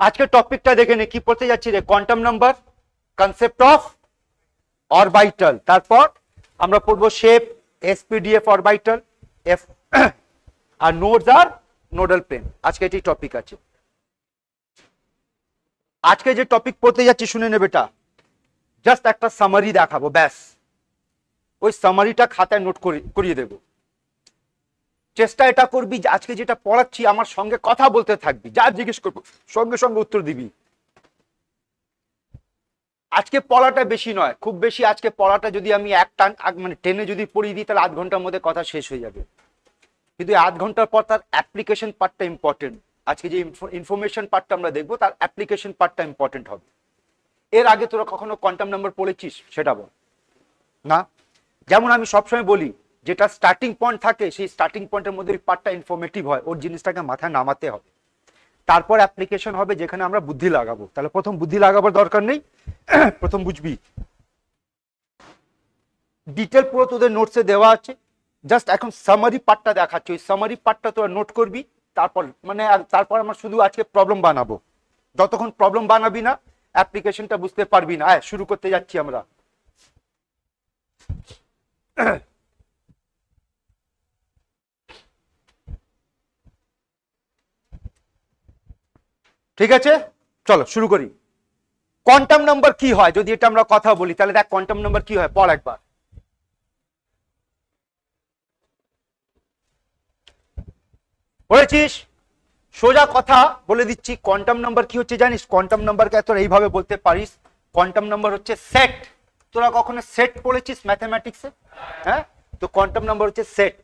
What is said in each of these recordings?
আজকে টপিকটা দেখে নে কি পড়তে যাচ্ছি রে, quantum number, concept of orbital, তারপর আমরা পড়বো shape, SPDF orbital, F R nodes আর নোডাল প্লেন। আজকে এটি টপিক আছে। আজকে যে টপিক পড়তে যাচ্ছি শুনে নেবে, এটা জাস্ট একটা সামারি দেখাবো, ব্যাস ওই সামারিটা খাতায় নোট করিয়ে দেবো। চেষ্টা এটা করবি যে আজকে যেটা পড়াচ্ছি আমার সঙ্গে কথা বলতে থাকবি, যা জিজ্ঞেস করবো সঙ্গে সঙ্গে উত্তর দিবি। আজকে পড়াটা বেশি নয়, খুব বেশি আজকে পড়াটা যদি আমি মানে টেনে যদি পড়িয়ে দিই তাহলে আধ ঘন্টার মধ্যে কথা শেষ হয়ে যাবে, কিন্তু আধ ঘন্টার পর তার অ্যাপ্লিকেশন পার্টটা ইম্পর্টেন্ট। আজকে যে ইনফরমেশন পার্টটা আমরা দেখবো তার অ্যাপ্লিকেশন পার্টটা ইম্পর্টেন্ট হবে। এর আগে তোরা কখনো কোয়ান্টাম নাম্বার পড়েছিস সেটা বল না। যেমন আমি সবসময় বলি, যেটা স্টার্টিং পয়েন্ট থাকে সেই স্টার্টিং পয়েন্টের মধ্যে ওই পার্টটা ইনফরমেটিভ হয়, ওর জিনিসটাকে মাথায় নামাতে হবে, তারপর অ্যাপ্লিকেশন হবে যেখানে আমরা বুদ্ধি লাগাবো। তাহলে প্রথম বুদ্ধি লাগাবার দরকার নেই, প্রথম বুঝবি। ডিটেল পুরো তোদের নোটসে দেওয়া আছে, জাস্ট এখন সামারি পার্টটা দেখাচ্ছি, ওই সামারি পার্টটা তোরা নোট করবি। তারপর আমরা শুধু আজকে প্রবলেম বানাবো, যতক্ষণ প্রবলেম বানাবি না অ্যাপ্লিকেশনটা বুঝতে পারবি না। শুরু করতে যাচ্ছি আমরা। ঠিক আছে, চলো শুরু করি। কোয়ান্টাম নাম্বার কি হয় যদি এটা আমরা কথা বলি, তাহলে দেখ কোয়ান্টাম নাম্বার কি হয়, পড় একবার। পড়েছিস? সোজা কথা বলে দিচ্ছি, কোয়ান্টাম নাম্বার কি হচ্ছে জানিস? কোয়ান্টাম নাম্বারকে তোরা এইভাবে বলতে পারিস, কোয়ান্টাম নাম্বার হচ্ছে সেট। তোরা কখনো সেট পড়েছিস ম্যাথমেটিক্সে? হ্যাঁ, তো কোয়ান্টাম নাম্বার হচ্ছে সেট।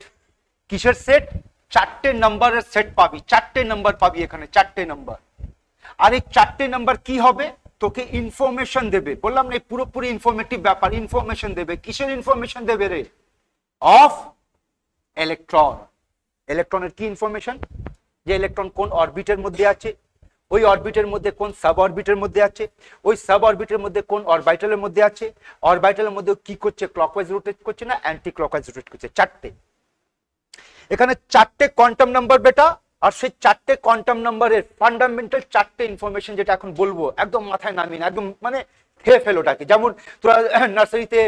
কিসের সেট? চারটে নাম্বারের সেট পাবি, চারটে নাম্বার পাবি এখানে, চারটে নাম্বার। আর এই চারটে নাম্বার কি হবে? তোকে ইনফরমেশন দেবে। বললাম না পুরোপুরি ইনফরমেটিভ ব্যাপার। ইনফরমেশন দেবে, কিসের ইনফরমেশন দেবে রে? Of electron. ইলেকট্রনের কি ইনফরমেশন? যে ইলেকট্রন কোন অরবিটের মধ্যে আছে, ওই অরবিটের মধ্যে কোন সাব অরবিটের মধ্যে আছে, ওই সাব অরবিটের মধ্যে কোন অরবিটালের মধ্যে আছে, অরবিটালের মধ্যে কি করছে, ক্লকওয়াইজ রোটেট করছে না অ্যান্টি ক্লকওয়াইজ রোটেট করছে। চারটে, এখানে চারটে কোয়ান্টাম নাম্বার বেটা। আর সেই চারটে কোয়ান্টাম নাম্বারের ফান্ডামেন্টাল চারটে ইনফরমেশন যেটা এখন বলবো, একদম মাথায় নামিয়ে না, একদম মানে খেয়ে ফেলোটাকে। যেমন তোরা নার্সারিতে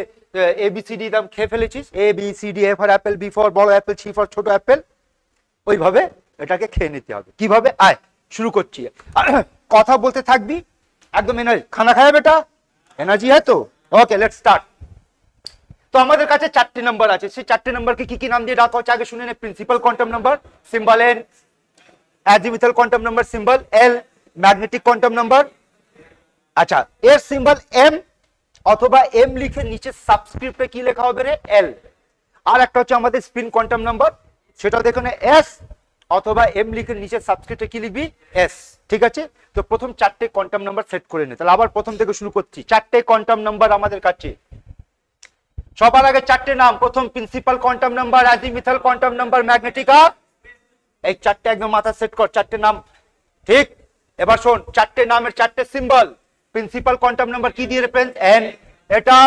ABCD দাম খেয়ে ফেলেছিস, ABCD, A for Apple, B for বড় অ্যাপেল, C ফর ছোট অ্যাপেল, ওইভাবে এটাকে খেয়ে নিতে হবে। কিভাবে? আয় শুরু করছি, কথা বলতে থাকবি, একদম এনার্জি। খানা খায় বেটা, এনার্জি হ্যাঁ তো? ওকে, লেটস স্টার্ট। তো আমাদের কাছে চারটে নাম্বার আছে, সেই চারটে নাম্বারকে কি কি নাম দিয়ে ডাকা হচ্ছে আগে শুনে নে। Principal quantum number symbol N, azimuthal quantum number symbol L, magnetic quantum number, আচ্ছা এর সিম্বল M, অথবা M লিখে নিচে সাবস্ক্রিপ্টে কি লেখা হবে রে? L। আর একটা হচ্ছে আমাদের স্পিন কোয়ান্টাম নাম্বার, সেটা দেখো না S, অথবা M লিখে নিচে সাবস্ক্রিপ্টে কি লিখবি? S। ঠিক আছে, তো প্রথম চারটে কোয়ান্টাম নাম্বার সেট করে নে। তাহলে আবার প্রথম থেকে শুরু করছি। চারটে কোয়ান্টাম নাম্বার আমাদের কাছে, সবার আগে চারটে নাম। প্রথম principal quantum number, azimuthal quantum number, magnetic, আর এই চারটে একদম মাথা সেট কর, চারটে নাম। ঠিক, এবার শোন, চারটে নামের চারটে সিম্বল। প্রিন্সিপাল কোয়ান্টাম নাম্বার কি দিয়ে রেফারেন্স? N, এটা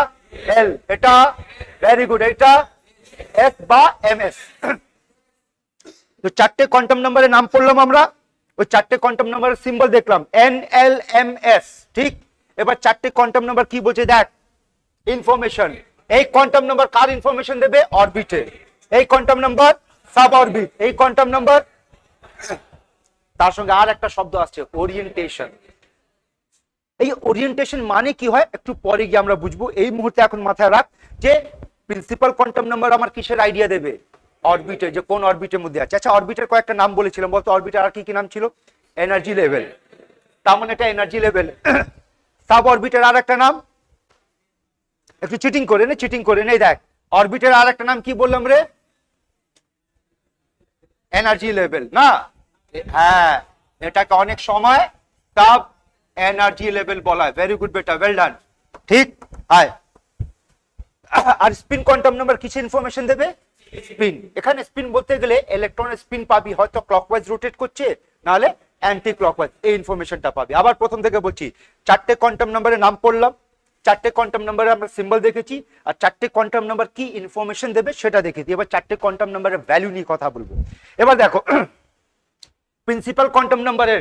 L, এটা ভেরি গুড, এটা S বা MS। তো চারটে কোয়ান্টাম নাম্বারের নাম পড়লাম আমরা, ওই চারটে কোয়ান্টাম নাম্বারের সিম্বল দেখলাম N, L, MS। ঠিক, এবার চারটে কোয়ান্টাম নাম্বার কি বলছে দেখ, ইনফরমেশন। এই কোয়ান্টাম নাম্বার কার ইনফরমেশন দেবে? অরবিটে। এই কোয়ান্টাম নাম্বার সাব অরবিট, এই কোয়ান্টাম নাম্বার, তার সঙ্গে আর একটা শব্দ আসছে ওরিয়েন্টেশন। এই ওরিয়েন্টেশন মানে কি হয় একটু পরে গিয়ে আমরা বুঝবো, এই মুহূর্তে এখন মাথায় রাখ যে প্রিন্সিপাল কোয়ান্টাম নাম্বার আমার কিসের আইডিয়া দেবে? অরবিটে, যে কোন অরবিটের মধ্যে আছে। আচ্ছা অরবিটের কয়েকটা নাম বলেছিলাম, বলতো অরবিটের আর কি কি নাম ছিল? এনার্জি লেভেল, তার মানে এটা এনার্জি লেভেল। সাব অরবিটের আর একটা নাম, একটু চিটিং করে নে, দেখ অরবিটের আর একটা নাম কি বললাম রে? এনার্জি লেভেল না? হ্যাঁ, এটাকে অনেক সময় সাব এনার্জি লেভেল বলা হয়। ভেরি গুড বেটা, ওয়েল ডান। ঠিক, আয়। আর স্পিন কোয়ান্টাম নাম্বার কিছু ইনফরমেশন দেবে? স্পিন। এখানে স্পিন বলতে গেলে ইলেকট্রনের স্পিন পাবি, হয়তো ক্লকওয়াইজ রোটেট করছে, নাহলে অ্যান্টি ক্লকওয়াইজ, এই ইনফরমেশনটা পাবি। আবার প্রথম থেকে বলছি, চারটে কোয়ান্টাম নাম্বারের নাম পড়লাম, চারটে কোয়ান্টাম নাম্বারে আমরা সিম্বল দেখেছি, আর চারটে কোয়ান্টাম নাম্বার কি ইনফরমেশন দেবে সেটা দেখেছি। এবার চারটে কোয়ান্টাম নাম্বারের ভ্যালু নিয়ে কথা বলবো। এবার দেখো, প্রিন্সিপাল কোয়ান্টাম নাম্বারের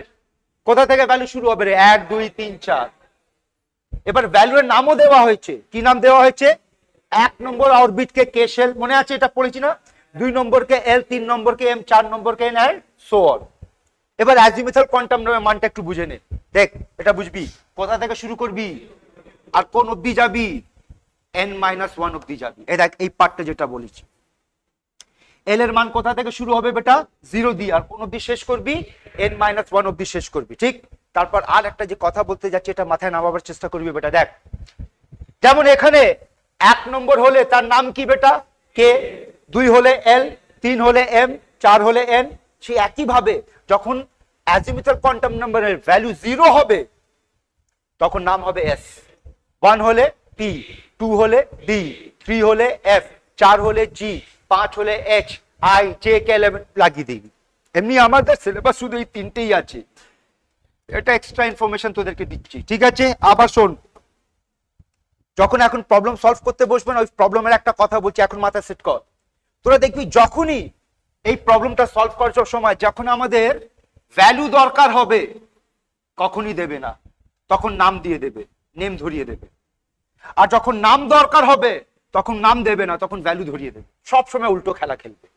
কোথা থেকে ভ্যালু শুরু হবে রে? 1 2 3 4। এবার ভ্যালুর নামও দেওয়া হয়েছে। কি নাম দেওয়া হয়েছে? 1 নম্বর অরবিটকে কে শেল, মনে আছে এটা পড়েছি না? 2 নম্বরকে এল, 3 নম্বরকে এম, 4 নম্বরকে এন এন্ড সো অন। এবার অ্যাজিমিথাল কোয়ান্টাম নাম্বারের মানটা একটু বুঝে নে। দেখ এটা বুঝবি, কোথা থেকে শুরু করবি আর কোন অবধি যাবি? n-1 অবধি যাবি। এই দেখ এই পার্টটা যেটা বলেছি, এল এর মান কোথা থেকে শুরু হবে বেটা? 0 দিয়ে, আর কোন অবধি শেষ করবি? n-1 অবধি শেষ করবি, ঠিক? তারপর আর একটা যে কথা বলতে যাচ্ছি এটা মাথায় নামাবার চেষ্টা করবি বেটা। দেখ যেমন এখানে 1 নম্বর হলে তার নাম কি বেটা? কে। 2 হলে এল, 3 হলে এম, 4 হলে এন। সেই একই ভাবে যখন অ্যাজিমিথাল কোয়ান্টাম নাম্বারের ভ্যালু 0 হবে তখন নাম হবে এস। 1 হলে পি, 2 হলে ডি, 3 হলে এফ, 4 হলে জি, 5 হলে H, I, J K element লাগিয়ে দিবি। এমনি আমাদের সিলেবাস শুধু এই তিনটেই আছে, এটা এক্সট্রা ইনফরমেশন তোদেরকে দিচ্ছি, ঠিক আছে? আবার শোন, যখন এখন প্রবলেম সলভ করতে বসবে না, ওই প্রবলেমের একটা কথা বলছি, এখন মাথায় সেট কর। তোরা দেখবি যখনই এই প্রবলেমটা সলভ করার সময় যখন আমাদের ভ্যালু দরকার হবে কখনই দেবে না, তখন নাম দিয়ে দেবে, নেম ধরিয়ে দেবে। আর যখন নাম দরকার হবে তখন নাম দেবে না, তখন ভ্যালু ধরিয়ে দেবে। সব সময় উল্টো খেলা খেলবে।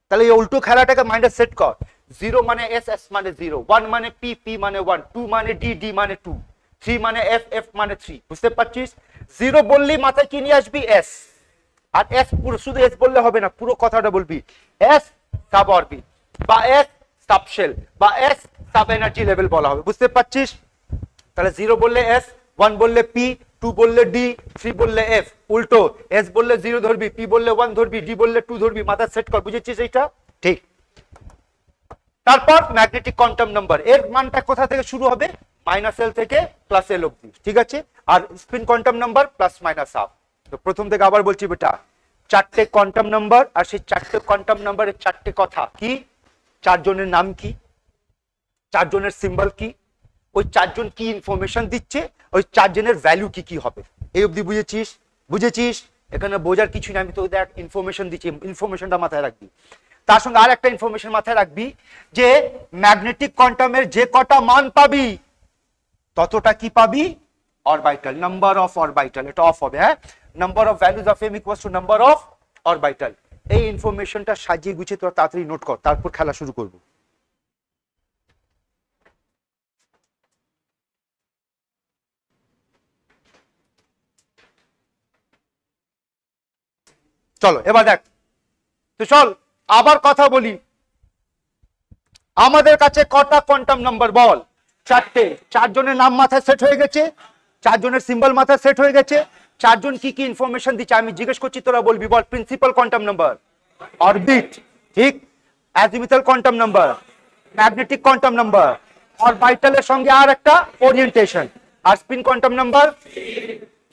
তাহলে এই উল্টো খেলাটাকে মাইন্ডে সেট কর। 0 মানে এস, এস মানে 0, 1 মানে পি, পি মানে 1, 2 মানে ডি, ডি মানে 2, 3 মানে এফ, এফ মানে 3। বুঝতে পারছিস? 0 বললি মাথায় কি নিয়ে আসবি? এস। আর এস পুরো, শুধু এস বললে হবে না, পুরো কথাটা বলবি। এস সাব অরবিট বা এস সাব শেল বা এস সাব এনার্জি লেভেল বলা হবে। বুঝতে পারছিস? তাহলে 0 বললে এস, 1 বললে পি, 2 বললে ডি, 3 বললে এফ। উল্টো এস বললে 0 ধরবি, পি বললে 1 ধরবি, ডি বললে 2 ধরবি। মাথা সেট কর, বুঝেছিস এইটা? ঠিক। তারপর ম্যাগনেটিক কোয়ান্টাম নাম্বার, এর মানটা কোথা থেকে শুরু হবে? -L থেকে +L অবধি, ঠিক আছে? আর স্পিন কোয়ান্টাম নাম্বার +-1/2। তো প্রথম থেকে আবার বলছি বেটা, 4টে কোয়ান্টাম নাম্বার, আর সেই 4টে কোয়ান্টাম নাম্বারের 4টে কথা কি? 4 জনের নাম কি, 4 জনের সিম্বল কি, ওই 4 জন কি ইনফরমেশন দিচ্ছে, ওই 4 জনের ভ্যালু কি কি হবে। এই অবধি বুঝেছিস? বুঝেছিস? এখানে বোঝার কিছু না, আমি তো দেখ ইনফরমেশন দিচ্ছি, ইনফরমেশনটা মাথায় রাখবি। তার সঙ্গে আর একটা ইনফরমেশন মাথায় রাখবি যে ম্যাগনেটিক কোয়ান্টামের যে কটা মান পাবি ততটা কি পাবি? Orbital, number of orbital. এটা অফ হবে, হ্যাঁ? Number of values of m equals to number of orbital. এই ইনফরমেশনটা সাজিয়ে গুছিয়ে তোরা তাড়াতাড়ি নোট কর, তারপর খেলা শুরু করব। চলো এবার দেখ, তো চল আবার কথা বলি। আমাদের কাছে কটা কোয়ান্টাম নাম্বার বল? 4টে। 4 জনের নাম মাথায় সেট হয়ে গেছে, 4 জনের সিম্বল মাথায় সেট হয়ে গেছে। 4 জন কি কি ইনফরমেশন দিচ্ছে আমি জিজ্ঞেস করছি, তোরা বলবি। বল। প্রিন্সিপাল কোয়ান্টাম নাম্বার, অরবিট, ঠিক? Azimuthal quantum number, magnetic quantum number, অরবিটালের সঙ্গে আর একটা ওরিয়েন্টেশন, আর স্পিন কোয়ান্টাম নাম্বার।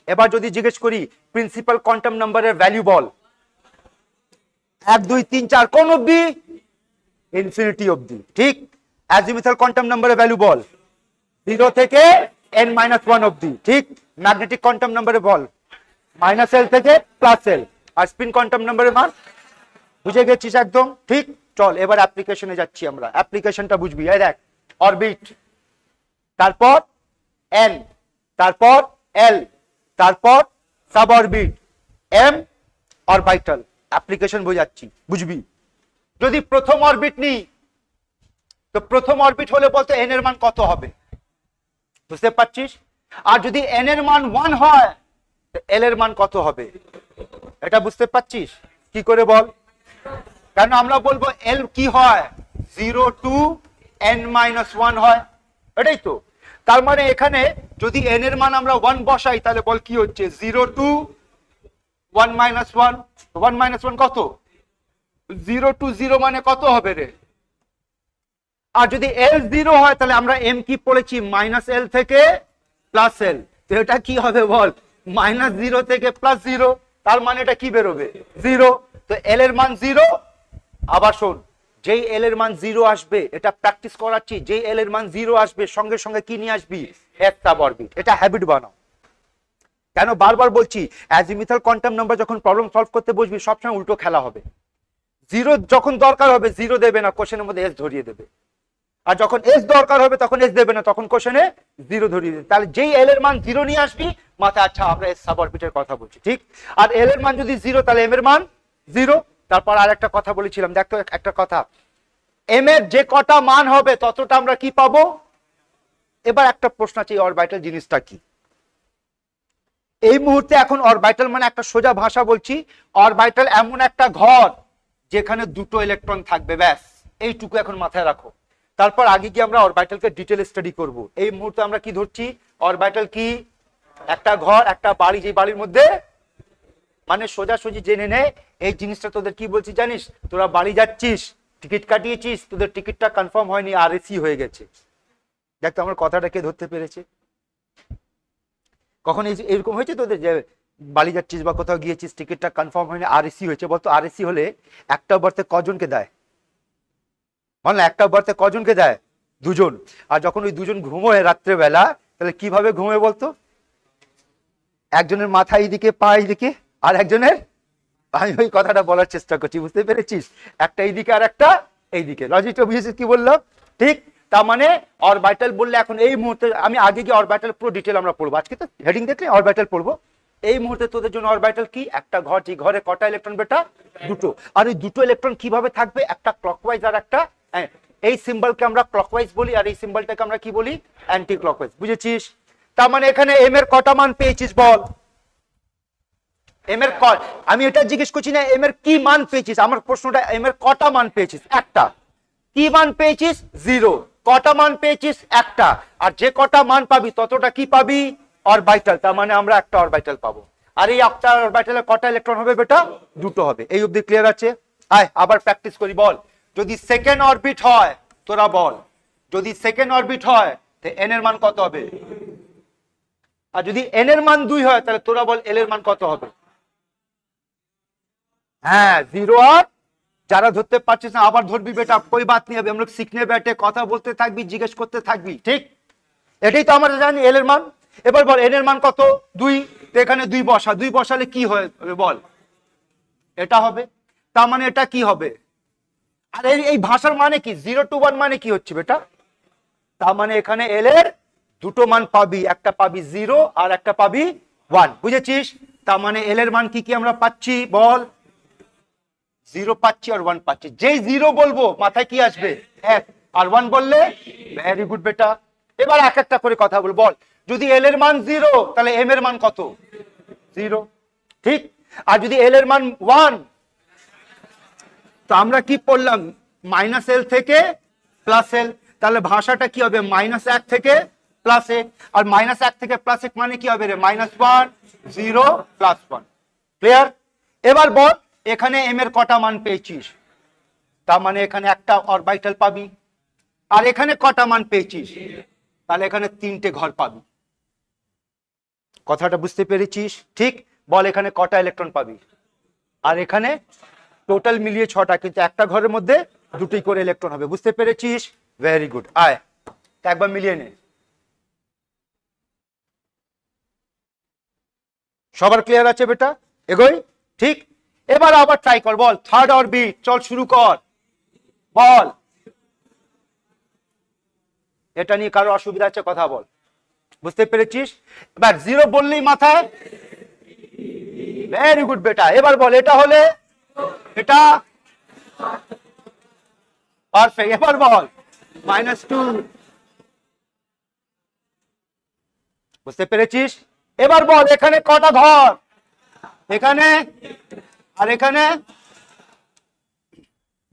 এবার যদি জিজ্ঞেস করি প্রিন্সিপাল কোয়ান্টাম নাম্বারের ভ্যালু বল, 1 2 3 4 কোন অবধি? ইনফিনিটি অবধি, ঠিক? অ্যাজিমিথাল কোয়ান্টাম নাম্বারের ভ্যালু বল, 0 থেকে n-1 অবধি, ঠিক? ম্যাগনেটিক কোয়ান্টাম নাম্বারে বল, -L থেকে +L। আর স্পিন কোয়ান্টাম নাম্বারের মান বুঝে গেছিস একদম, ঠিক? চল এবার অ্যাপ্লিকেশনে যাচ্ছি আমরা, অ্যাপ্লিকেশনটা বুঝবি। এই দেখ, অরবিট, তারপর n, তারপর l, তারপর sub orbit, m, orbital. Application বোঝাচ্ছি, বুঝবি। যদি প্রথম অরবিট নি, তো প্রথম অরবিট হলে বলতো n এর মান কত হবে? বুঝতে পারছিস? আর যদি n এর মান 1 হয় তো l এর মান কত হবে? এটা বুঝতে পারছিস? কি করে বল? কারণ আমরা বলবো l কি হয়? 0 to n-1 হয়, এটাই তো। তার মানে এখানে যদি n এর মান আমরা 1 বসাই তাহলে বল কি হচ্ছে? 0 to 1-1, 1-1 কত? 0 to 0 মানে কত হবে রে? আর যদি l 0 হয় তাহলে আমরা m কি পড়েছি? -L থেকে +L। তো এটা কি হবে বল? -0 থেকে +0, তার মানে এটা কি বেরোবে? 0। তো l এর মান 0। আবার শোন, যেই l এর মান 0 আসবে, এটা প্র্যাকটিস করাচ্ছি, যেই l এর মান 0 আসবে সঙ্গে সঙ্গে কি নিয়ে আসবি? একটা অরবিট। এটা হ্যাবিট বানাও। কেন বারবার বলছি, অ্যাজিমিথাল কোয়ান্টাম নাম্বার যখন প্রবলেম সলভ করতে বসবি সবসময় উল্টো খেলা হবে। 0 যখন দরকার হবে 0 দেবে না, কোশ্চেনের মধ্যে s ধরিয়ে দেবে। আর যখন এস দরকার হবে তখন এস দেবে না, তখন কোশ্চেনে জিরো ধরিয়ে দেবে। তাহলে যেই এল এর মান জিরো নিয়ে আসবি মাথায়, আচ্ছা আমরা এস সাব অরবিটের কথা বলছি, ঠিক। আর এল এর মান যদি জিরো তাহলে এম এর মান জিরো। তারপর আর একটা কথা বলেছিলাম, দেখতো একটা কথা, এম এর যে কটা মান হবে ততটা আমরা কি পাবো। এবার একটা প্রশ্ন আছে, অরবিটাল জিনিসটা কি? এই মুহূর্তে এখন অরবিটাল মানে একটা সোজা ভাষা বলছি, অরবিটাল এমন একটা ঘর যেখানে দুটো ইলেকট্রন থাকবে, ব্যাস এইটুকু এখন মাথায় রাখো। তারপর আগে গিয়ে আমরা অরবিটালকে ডিটেল স্টাডি করব। এই মুহূর্তে আমরা কি ধরছি, অরবিটাল কি একটা ঘর, একটা বাড়ি, যে বাড়ির মধ্যে মানে সোজাসুজি জেনে নে এই জিনিসটা তোদের কি বলছি জানিস, তোরা বাড়ি যাচ্ছিস, টিকিট কাটিয়েছিস, তোদের টিকিটটা কনফার্ম হয়নি, আরএসি হয়ে গেছে। দেখ তো আমার কথাটা কে ধরতে পেরেছে? কখন এরকম হয়েছে তোদের যে বাড়ি যাচ্ছিস বা কোথাও গিয়েছিস, টিকিটটা কনফার্ম হয়নি, আরএসি হয়েছে? বলতো আরএসি হলে একটা বার্থে কজনকে দেয়? বল না, একটা বার্থে কজনকে দেয়? দুজন। আর যখন ওই দুজন ঘুমোয় রাত্রেবেলা, তাহলে কিভাবে ঘুমোয় বলতো? একজনের মাথা এইদিকে, পা এইদিকে, আর একজনের, আমি ওই কথাটা বলার চেষ্টা করছি, বুঝতে পেরেছিস? একটা এইদিকে আর একটা এইদিকে। লজিকটা বুঝেছিস কি বললো? ঠিক। তার মানে অরবিটাল বললে এখন এই মুহূর্তে, আমি আগে গিয়ে অরবিটাল পুরো ডিটেল আমরা পড়বো, আজকে তো হেডিং দেখলে অরবিটাল পড়বো। এই মুহূর্তে তোদের জন্য অরবিটাল কি, একটা ঘর, যে ঘরে কটা ইলেকট্রন বেটা? দুটো। আর ওই দুটো ইলেকট্রন কিভাবে থাকবে, একটা ক্লকওয়াইজ আর একটা, এই সিম্বলকে আমরা ক্লকওয়াইজ বলি আর এই সিম্বলটাকে আমরা কি বলি, অ্যান্টি ক্লকওয়াইজ। বুঝেছিস? তার মানে এখানে এম এর কটা মান পেয়েছিস বল? এম এর আমি এটা জিজ্ঞেস করছি না এম এর কি মান পেয়েছিস, আমার প্রশ্নটা এম এর কটা মান পেয়েছিস? একটা। কি মান পেয়েছিস? জিরো। কটা মান পেয়েছিস? একটা। আর যে কটা মান পাবি ততটা কি পাবি? অরবিটাল। তার মানে আমরা একটা অরবিটাল পাবো। আর এই একটা অরবিটালে কটা ইলেকট্রন হবে বেটা? দুটো হবে। এই অবধি ক্লিয়ার আছে? আয় আবার প্র্যাকটিস করি। বল, যদি সেকেন্ড অরবিট হয়, তোরা বল, যদি সেকেন্ড অরবিট হয় তো এন এর মান কত হবে? আর যদি এন এর মান 2 হয় তাহলে তোরা বল এল এর মান কত হবে? হ্যাঁ, জিরো। আর যারা ধরতে পারছিস না আবার ধরবি বেটা, कोई बात नहीं, अभी हम लोग सीखने बैठे, কথা বলতে থাকবি, জিজ্ঞেস করতে থাকবি, ঠিক। এটাই তো আমরা জানি এল এর মান। এবার বল এন এর মান কত? 2। তো এখানে 2 বসা, 2 বসালে কি হয় বল? এটা হবে। তার মানে এটা কি হবে? আর এই ভাষার মানে কি? 0 to 1 মানে কি হচ্ছে বেটা? তার মানে এখানে এল এর দুটো মান পাবি, একটা পাবি 0 আর একটা পাবি 1। বুঝেছিস? তার মানে এল এর মান কি কি আমরা পাচ্ছি বল? 0 পাচ্ছি আর 1 পাচ্ছি। যেই 0 বলবো মাথায় কি আসবে? 1। আর 1 বললে ভেরি গুড বেটা। এবার এক একটা করে কথা বল। বল, যদি এল এর মান 0 তাহলে এম এর মান কত? 0, ঠিক। আর যদি এল এর মান 1, তো আমরা কি পড়লাম? মাইনাস এল থেকে প্লাস এল। তাহলে ভাষাটা কি হবে? -1 থেকে +1। আর -1 থেকে +1 মানে কি হবে রে? -1, 0, +1। ক্লিয়ার? এবার বল, এখানে এম এর কটা মান পেয়েছিস? তার মানে এখানে একটা অরবিটাল পাবি। আর এখানে কটা মান পেয়েছিস? তাহলে এখানে 3টে ঘর পাবি। কথাটা বুঝতে পেরেছিস? ঠিক। বল এখানে কটা ইলেকট্রন পাবি? আর এখানে টোটাল মিলিয়ে 6টা, কিন্তু একটা ঘরের মধ্যে 2টি করে ইলেকট্রন হবে। বুঝতে পেরেছিস? Very good. আয় একবার মিলিয়ে নে। সবার ক্লিয়ার আছে বেটা? এগোই, ঠিক। এবার আবার ট্রাই কর। বল থার্ড অরবিট, চল শুরু কর। বল, এটা নিয়ে কারো অসুবিধা আছে? কথা বল। বুঝতে পেরেছিস? এবার 0 বললেই মাথায়, ভেরি গুড বেটা। এবার বল এটা হলে এটা পারফেক্ট। এবার বল -2। বুঝতে পেরেছিস? এবার বল এখানে কটা ঘর? এখানে আর এখানে।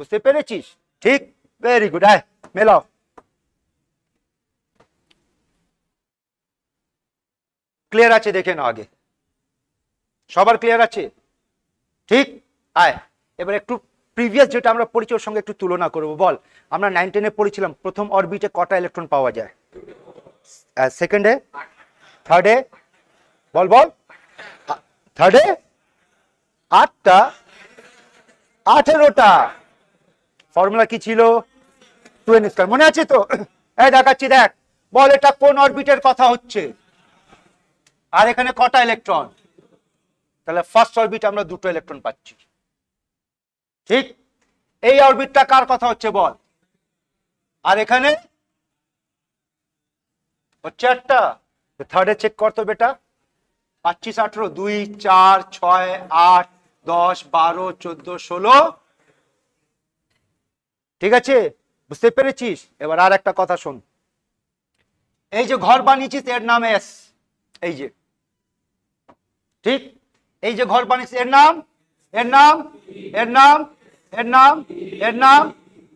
বুঝতে পেরেছিস? ঠিক, ভেরি গুড। আয় মেলাও। ক্লিয়ার আছে? দেখে নাও আগে। সবার ক্লিয়ার আছে? ঠিক। আয় এবার একটু প্রিভিয়াস যেটা আমরা পড়েছি ওর সঙ্গে একটু তুলনা করব। বল, আমরা 9, 10-এ পড়েছিলাম প্রথম অরবিটে কটা ইলেকট্রন পাওয়া যায়? সেকেন্ডে, থার্ডে, বল বল, থার্ডে 8টা, 18টা। ফর্মুলা কি ছিল? 2n²। মনে আছে তো? এই দেখাচ্ছি, দেখ। বল এটা কোন অরবিটের কথা হচ্ছে? আর এখানে কটা ইলেকট্রন? তাহলে ফার্স্ট অরবিট আমরা 2টো ইলেকট্রন পাচ্ছি, ঠিক। এই অরবিটটা কার কথা হচ্ছে বল? আর এখানে হচ্ছে 8টা। থার্ডে চেক করতো বেটা, 25 18 2 4 6 8 10 12 14 16। ঠিক আছে, বুঝতে পেরেছিস? এবার আর একটা কথা শোন, এই যে ঘর বানিয়েছিস এর নাম এস, এই যে ঠিক, এই যে ঘর বানিয়েছিস এর নাম, এর নাম, এর নাম, এর নাম, এর নাম,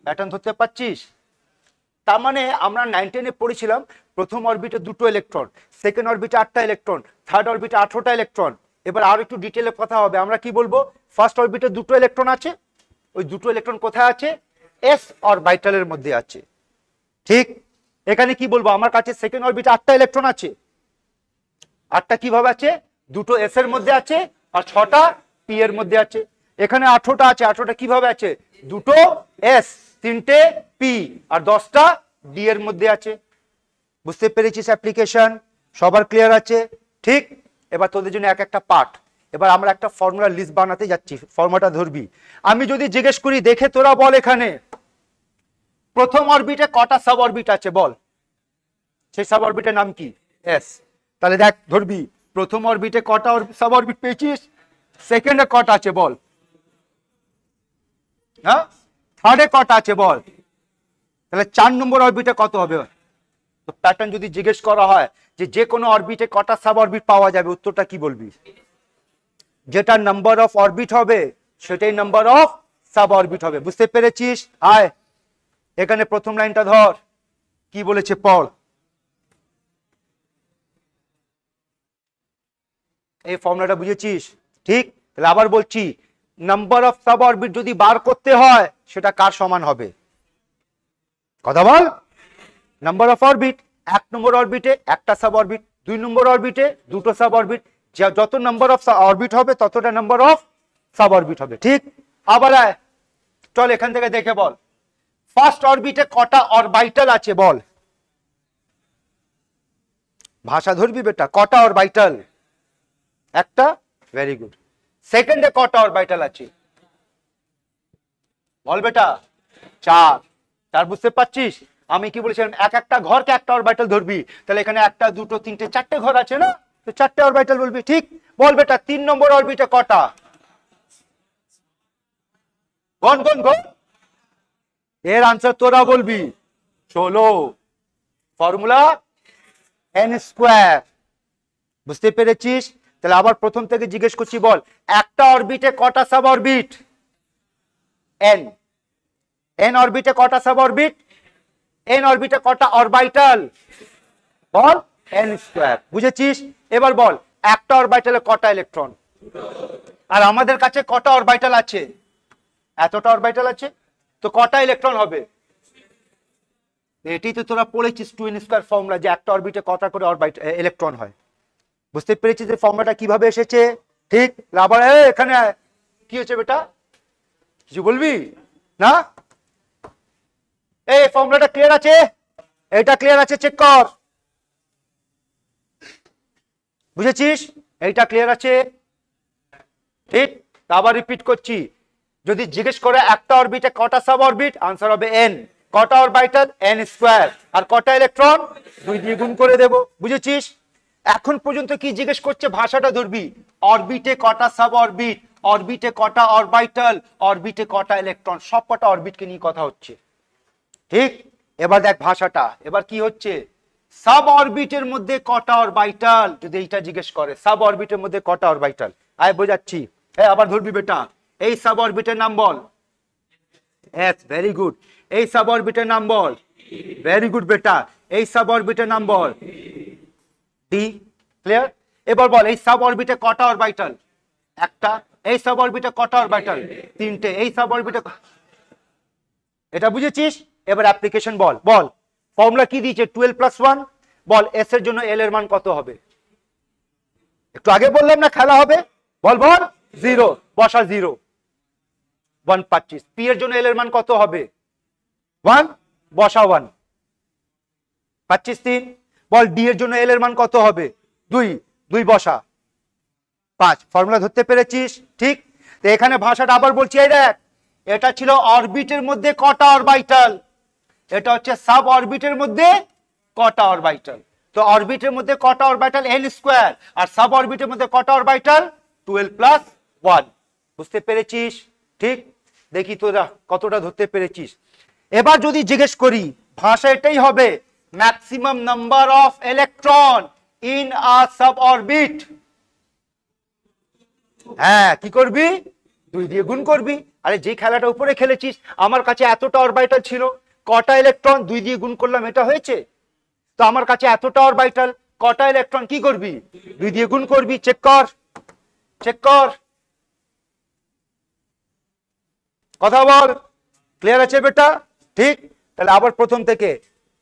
প্যাটার্ন ধরতে পারছিস? তার মানে আমরা 9 10-এ পড়েছিলাম প্রথম অরবিটে 2টো ইলেকট্রন, সেকেন্ড অরবিটে 8টা ইলেকট্রন, থার্ড অরবিটে 18টা ইলেকট্রন। এবার আরো একটু ডিটেলে কথা হবে, আমরা কি বলবো? ফার্স্ট অরবিটে 2টো ইলেকট্রন আছে, ওই 2টো ইলেকট্রন কোথায় আছে? এস অরবিটালের মধ্যে আছে। ঠিক, এখানে কি বলবো? আমার কাছে সেকেন্ড অরবিটে 8টা ইলেকট্রন আছে। 8টা কিভাবে আছে? 2টো এস এর মধ্যে আছে আর 6টা পি এর মধ্যে আছে। এখানে 18টা আছে, 18টা কিভাবে আছে? 2টো এস, 3টে পি আর 10টা ডি এর মধ্যে আছে। বুঝতে পেরেছিস অ্যাপ্লিকেশন? সবার ক্লিয়ার আছে? ঠিক, এবার তোদের জন্য এক একটা পার্ট। এবার আমরা একটা ফর্মুলা লিস্ট বানাতে যাচ্ছি, ফর্মুলাটা ধরবি। আমি যদি জিজ্ঞেস করি দেখে তোরা বল এখানে প্রথম অরবিটে কটা সাব অরবিট আছে বল, সেই সাব অরবিটের নাম কি? এস। তাহলে দেখ ধরবি প্রথম অরবিটে কটা সাব অরবিট পেয়েছিস, সেকেন্ডে কটা আছে বল, হ্যাঁ, থার্ডে কটা আছে বল, তাহলে 4 নম্বর অরবিটে কত হবে? তো প্যাটার্ন যদি জিজ্ঞেস করা হয় যে কোনো অরবিটে কটা সাব অরবিট পাওয়া যাবে, উত্তরটা কি বলবি? যেটা নাম্বার অফ অরবিট হবে সেটাই নাম্বার অফ সাব অরবিট হবে। বুঝতে পেরেছিস? আয় এখানে প্রথম লাইনটা ধর, কি বলেছে পড়। এই ফর্মুলাটা বুঝেছিস? ঠিক, তাহলে আবার বলছি, নাম্বার অফ সাব অরবিট যদি বার করতে হয় সেটা কার সমান হবে? কথা বল। নাম্বার অফ অরবিট, 1 নম্বর অরবিটে একটা সাব অরবিট, 2 নম্বর অরবিটে 2টো সাব অরবিট, যত নাম্বার অফ অরবিট হবে ততটা নাম্বার অফ সাব অরবিট হবে। ঠিক, আবার আয় চল এখান থেকে দেখে বল ফার্স্ট অরবিটে কটা অরবিটাল আছে বল। ভাষা ধরবি বেটা, কটা অরবিটাল? একটা, ভেরি গুড। সেকেন্ডে কটা অরবিটাল আছে বল বেটা? 4। তার বুঝতে পারছিস আমি কি বলেছিলাম? এক একটা ঘরকে একটা অরবিটাল ধরবি, তাহলে এখানে 1টা 2টো 3টে 4টে ঘর আছে না, তো 4টে অরবিটাল বলবি। ঠিক, বল বেটা 3 নম্বর অরবিটে কটা? গন গন গন, এর আনসার তোরা বলবি 16। Formula n square. বুঝতে পেরেছিস? তাহলে আবার প্রথম থেকে জিজ্ঞেস করছি, বল একটা অরবিটে কটা সাব অরবিট? n। n অরবিটে কটা সাব অরবিট? n অরবিটে কটা অরবিটাল? বল n স্কয়ার। বুঝেছিস? এবার বল একটা অরবিটালে কটা ইলেকট্রন? আর আমাদের কাছে কটা অরবিটাল আছে? এতটা অরবিটাল আছে, তো কটা ইলেকট্রন হবে? এটাই তো তোরা পড়েছিস 2n স্কয়ার ফর্মুলা, যে একটা অরবিটে কটা করে ইলেকট্রন হয়। বুঝতে পেরেছিস যে ফর্মুলাটা কিভাবে এসেছে? ঠিক, আবার এখানে কি হচ্ছে বেটা, কিছু বলবি না? এই ফর্মুলাটা ক্লিয়ার আছে? এইটা ক্লিয়ার আছে? চেক কর। বুঝেছিস? এইটা ক্লিয়ার আছে? ঠিক, আবার রিপিট করছি, যদি জিজ্ঞেস করে একটা অরবিটে কটা সাব অরবিট, আনসার হবে n। কটা অরবিটাল? n square. আর কটা ইলেকট্রন? 2 দিয়ে গুণ করে দেব। বুঝেছিস? এখন পর্যন্ত কি জিজ্ঞেস করছে? ভাষাটা ধরবি, অরবিটে কটা সাব অরবিট, অরবিটে কটা অরবিটাল, অরবিটে কটা ইলেকট্রন, সব কটা অরবিটকে নিয়ে কথা হচ্ছে। ঠিক, এবার দেখ ভাষাটা, এবার কি হচ্ছে? সাব অরবিটের মধ্যে কটা অরবিটাল, যদি এইটা জিজ্ঞেস করে সাব অরবিটের মধ্যে কটা অরবিটাল, আয় বোঝাচ্ছি। আবার ধরবি বেটা, এই সাব অরবিটের নাম বল এস, ভেরি গুড। এই সাব অরবিটের নাম বল, ভেরি গুড বেটা। এই সাব অরবিটের নাম বল ডি। ক্লিয়ার? এবার বল এই সাব অরবিটে কটা অরবিটাল? একটা। এই সাব অরবিটে কটা অরবিটাল? 3টে। এই সাব অরবিটে, এটা বুঝেছিস? এবার অ্যাপ্লিকেশন বল। বল ফর্মুলা কি দিয়েছে? 12 + 1। বল এস এর জন্য এল এর মান কত হবে? একটু আগে বললাম না খেলা হবে। বল বল 0, বসা 0, 1 25। পি এর জন্য এল এর মান কত হবে? 1, বসা 1, 25 3। বল ডি এর জন্য এল এর মান কত হবে? 2, 2 বসা 5। ফর্মুলা ধরতে পেরেছিস? ঠিক, তো এখানে ভাষাটা আবার বলছি, এই দেখ এটা ছিল অরবিটের মধ্যে কটা অরবিটাল, এটা হচ্ছে সাব অরবিটের মধ্যে কটা অরবিটাল। তো অরবিটের মধ্যে কটা অরবিটাল n স্কয়ার, আর সাব অরবিটের মধ্যে কটা অরবিটাল 12 প্লাস 1। বুঝতে পেরেছিস? ঠিক, দেখি তোরা কতটা ধরতে পেরেছিস। এবার যদি জিজ্ঞেস করি, ভাষা এটাই হবে, maximum number of electron in a sub orbit. হ্যাঁ, কি করবি? 2 দিয়ে গুণ করবি। আরে যে খেলাটা উপরে খেলেছিস, আমার কাছে এতটা অরবিটাল ছিল, কটা ইলেকট্রন 2 দিয়ে গুণ করলাম, এটা হয়েছে। তো আমার কাছে এতটা অরবিটাল, কটা ইলেকট্রন, কি করবি? 2 দিয়ে গুণ করবি। চেক কর, চেক কর, কথা বল। ক্লিয়ার আছে বেটা? ঠিক, তাহলে আবার প্রথম থেকে,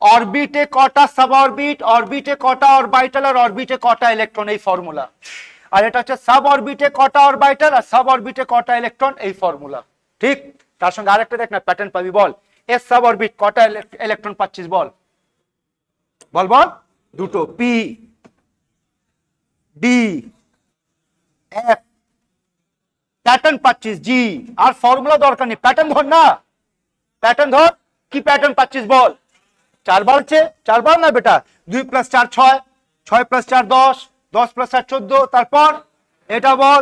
অরবিটে কটা সাব অরবিট, অরবিটে কটা অরবিটাল, আর অরবিটে কটা ইলেকট্রন, এই ফর্মুলা। আর এটা হচ্ছে সাব অরবিটে কটা অরবিটাল আর সাব অরবিটে কটা ইলেকট্রন, এই ফর্মুলা। ঠিক, তার সঙ্গে আরেকটা দেখ না, প্যাটার্ন পাবি। বল, এস সাব অরবিট কটা ইলেকট্রন পাচ্ছিস? বল বল বল। দুটো, পি ডি এফ। প্যাটার্ন পাচ্ছিস জি, আর ফর্মুলা দরকার নেই, প্যাটার্ন ধর না, প্যাটার্ন ধর। কি প্যাটার্ন পাচ্ছিস বল? 4 বার হচ্ছে, 4 বার না বেটা, 2 + 4 6, 6 + 4 10, 10 + 4 14, তারপর এটা বল,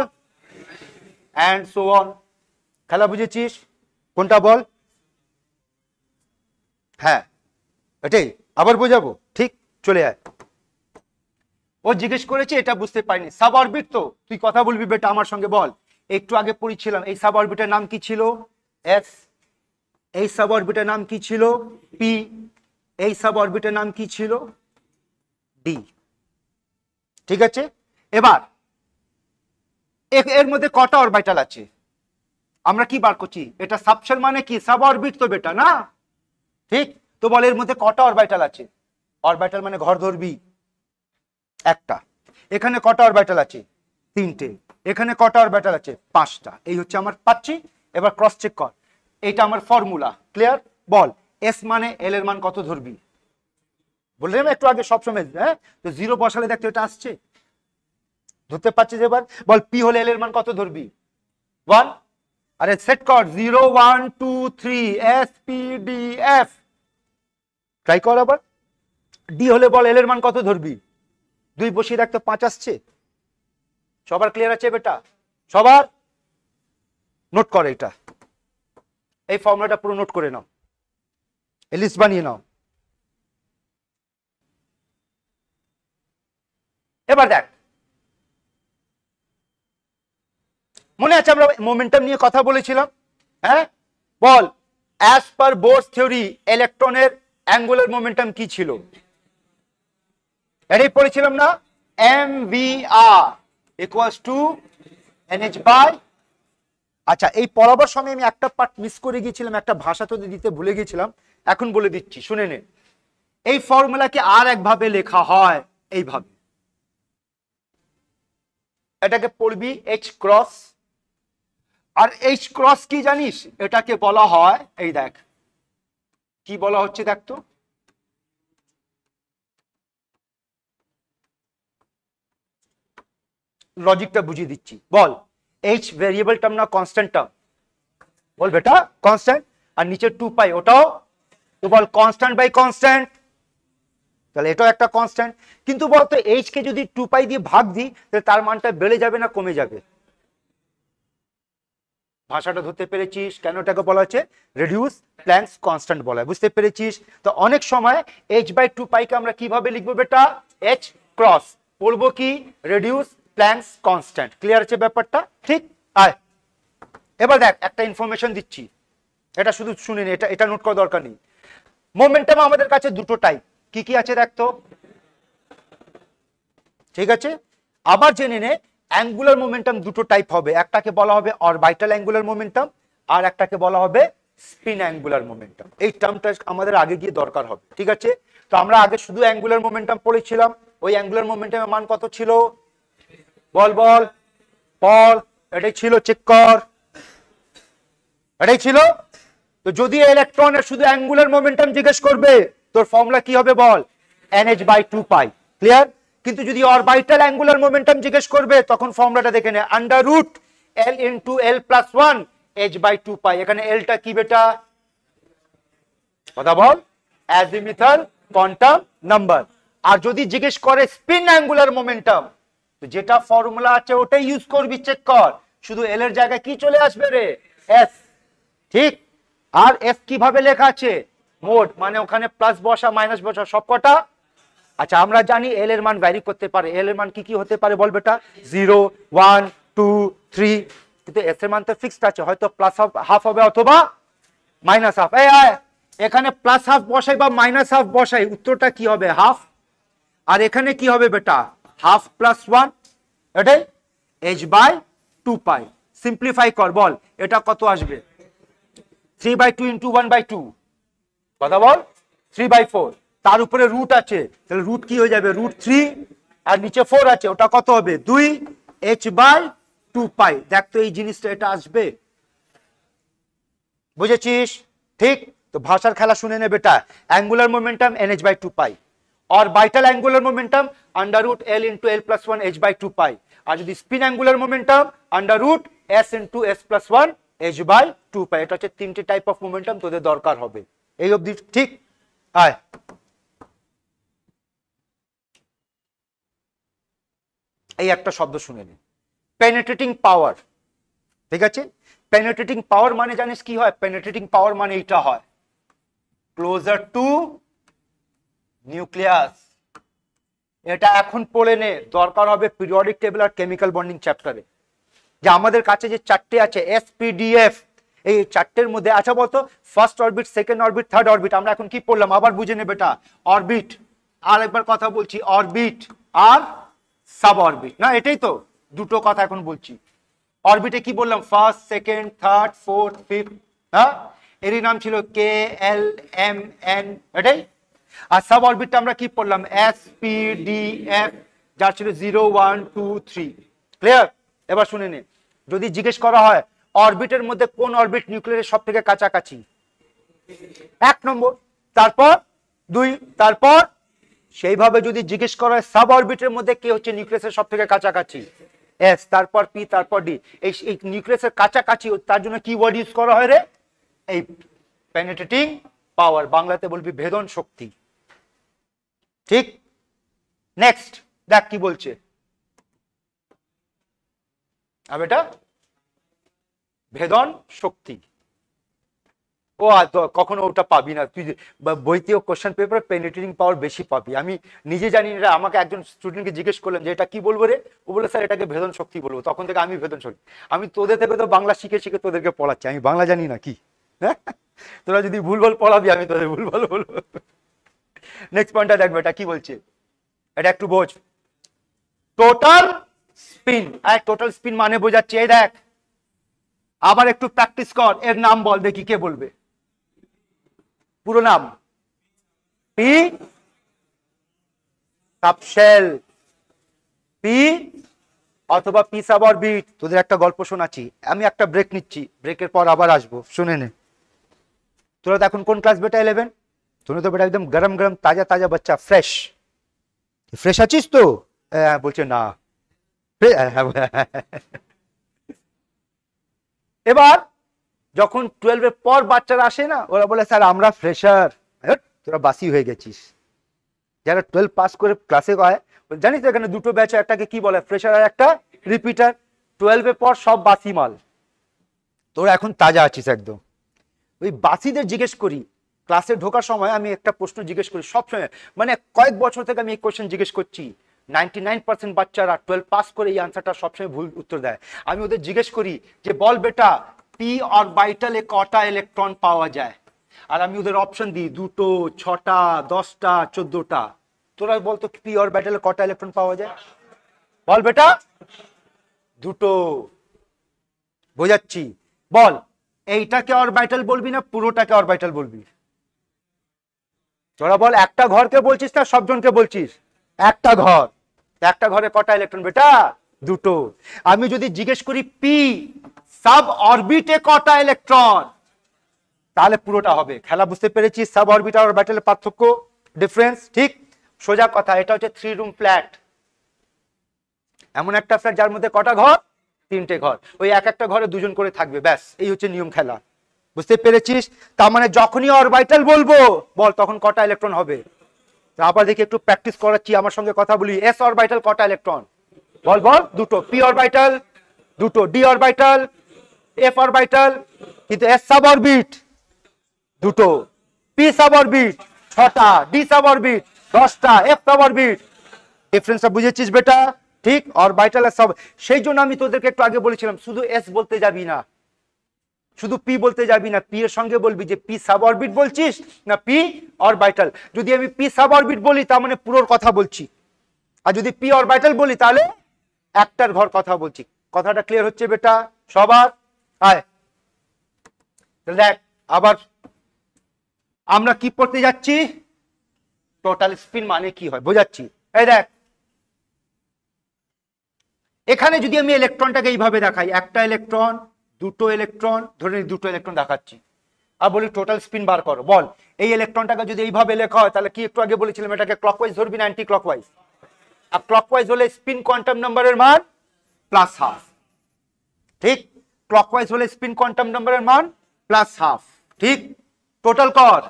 এন্ড সো অন। খেলা বুঝেছিস? কোনটা বল? হ্যাঁ এটাই, আবার বোঝাবো? ঠিক, চলে আয়। ও জিজ্ঞেস করেছে, এটা বুঝতে পারিনি, সাব অরবিট। তো তুই কথা বলবি বেটা আমার সঙ্গে। বল, একটু আগে পড়েছিলাম, এই সাব অরবিটের নাম কি ছিল? এস। এই সাব অরবিটের নাম কি ছিল? পি। এই সাব অরবিটের নাম কি ছিল? ডি। ঠিক আছে, এবার এর মধ্যে কটা অরবিটাল আছে আমরা কি বার করছি? এটা সাবশেল মানে কি? সাব অরবিট তো বেটা, না? ঠিক, তো বল এর মধ্যে কটা অরবিটাল আছে? অরবিটাল মানে ঘর ধরবি একটা। এখানে কটা অরবিটাল আছে? 3টে। এখানে কটা অরবিটাল আছে? 5টা। এই হচ্ছে আমার পাচ্ছি। এবার ক্রস চেক কর, এটা আমার ফর্মুলা। ক্লিয়ার? বল, এস মানে এল এর মান কত ধরবি? বললাম একটু আগে, সবসময় হ্যাঁ, তো 0 বসালে দেখতে এটা আসছে, ধরতে পারছিস? এবার বল, পি হলে এল এর মান কত ধরবি? 1। আরে সেট কর, 0 1 2 3 S P D F. Try কর আবার। ডি হলে বল এল এর মান কত ধরবি? 2 বসিয়ে রাখতে 5 আসছে। সবার ক্লিয়ার আছে বেটা? সবার নোট করে এটা, এই ফর্মুলাটা পুরো নোট করে নাও, লিস্ট বানিয়ে নাও। এবার দেখ, মনে আছে আমরা মোমেন্টাম নিয়ে কথা বলেছিলাম? হ্যাঁ, বল, অ্যাজ পার বোরস থিওরি ইলেকট্রনের অ্যাঙ্গুলার মোমেন্টাম কি ছিল? এটাই পড়েছিলাম না? mvr = nh by. আচ্ছা, এই পড়াবার সময় আমি একটা পার্ট মিস করে গিয়েছিলাম, একটা ভাষা তো দিতে ভুলে গিয়েছিলাম, এখন বলে দিচ্ছি, শুনে নে। এই ফর্মুলাকে আর একভাবে লেখা হয় এইভাবে, এটাকে পড়বি h ক্রস। আর h ক্রস কি জানিস? এটাকে বলা হয়, এই দেখ কি বলা হচ্ছে, দেখ তো, লজিকটা বুঝিয়ে দিচ্ছি। বল, h ভেরিয়েবল টার্ম না কনস্ট্যান্ট টার্ম? বল বেটা, কনস্ট্যান্ট। আর নিচে 2 পাই, ওটাও তো বল কনস্ট্যান্ট বাই কনস্ট্যান্ট, তাহলে এটাও একটা কনস্ট্যান্ট। কিন্তু বলতো h কে যদি 2 পাই দিয়ে ভাগ দিই, তাহলে তার মানটা বেড়ে যাবে না কমে যাবে? ভাষাটা ধরতে পেরেছিস? কেন এটাকে বলা হচ্ছে রেডিউস প্ল্যাঙ্কস কনস্ট্যান্ট বলা হয়? বুঝতে পেরেছিস? তো অনেক সময় h/2 পাইকে আমরা কিভাবে লিখবো বেটা? h ক্রস, পড়বো কি? Reduce planks constant. ক্লিয়ার আছে ব্যাপারটা? ঠিক, আয় এবার দেখ, একটা ইনফরমেশন দিচ্ছি, এটা শুধু শুনে নে, এটা নোট করার দরকার নেই। মোমেন্টাম আমাদের কাছে দুটো টাইপ, কি কি আছে দেখ তো। ঠিক আছে, আবার জেনে নে, অ্যাঙ্গুলার মোমেন্টাম দুটো টাইপ হবে, একটাকে বলা হবে অরবিটাল অ্যাঙ্গুলার মোমেন্টাম, আর একটাকে বলা হবে স্পিন অ্যাঙ্গুলার মোমেন্টাম। এই টার্মটা আমাদের আগে গিয়ে দরকার হবে। ঠিক আছে, তো আমরা আগে শুধু অ্যাঙ্গুলার মোমেন্টাম পড়েছিলাম। ওই অ্যাঙ্গুলার মোমেন্টামের মান কত ছিল? বল বল বল, এটাই ছিল, চেক কর, এটাই ছিল। তো যদি ইলেকট্রনের শুধু অ্যাঙ্গুলার মোমেন্টাম জিজ্ঞেস করবে, তোর ফর্মুলা কি হবে বল? nh/2 পাই। ক্লিয়ার? কিন্তু যদি অরবিটাল অ্যাঙ্গুলার মোমেন্টাম জিজ্ঞেস করবে, তখন ফর্মুলাটা দেখে নে, √l × l + 1 h/2 পাই। এখানে এলটা কি বেটা? কথা বল, অ্যাজিমিথাল কোয়ান্টাম নাম্বার। আর যদি জিজ্ঞেস করে স্পিন অ্যাঙ্গুলার মোমেন্টাম, তো যেটা ফর্মুলা আছে ওটাই ইউজ করবি, চেক কর, শুধু এল এর জায়গায় কি চলে আসবে রে, এস। ঠিক, আর এফ কিভাবে লেখা আছে, মোড, মানে ওখানে প্লাস বসা মাইনাস বসা সব কটা। আচ্ছা আমরা জানি এল এর মান ভ্যারি করতে পারে, এল এর মান কি কি হতে পারে বল বেটা, 0 1 2 3, কিন্তু এস এর মান তো ফিক্সড আছে, হয়তো প্লাস হাফ হবে অথবা মাইনাস হাফ। এখানে প্লাস হাফ বসাই বা মাইনাস হাফ বসাই, উত্তরটা কি হবে, হাফ। আর এখানে কি হবে বেটা, হাফ প্লাস 1, এটাই h/2 সিম্পলিফাই কর, বল এটা কত আসবে, 3/2 ইন্টু 1/2, কথা বল, 3/4, তার উপরে রুট আছে, তাহলে রুট কি হয়ে যাবে, √3, আর নিচে 4 আছে, ওটা কত হবে 2 h/2। দেখ তো এই জিনিসটা এটা আসবে, বুঝেছিস? ঠিক, তো ভাষার খেলা শুনে নে বেটা, angular momentum nh/2 orbital angular momentum √L × L + 1 h/2, আর যদি spin angular momentum √S × S + 1 h/2। এটা হচ্ছে তিনটে টাইপ অফ মোমেন্টাম তোদের দরকার হবে এই অবধি, ঠিক? আয় এই একটা শব্দ শুনে নে, পেনিট্রেটিং পাওয়ার। ঠিক আছে, পেনিট্রেটিং পাওয়ার মানে জানিস কি হয়, পেনিট্রেটিং পাওয়ার মানে এটা হয় ক্লোজার টু নিউক্লিয়াস। এটা এখন পড়ে নে, দরকার হবে পিরিয়ডিক টেবিল আর কেমিক্যাল বন্ডিং চ্যাপ্টারে, যে আমাদের কাছে যে চারটে আছে SPDF, এই চারটের মধ্যে আচ্ছা বলতো first orbit, second orbit, third orbit, আমরা এখন কি পড়লাম আবার বুঝে নে বেটা, অরবিট, আর একবার কথা বলছি, অরবিট আর সাব অরবিট, না এটাই তো দুটো কথা এখন বলছি। অরবিটে কি বললাম, first, second, third, fourth, fifth, হ্যাঁ, এরই নাম ছিল KLMN, এটাই। আর সাব অরবিটটা আমরা কি পড়লাম, SPDF, যার ছিল 0 1 2 3, ক্লিয়ার? এবার শুনে নে, যদি জিজ্ঞেস করা হয় অরবিটের মধ্যে কোন অরবিট নিউক্লিয়াসের সব থেকে কাছাকাছি, 1 নম্বর, তারপর 2, তারপর সেইভাবে যদি জিজ্ঞেস করা হয় সাব অরবিটের মধ্যে কে হচ্ছে নিউক্লিয়াসের সব থেকে কাছাকাছি, S, তারপর P, তারপর D, এই নিউক্লিয়াসের কাছাকাছি, তার জন্য কি ওয়ার্ড ইউজ করা হয় রে, এই পেনিট্রেটিং পাওয়ার, বাংলাতে বলবি ভেদন শক্তি। ঠিক, নেক্সট দেখ কি বলছে, আর এটা ভেদন শক্তি। ও কখনো ওটা পাবি না তুই, বইতেও কোশ্চেন পেপারে পেনিট্রেটিং পাওয়ার বেশি পাবি, আমি নিজে জানি না। আমাকে একজন স্টুডেন্টকে জিজ্ঞেস করলেন যে এটা কি বলবো রে, ও বলে স্যার এটাকে ভেদন শক্তি বলবো, তখন থেকে আমি ভেদন শক্তি, আমি তোদের থেকে তো বাংলা শিখে শিখে তোদেরকে পড়াচ্ছি, আমি বাংলা জানি না কি, হ্যাঁ, তোরা যদি ভুলভাল পড়াবি আমি তোদের ভুলভাল বলবো। নেক্সট পয়েন্টটা দেখবে এটা কি বলছে, এটা একটু বোঝ, টোটাল স্পিন। আর টোটাল স্পিন মানে বোঝাচ্ছে, এই দেখ আবার একটু প্র্যাকটিস কর, এর নাম বল দেখি, কে বলবে, পুরো নাম, পি সাবশেল, পি অথবা পি সাব অরবিট। তোদের একটা গল্প শোনাচ্ছি, আমি একটা ব্রেক নিচ্ছি, ব্রেকের পর আবার আসবো, শুনে নে। তোরা তো এখন কোন ক্লাস বেটা, 11? তোরা তো বেটা একদম গরম গরম তাজা তাজা বাচ্চা, ফ্রেশ, ফ্রেশ আছিস তো? বলছে না। এবার যখন 12-এর পর বাচ্চারা আসে না, ওরা বলে স্যার আমরা ফ্রেশার, তোরা বাসি হয়ে গেছিস। যারা 12 পাস করে ক্লাসে হয়, জানিস তো এখানে দুটো ব্যাচ, একটাকে কি বলে ফ্রেশার আর একটা রিপিটার। 12-এর পর সব বাসি মাল, তোরা এখন তাজা আছিস একদম। ওই বাসিদের জিজ্ঞেস করি, ক্লাসে ঢোকার সময় আমি একটা প্রশ্ন জিজ্ঞেস করি সবসময়, মানে কয়েক বছর থেকে আমি এই কোশ্চেন জিজ্ঞেস করছি, 99% বাচ্চারা 12 পাস করে এই আনসারটা সবসময় ভুল উত্তর দেয়। আমি ওদের জিজ্ঞেস করি যে বল বেটা পি অরবিটালে কটা ইলেকট্রন পাওয়া যায়, আর আমি ওদের অপশন দিই 2টো, 6টা, 10টা, 14টা। তোরা বলতো পি অরবিটালে কটা ইলেকট্রন পাওয়া যায়, বল বেটা 2টো। বোঝাচ্ছি, বল এইটাকে অরবিটাল বলবি না পুরোটাকে অরবিটাল বলবি? তোরা বল, একটা ঘরকে বলছিস না সবজনকে বলছিস? একটা ঘর, একটা ঘরে কটা ইলেকট্রন বেটা, 2টো। আমি যদি জিজ্ঞেস করি পি সাব অরবিটে কটা ইলেকট্রন, তাহলে পুরোটা হবে। খেলা বুঝতে পেরেছিস? সাব অরবিট আর অরবিটালের পার্থক্য, ডিফারেন্স। ঠিক, সোজা কথা, এটা হচ্ছে 3 রুম ফ্ল্যাট, এমন একটা ফ্ল্যাট যার মধ্যে কটা ঘর, 3টে ঘর, ওই এক একটা ঘরে 2জন করে থাকবে, ব্যাস এই হচ্ছে নিয়ম খেলা। বুঝতে পেরেছিস? তার মানে যখনই অরবিটাল বলবো বল তখন কটা ইলেকট্রন হবে। আবার দেখি একটু প্র্যাকটিস করাচ্ছি, আমার সঙ্গে কথা বলি। এস অরবিটাল কটা ইলেকট্রন? বল বল। দুটো। পি অরবিটাল দুটো। ডি অরবিটাল, এফ অরবিটাল, কিন্তু এস সাব অরবিট দুটো, পি সাব অরবিট 6টা, ডি সাব অরবিট 10টা, এফ সাব অরবিট। ডিফারেন্সটা বুঝেছিস বেটা? ঠিক, অরবিটাল আর সাব। সেই জন্য আমি তোদেরকে একটু আগে বলেছিলাম শুধু এস বলতে যাবি না, শুধু পি বলতে যাবি না, পি এর সঙ্গে বলবি যে পি সাব অরবিট বলছিস না পি অরবিটাল। যদি আমি পি সাব অরবিট বলি তার মানে পুরোর কথা বলছি, আর যদি পি অরবিটাল বলি তাহলে একটার ঘর কথা বলছি। কথাটা ক্লিয়ার হচ্ছে বেটা সবার? আয় দেখ, আবার আমরা কি পড়তে যাচ্ছি, টোটাল স্পিন মানে কি হয় বোঝাচ্ছি। এই দেখ, এখানে যদি আমি ইলেকট্রনটাকে এইভাবে দেখাই, একটা ইলেকট্রন, দুটো ইলেকট্রন, ধরে নিই দুটো ইলেকট্রন দেখাচ্ছি, আর বলি টোটাল স্পিন বার করো। বল এই ইলেকট্রনটাকে যদি এইভাবে লেখা হয় তাহলে কি একটু আগে বলেছিলাম এটাকে ক্লকওয়াইজ ধরবি না অ্যান্টি ক্লকওয়াইজ? আর ক্লকওয়াইজ হলে স্পিন কোয়ান্টাম নাম্বারের মান প্লাস হাফ। ঠিক, ক্লকওয়াইজ হলে স্পিন কোয়ান্টাম নাম্বারের মান প্লাস হাফ। ঠিক, টোটাল কর।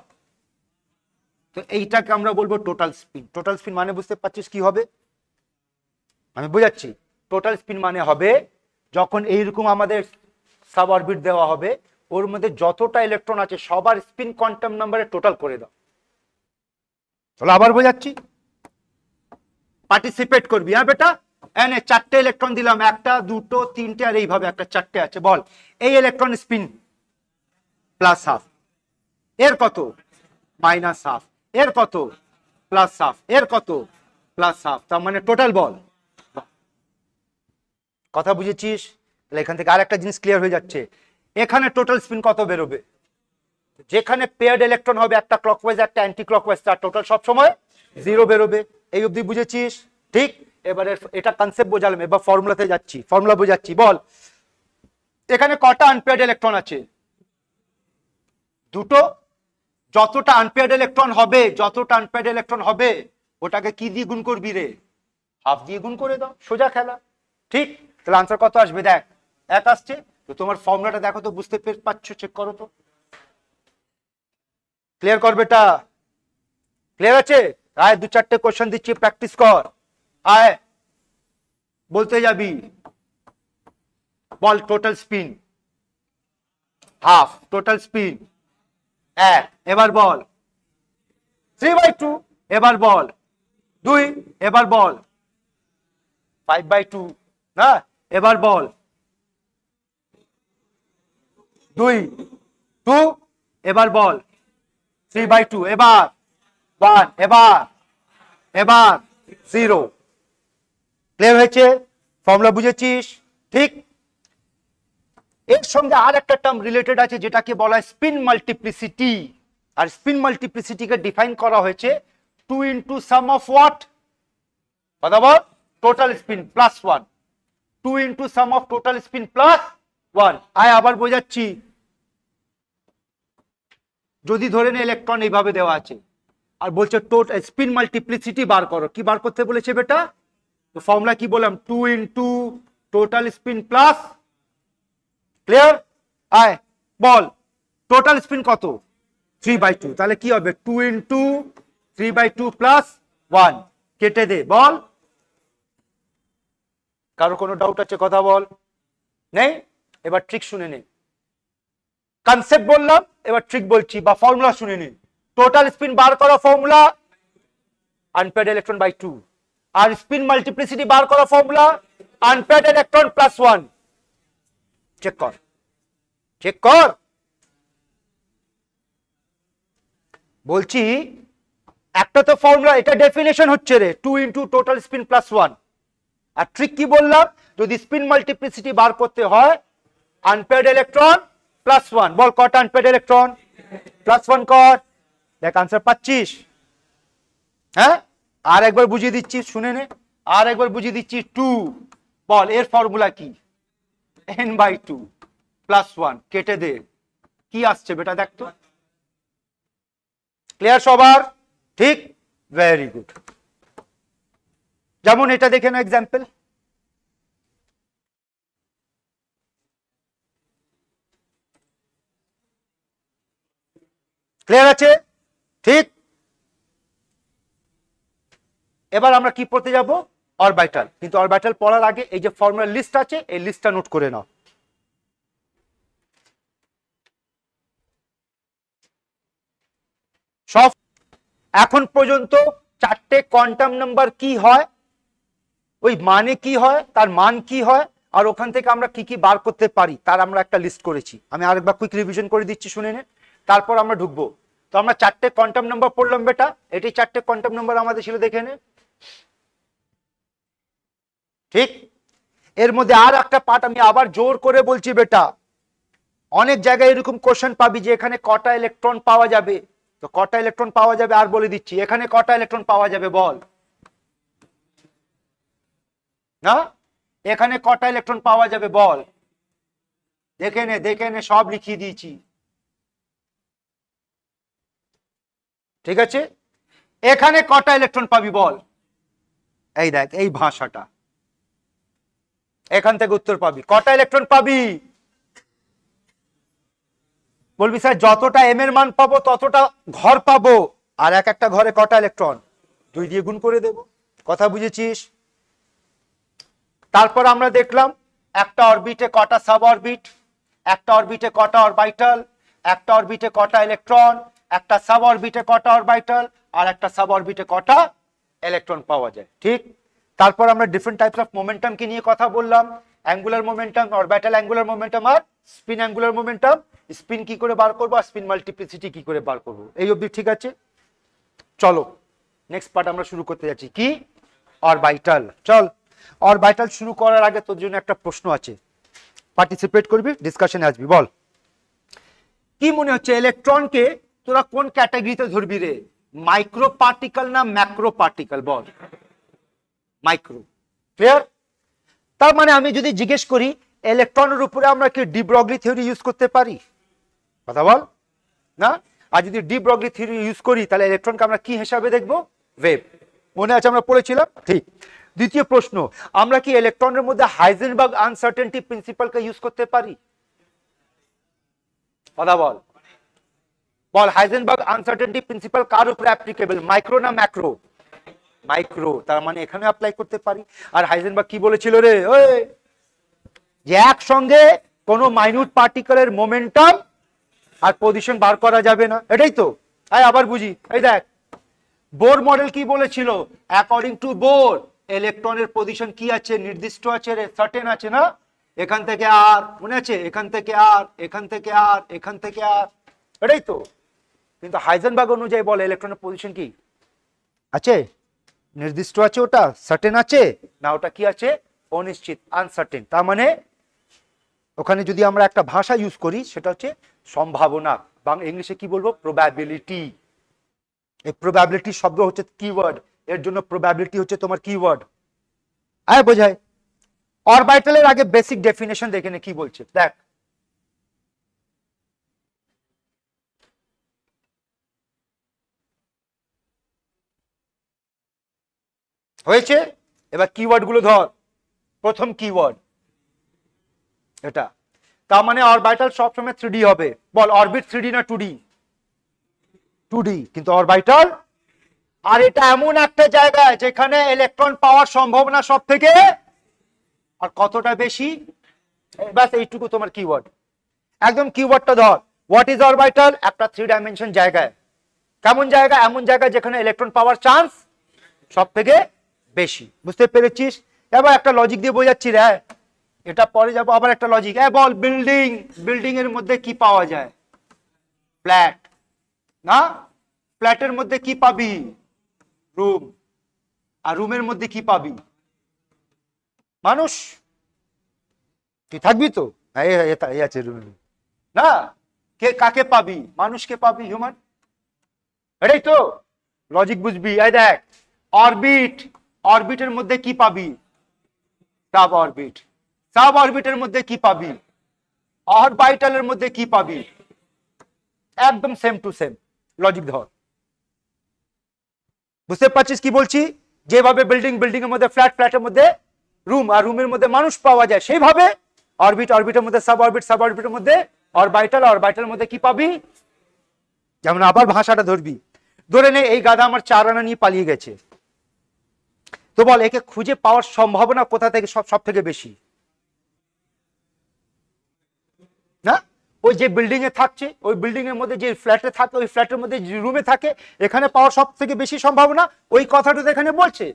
তো এইটাকে আমরা বলবো টোটাল স্পিন। টোটাল স্পিন মানে বুঝতে পারছিস কি হবে? আমি বুঝাচ্ছি। টোটাল স্পিন মানে হবে যখন এইরকম আমাদের সাব অরবিট দেওয়া হবে, ওর মধ্যে যতটা ইলেকট্রন আছে সবার স্পিন কোয়ান্টাম নাম্বারে টোটাল করে দাও। তাহলে আবার বোঝাচ্ছি, পার্টিসিপেট করবি। হ্যাঁ বেটা, এনে 4টে ইলেকট্রন দিলাম, একটা দুটো তিনটে আর এইভাবে একটা 4টে আছে। বল এই ইলেকট্রন স্পিন প্লাস হাফ, এর কত মাইনাস হাফ, এর কত প্লাস হাফ, এর কত প্লাস হাফ, তার মানে টোটাল। বল কথা বুঝেছিস? তাহলে এখান থেকে আর একটা জিনিস ক্লিয়ার হয়ে যাচ্ছে, এখানে টোটাল স্পিন কত বেরোবে? যেখানে পেয়ার্ড ইলেকট্রন হবে একটা ক্লকওয়াইজ একটা অ্যান্টি ক্লকওয়াইজ, তার টোটাল সব সময় 0 বেরোবে। এই অবধি বুঝেছিস? ঠিক, এবারে এটা কনসেপ্ট বোঝালাম, এবার ফর্মুলাতে যাচ্ছি, ফর্মুলা বোঝাচ্ছি। বল এখানে কটা আনপেয়ার্ড ইলেকট্রন আছে? দুটো। যতটা আনপেয়ার্ড ইলেকট্রন হবে, যতটা আনপেয়ার্ড ইলেকট্রন হবে ওটাকে কি দিয়ে গুণ করবি রে? হাফ দিয়ে গুণ করে দাও, সোজা খেলা। ঠিক, তাহলে আনসার কত আসবে? দেখ 1 আসছে। তো তোমার ফর্মুলাটা দেখো তো, বুঝতে পারছো? চেক করো তো, ক্লিয়ার কর বেটা। ক্লিয়ার আছে? আয় 2-4টে কোশ্চেন দিচ্ছি, প্র্যাকটিস কর। আয় বলতে যাবি। বল total spin half, total spin 1। এবার বল 3/2। এবার বল 2। এবার বল 5/2 না। এবার বল 2 2। এবার বল 3/2। এবার 1। এবার 0। ক্লিয়ার হয়েছে? ফর্মুলা বুঝেছিস? ঠিক, এর সঙ্গে আর একটা টার্ম রিলেটেড আছে যেটাকে বলা হয় স্পিন মাল্টিপ্লিসিটি। আর স্পিন মাল্টিপ্লিসিটিকে ডিফাইন করা হয়েছে 2 ইন্টু সাম অফ হোয়াট? কথা বল। Total spin plus 1। 2 into sum of total spin plus 1। আয় আবার বোঝাচ্ছি, যদি ধরে নে ইলেকট্রন এইভাবে দেওয়া আছে আর বলছে টোটাল স্পিন মাল্টিপ্লিসিটি বার করো, কি বার করতে বলেছে বেটা? তো ফর্মুলা কি বললাম? 2 into total spin plus. Clear? আয় বল টোটাল স্পিন কত? 3/2। তাহলে কি হবে? 2 ইন্টু 3/2 প্লাস 1। কেটে দে। বল কারো কোনো ডাউট আছে? কথা বল। নেই? এবার ট্রিক শুনে নে। কনসেপ্ট বললাম, এবার ট্রিক বলছি বা ফর্মুলা শুনে নিন। টোটাল স্পিন বার করা ফর্মুলা আনপেয়ার্ড ইলেকট্রন বাই 2, আর স্পিন মাল্টিপ্লিসিটি বার করা formula unpaired electron plus 1। Check কর, চেক কর। বলছি একটা তো ফর্মুলা, এটা ডেফিনেশন হচ্ছে রে 2 ইন্টু টোটাল স্পিন প্লাস 1। আর ট্রিক কি বললাম? যদি স্পিন মাল্টিপ্লিসিটি বার করতে হয় আনপেয়ার্ড ইলেকট্রন প্লাস 1। বল কটা আনপেয়ার্ড ইলেকট্রন? প্লাস 1 কর। দেখ আনসার পাচ্ছিস? হ্যাঁ, আর একবার বুঝিয়ে দিচ্ছি, শুনে নে। আর একবার বুঝিয়ে দিচ্ছি 2। বল এর ফর্মুলা কি? n/2 plus 1। কেটে দে, কি আসছে বেটা দেখ তো। ক্লিয়ার সবার? ঠিক, ভেরি গুড। যেমন এটা দেখে নাও এক্সাম্পল। ক্লিয়ার আছে? ঠিক। এবার আমরা কি পড়তে যাব? অরবিটাল। কিন্তু অরবিটাল পড়ার আগে এই যে ফর্মুলা লিস্ট আছে, এই লিস্টটা নোট করে নাও। সব এখন পর্যন্ত চারটে কোয়ান্টাম নাম্বার কি হয়, ওই মানে কি হয়, তার মান কি হয়, আর ওখান থেকে আমরা কি কি বার করতে পারি তার আমরা একটা লিস্ট করেছি। আমি আরেকবার কুইক রিভিশন করে দিচ্ছি, শুনে নিন, তারপর আমরা ঢুকবো। তো আমরা চারটে কোয়ান্টাম নাম্বার পড়লাম বেটা, এটি চারটে কোয়ান্টাম নাম্বার আমাদের ছিল, দেখে নে। ঠিক। এর মধ্যে আর একটা পার্ট আমি আবার জোর করে বলছি বেটা, অনেক জায়গায় এরকম কোশ্চেন পাবি যে এখানে কটা ইলেকট্রন পাওয়া যাবে। তো কটা ইলেকট্রন পাওয়া যাবে আর বলে দিচ্ছি, এখানে কটা ইলেকট্রন পাওয়া যাবে বল না, এখানে কটা ইলেকট্রন পাওয়া যাবে বল, দেখে নে দেখে নে, সব লিখিয়ে দিয়েছি। ঠিক আছে, এখানে কটা ইলেকট্রন পাবি বল, এই দেখ এই ভাষাটা, এখান থেকে উত্তর পাবি, কটা ইলেকট্রন পাবি? বলবি স্যার যতটা এম এর মান পাবো ততটা ঘর পাবো, আর এক একটা ঘরে কটা ইলেকট্রন, 2 দিয়ে গুণ করে দেব। কথা বুঝেছিস? তারপর আমরা দেখলাম একটা অরবিটে কটা সাব অরবিট, একটা অরবিটে কটা অরবিটাল, একটা অরবিটে কটা ইলেকট্রন, একটা সাব অরবিটে কটা অরবিটাল, আর একটা সাব অরবিটে কটা ইলেকট্রন পাওয়া যায়। ঠিক। তারপর আমরা ডিফারেন্ট টাইপস অফ মোমেন্টাম কি নিয়ে কথা বললাম, angular momentum, orbital angular momentum, আর স্পিন অ্যাঙ্গুলার মোমেন্টাম। স্পিন কি করে বার করবো আর স্পিন মাল্টিপ্লিসিটি কি করে বার করবো, এই অবধি ঠিক আছে। চলো নেক্সট পার্ট আমরা শুরু করতে যাচ্ছি, কি? অরবিটাল। চল, অরবিটাল শুরু করার আগে তোর জন্য একটা প্রশ্ন আছে, পার্টিসিপেট করবি, ডিসকাশনে আসবি। বল, কি মনে হচ্ছে ইলেকট্রনকে তোরা কোন ক্যাটাগরিতে ধরবি রে, মাইক্রো পার্টিকেল না ম্যাক্রো পার্টিকেল? বল, মাইক্রো। ক্লিয়ার? তার মানে আমি যদি জিজ্ঞেস করি ইলেকট্রনের উপরে আমরা কি ডি ব্রগলি থিওরি ইউজ করতে পারি, কথা বল না? আর যদি ডি ব্রগলি থিওরি ইউজ করি তাহলে ইলেকট্রনকে আমরা কি হিসাবে দেখবো? ওয়েভ। মনে আছে আমরা পড়েছিলাম? ঠিক। দ্বিতীয় প্রশ্ন, আমরা কি ইলেকট্রনের মধ্যে হাইজেনবার্গ আনসার্টেনটি প্রিন্সিপালকে ইউজ করতে পারি, কথা বল? বল, হাইজেনবার্গ আনসার্টেনটি প্রিন্সিপাল কার উপরে অ্যাপ্লিকেবল, মাইক্রো না ম্যাক্রো? মাইক্রো। তার মানে এখানে অ্যাপ্লাই করতে পারি। আর হাইজেনবার্গ কি বলেছিল রে, ওই যে একসঙ্গে কোন মাইনিউট পার্টিকেলের মোমেন্টাম আর পজিশন বার করা যাবে না, এটাই তো। আবার বুঝি, এই দেখ বোর মডেল কি বলেছিল, অ্যাকর্ডিং টু বোর ইলেকট্রনের পজিশন কি আছে, নির্দিষ্ট আছে রে, সার্টেন আছে না, এখান থেকে আর, মনে আছে, এখান থেকে আর, এখান থেকে আর, এখান থেকে আর, এটাই তো। কিন্তু হাইজেনবার্গ অনুযায়ী বলে ইলেকট্রনের পজিশন কি আছে, নির্দিষ্ট আছে, ওটা সার্টেন আছে না, ওটা কি আছে, অনিশ্চিত, আনসার্টেন। তার মানে ওখানে যদি আমরা একটা ভাষা ইউজ করি সেটা হচ্ছে সম্ভাবনা, বাংলা ইংলিশে কি বলবো, প্রবাবিলিটি। এই প্রবাবিলিটি শব্দ হচ্ছে কিওয়ার্ড, এর জন্য প্রবাবিলিটি হচ্ছে তোমার কিওয়ার্ড। আয় বোঝায়। অরবিটালের আগে বেসিক ডেফিনেশন দেখে নে কি বলছে, দেখ হয়েছে। এবার কিওয়ার্ড গুলো ধর। প্রথম কিওয়ার্ড এটা, তার মানে অরবিটাল সবসময় 3D হবে। বল, অরবিট 3D না 2D? 2D। কিন্তু অরবিটাল, আর এটা এমন একটা জায়গায় যেখানে ইলেকট্রন পাওয়ার সম্ভাবনা সব থেকে আর কতটা বেশি, ব্যাস এইটুকু তোমার কিওয়ার্ড। একদম কিওয়ার্ডটা ধর, হোয়াট ইজ অরবিটাল, একটা 3 ডাইমেনশন জায়গায়। কেমন জায়গা? এমন জায়গা যেখানে ইলেকট্রন পাওয়ার চান্স সব থেকে বেশি। বুঝতে পেরেছিস? এবার একটা লজিক দিয়ে বোঝাচ্ছি রে, এটা পরে যাবো। আবার একটা লজিক, বল, বিল্ডিং, বিল্ডিং এর মধ্যে কি পাওয়া যায়, ফ্ল্যাট না, ফ্ল্যাটের মধ্যে কি পাবি, রুম, আর রুমের মধ্যে কি পাবি, মানুষ। তুই থাকবি তো, এই আছে রুমে না, কে কাকে পাবি, মানুষকে পাবি, হিউম্যান। এটাই তো লজিক, বুঝবি? এই দেখ, অরবিট, অরবিটের মধ্যে কি পাবি, সাব অরবিট, সাব অরবিটের মধ্যে কি পাবি, অরবিটালের মধ্যে কি পাবি, একদম সেম টু সেম লজিক ধর। বুঝতে পারছিস কি বলছি? যেভাবে বিল্ডিং, বিল্ডিং এর মধ্যে ফ্ল্যাট, ফ্ল্যাটের মধ্যে রুম, আর রুমের মধ্যে মানুষ পাওয়া যায়, সেইভাবে অরবিট, অরবিটের মধ্যে সাব অরবিট, সাব অরবিটের মধ্যে অরবিটাল, অরবিটালের মধ্যে কি পাবি, যেমন আবার ভাষাটা ধরবি, ধরে নে এই গাধা আমার 4 আনা নিয়ে পালিয়ে গেছে, তো বল একে খুঁজে পাওয়ার সম্ভাবনা কোথা থেকে সব থেকে বেশি? না, ওই যে বিল্ডিং এ থাকছে, ওই বিল্ডিং এর মধ্যে যে ফ্ল্যাটে থাকে, ওই ফ্ল্যাটের মধ্যে যে রুমে থাকে, এখানে পাওয়ার সব থেকে বেশি সম্ভাবনা। ওই কথাটা তো এখানে বলছে,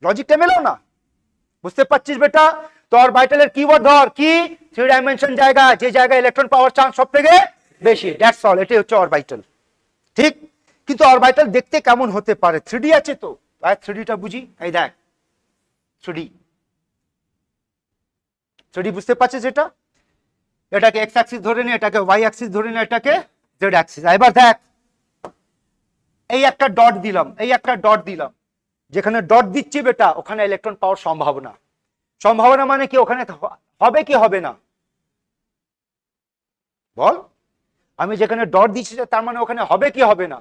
লজিকটা মেলাও না, বুঝতে পারছিস বেটা? তো অরবিটালের কিওয়ার্ড ধর কি, 3 ডাইমেনশন জায়গা, যে জায়গায় ইলেকট্রন পাওয়ার চান্স সব থেকে বেশি, দ্যাটস অল, এটাই হচ্ছে অরবিটাল। ঠিক, কিন্তু অরবিটাল দেখতে কেমন হতে পারে? 3D আছে তো, তাই 3Dটা বুঝি। এই দেখ 3D, 3D বুঝতে পারছিস? এটাকে এক্স অ্যাক্সিস ধরে নে, এটাকে ওয়াই অ্যাক্সিস ধরে নে, এটাকে জেড অ্যাক্সিস। এবার দেখ এই একটা ডট দিলাম, এই একটা ডট দিলাম, যেখানে ডট দিচ্ছি বেটা ওখানে ইলেকট্রন পাওয়ার সম্ভাবনা। সম্ভাবনা মানে কি? ওখানে হবে কি হবে না বল? আমি যেখানে ডট দিচ্ছি তার মানে ওখানে হবে কি হবে না?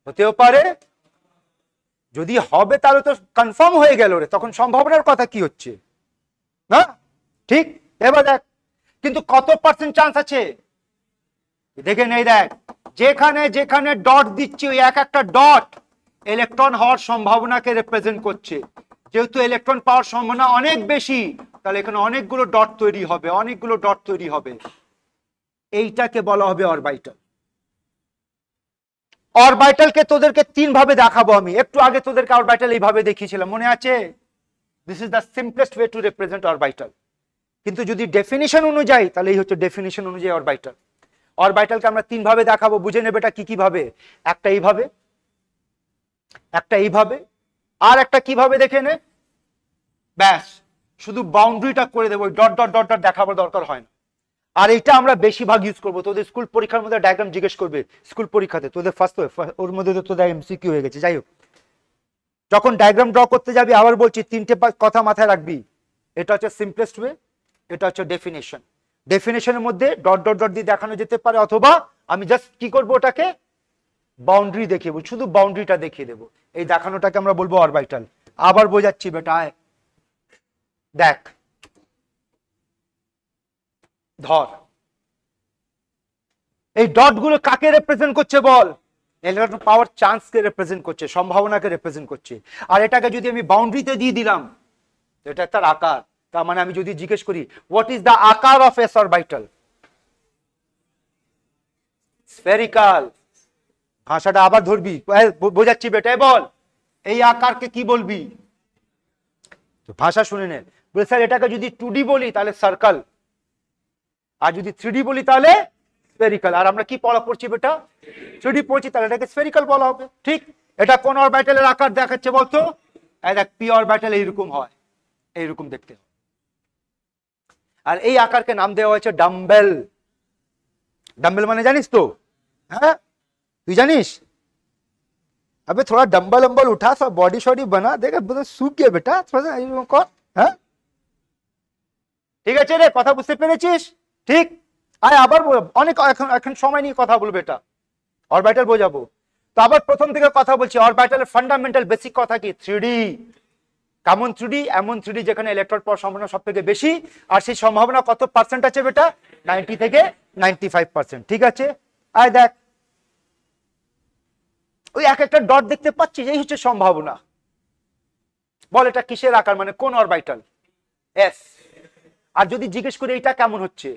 হতেও পারে। যদি হবে তাহলে তো কনফার্ম হয়ে গেল রে, তখন সম্ভাবনার কথা কি হচ্ছে না? ঠিক, এবার দেখ কিন্তু কত পার্সেন্ট চান্স আছে দেখে নেই। দেখ যেখানে যেখানে ডট দিচ্ছি ওই এক একটা ডট ইলেকট্রন হওয়ার সম্ভাবনাকে রিপ্রেজেন্ট করছে। যেহেতু ইলেকট্রন পাওয়ার সম্ভাবনা অনেক বেশি, তাহলে এখানে অনেকগুলো ডট তৈরি হবে, অনেকগুলো ডট তৈরি হবে। এইটাকে বলা হবে অরবিটাল। অরবিটালকে তোদেরকে 3 ভাবে দেখাবো আমি। একটু আগে তোদেরকে অরবিটাল এইভাবে দেখিয়েছিলাম, মনে আছে? This is the simplest way to represent orbital. কিন্তু যদি ডেফিনিশন অনুযায়ী, তাহলে এই হচ্ছে ডেফিনিশন অনুযায়ী অরবিটাল। অরবিটালকে আমরা 3 ভাবে দেখাবো, বুঝে নেবে এটা কি কি ভাবে। একটা এইভাবে, একটা এইভাবে, আর একটা কিভাবে দেখে নে। ব্যাস, শুধু বাউন্ডারিটা করে দেবো, ডট ডট ডট ডট দেখাবার দরকার হয় না। আর এটা আমরা বেশিরভাগ ইউজ করবো। তোদের স্কুল পরীক্ষার মধ্যে ডায়াগ্রাম জিজ্ঞেস করবে, স্কুল পরীক্ষাতে তোদের ফার্স্ট ওর মধ্যে তো তোদের এমসিকিউ হয়ে গেছে। যাই হোক, যখন ডায়াগ্রাম ড্র করতে যাবি, আবার বলছি 3টে কথা মাথায় রাখবি। এটা হচ্ছে সিম্পলেস্ট ওয়ে, এটা হচ্ছে ডেফিনেশন। ডেফিনেশনের মধ্যে ডট ডট ডট দিয়ে দেখানো যেতে পারে, অথবা আমি জাস্ট কি করবো, ওটাকে বাউন্ডারি দেখিয়ে দেবো, শুধু বাউন্ডারিটা দেখিয়ে দেবো। এই দেখানোটাকে আমরা বলবো অরবিটাল। আবার বোঝাচ্ছি বেটা, দেখ ধর এই ডট গুলো কাকে রিপ্রেজেন্ট করছে বল? ইলেকট্রন পাওয়ার চান্সকে রিপ্রেজেন্ট করছে, সম্ভাবনাকে রিপ্রেজেন্ট করছে। আর এটাকে যদি আমি বাউন্ডারিতে দিয়ে দিলাম, এটা একটা আকার। তার মানে আমি যদি জিজ্ঞেস করি হোয়াট ইজ দ্য আকার অফ এস অরবিটাল, স্ফেরিক্যাল। ভাষাটা আবার ধরবি, বোঝাচ্ছি বেটা, বল এই আকারকে কি বলবি? তো ভাষা শুনে নে। বলে স্যার এটাকে যদি 2D বলি তাহলে সার্কেল, আর যদি 3D বলি তাহলে স্ফেরিক্যাল। আর আমরা কি পড়ছি বেটা? 3D পড়ছি, তাহলে এটাকে স্ফেরিক্যাল বলা হবে। ঠিক, এটা কোন অরবিটালের আকার দেখাচ্ছে বলতো? এই দেখ পি অরবিটাল এইরকম হয়, এইরকম দেখতে হয়। আর এই আকারকে নাম দেওয়া হয়েছে ডাম্বেল। ডাম্বেল মানে জানিস তো? হ্যাঁ তুই জানিস? अबे थोड़ा डंबल अम्बल उठा, सब बॉडी शॉडी बना, देगा सूख गया बेटा, थोड़ा सा कर। হ্যাঁ ঠিক আছে রে, কথা বুঝতে পেরেছিস? ঠিক, আয় আবার অনেক এখন সময় নিয়ে কথা বলবো, এটা অরবিটাল বোঝাবো। তো আবার প্রথম থেকে কথা বলছি, অরবিটালের ফান্ডামেন্টাল বেসিক কথা কি? 3D। কেমন 3D? এমন 3D যেখানে ইলেকট্রন পাওয়ার সম্ভাবনা সব থেকে বেশি। আর সেই সম্ভাবনা কত পার্সেন্ট আছে বেটা? 90 থেকে 95%। ঠিক আছে, আয় দেখ ওই এক একটা ডট দেখতে পাচ্ছিস, এই হচ্ছে সম্ভাবনা। বল এটা কিসের আকার, মানে কোন অরবিটাল? এস। আর যদি জিজ্ঞেস করি এটা কেমন হচ্ছে?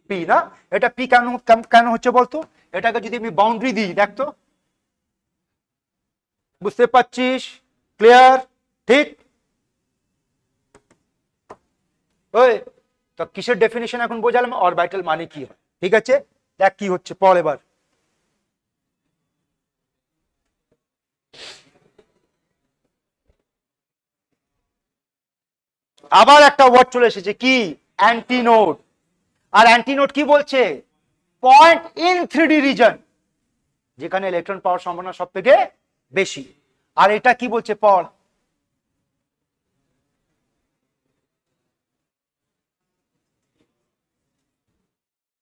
পি না? এটা পি কেন কেন হচ্ছে বলতো? এটাকে যদি আমি বাউন্ডারি দিই, দেখ তো, বুঝতে পারছিস? ক্লিয়ার? ঠিক, ওই তো কিসের ডেফিনিশন এখন বোঝালাম, অরবিটাল মানে কি হয়। ঠিক আছে, দেখ কি হচ্ছে, পড় এবার। আবার একটা ওয়ার্ড চলে এসেছে, কি? অ্যান্টিনোড। আর অ্যান্টিনোড কি বলছে? পয়েন্ট ইন 3D রিজন, যেখানে ইলেকট্রন পাওয়ার সম্ভাবনা সব থেকে বেশি। আর এটা কি বলছে পড়।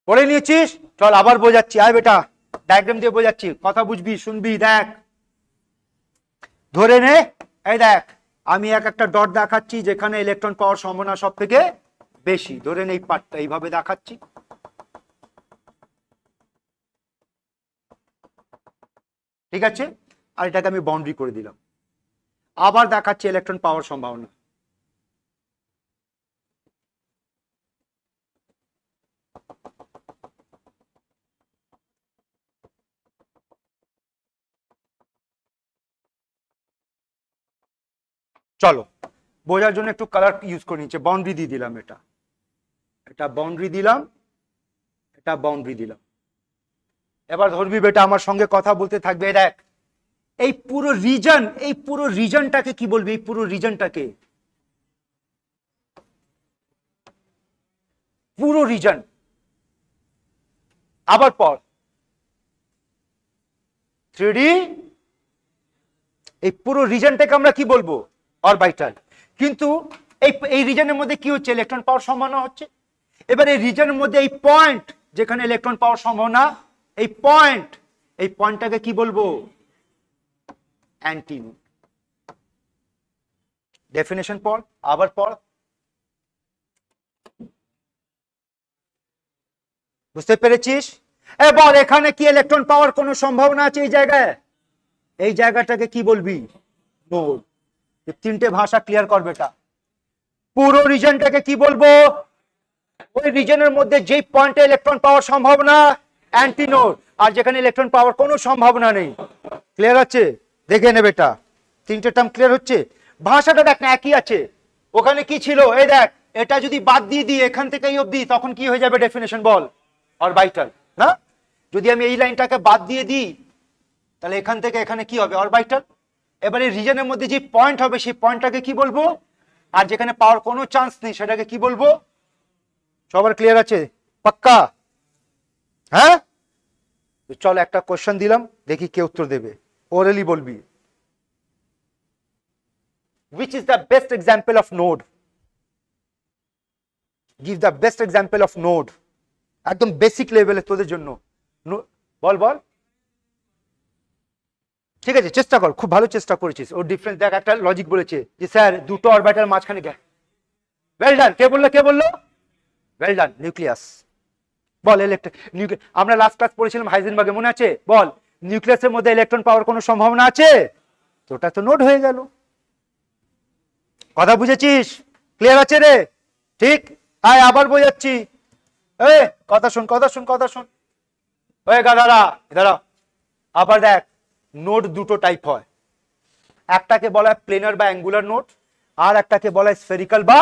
পড়ে নিয়েছিস? চল আবার বোঝাচ্ছি, আয় বেটা ডায়াগ্রাম দিয়ে বোঝাচ্ছি, কথা বুঝবি, শুনবি। দেখ ধরে নে, এই দেখ আমি এক একটা ডট দেখাচ্ছি যেখানে ইলেকট্রন পাওয়ার সম্ভাবনা সব থেকে বেশি। ধরে নে এই পার্টটা এইভাবে দেখাচ্ছি। ঠিক আছে, আর এটাকে আমি বাউন্ডারি করে দিলাম। আবার দেখাচ্ছি ইলেকট্রন পাওয়ার সম্ভাবনা। চলো বোঝার জন্য একটু কালার ইউজ করে নিচ্ছে, বাউন্ডারি দিয়ে দিলাম, এটা বাউন্ডারি দিলাম, এটা বাউন্ডারি দিলাম। এবার ধরবি বেটা আমার সঙ্গে কথা বলতে থাকবে। দেখ এই পুরো রিজনটাকে কি বলবি? এই পুরো রিজনটাকে, পুরো রিজন, আবার পর 3D, এই পুরো রিজনটাকে আমরা কি বলবো? অরবিটাল। কিন্তু এই রিজনের মধ্যে কি হচ্ছে? ইলেকট্রন পাওয়ার সম্ভাবনা হচ্ছে। এবার এই রিজনের মধ্যে এই পয়েন্ট যেখানে ইলেকট্রন পাওয়ার সম্ভাবনা, এই পয়েন্টটাকে কি বলবো? অ্যান্টিনোড। ডেফিনেশন পড়, আবার পড়, বুঝতে পেরেছিস? এবার এখানে কি ইলেকট্রন পাওয়ার কোনো সম্ভাবনা আছে? এই জায়গায়, এই জায়গাটাকে কি বলবি? নোড। তিনটে ভাষা ক্লিয়ার করবে। এটা পুরো রিজনটাকে কি বলবো? ওই রিজনের মধ্যে যেই পয়েন্টে ইলেকট্রন পাওয়ার সম্ভাবনা, অ্যান্টিনোড। আর যেখানে ইলেকট্রন পাওয়ার কোনো সম্ভাবনা নেই। ক্লিয়ার আছে? দেখে নেবে এটা, তিনটে টার্ম ক্লিয়ার হচ্ছে? ভাষাটা দেখ না একই আছে। ওখানে কি ছিল? এই দেখ, এটা যদি বাদ দিয়ে দিই এখান থেকে এই অবধি, তখন কি হয়ে যাবে? ডেফিনেশন বল। অরবিটাল না? যদি আমি এই লাইনটাকে বাদ দিয়ে দিই তাহলে এখান থেকে এখানে কি হবে? অরবিটাল। এবারে রিজনের মধ্যে যে পয়েন্ট হবে সেই পয়েন্টটাকে কি বলবো? আর যেখানে পাওয়ার কোনো চান্স নেই সেটাকে কি বলবো? সবার ক্লিয়ার আছে? পাক্কা? হ্যাঁ, চল একটা কোশ্চেন দিলাম, দেখি কে উত্তর দেবে। ওরালি বলবি। Which is the best example of node? Give the best example of node. একদম বেসিক লেভেলে তোদের জন্য। বল বল। ঠিক আছে, চেষ্টা কর, খুব ভালো চেষ্টা করেছিস। ওর ডিফারেন্স দেখ, একটা লজিক বলেছে যে স্যার দুটো অরবিটাল মাঝখানে গ্যাপ। Well done. কে বললো? Well done. নিউক্লিয়াস। বল আমরা লাস্ট ক্লাস পড়েছিলাম হাইজেনবার্গে, মনে আছে? বল নিউক্লিয়াসের মধ্যে ইলেকট্রন পাওয়ার কোনো সম্ভাবনা আছে? তো ওটা তো নোড হয়ে গেল। কথা বুঝেছিস? ক্লিয়ার আছে রে? ঠিক। আয় আবার বোঝাচ্ছি। কথা শোন। ওই গাদারা দাঁড়া। আবার দেখ, নোড দুটো টাইপ হয়। একটাকে বলা হয় প্লেনার বা অ্যাঙ্গুলার নোড, আর একটাকে বলা হয় স্ফেরিক্যাল বা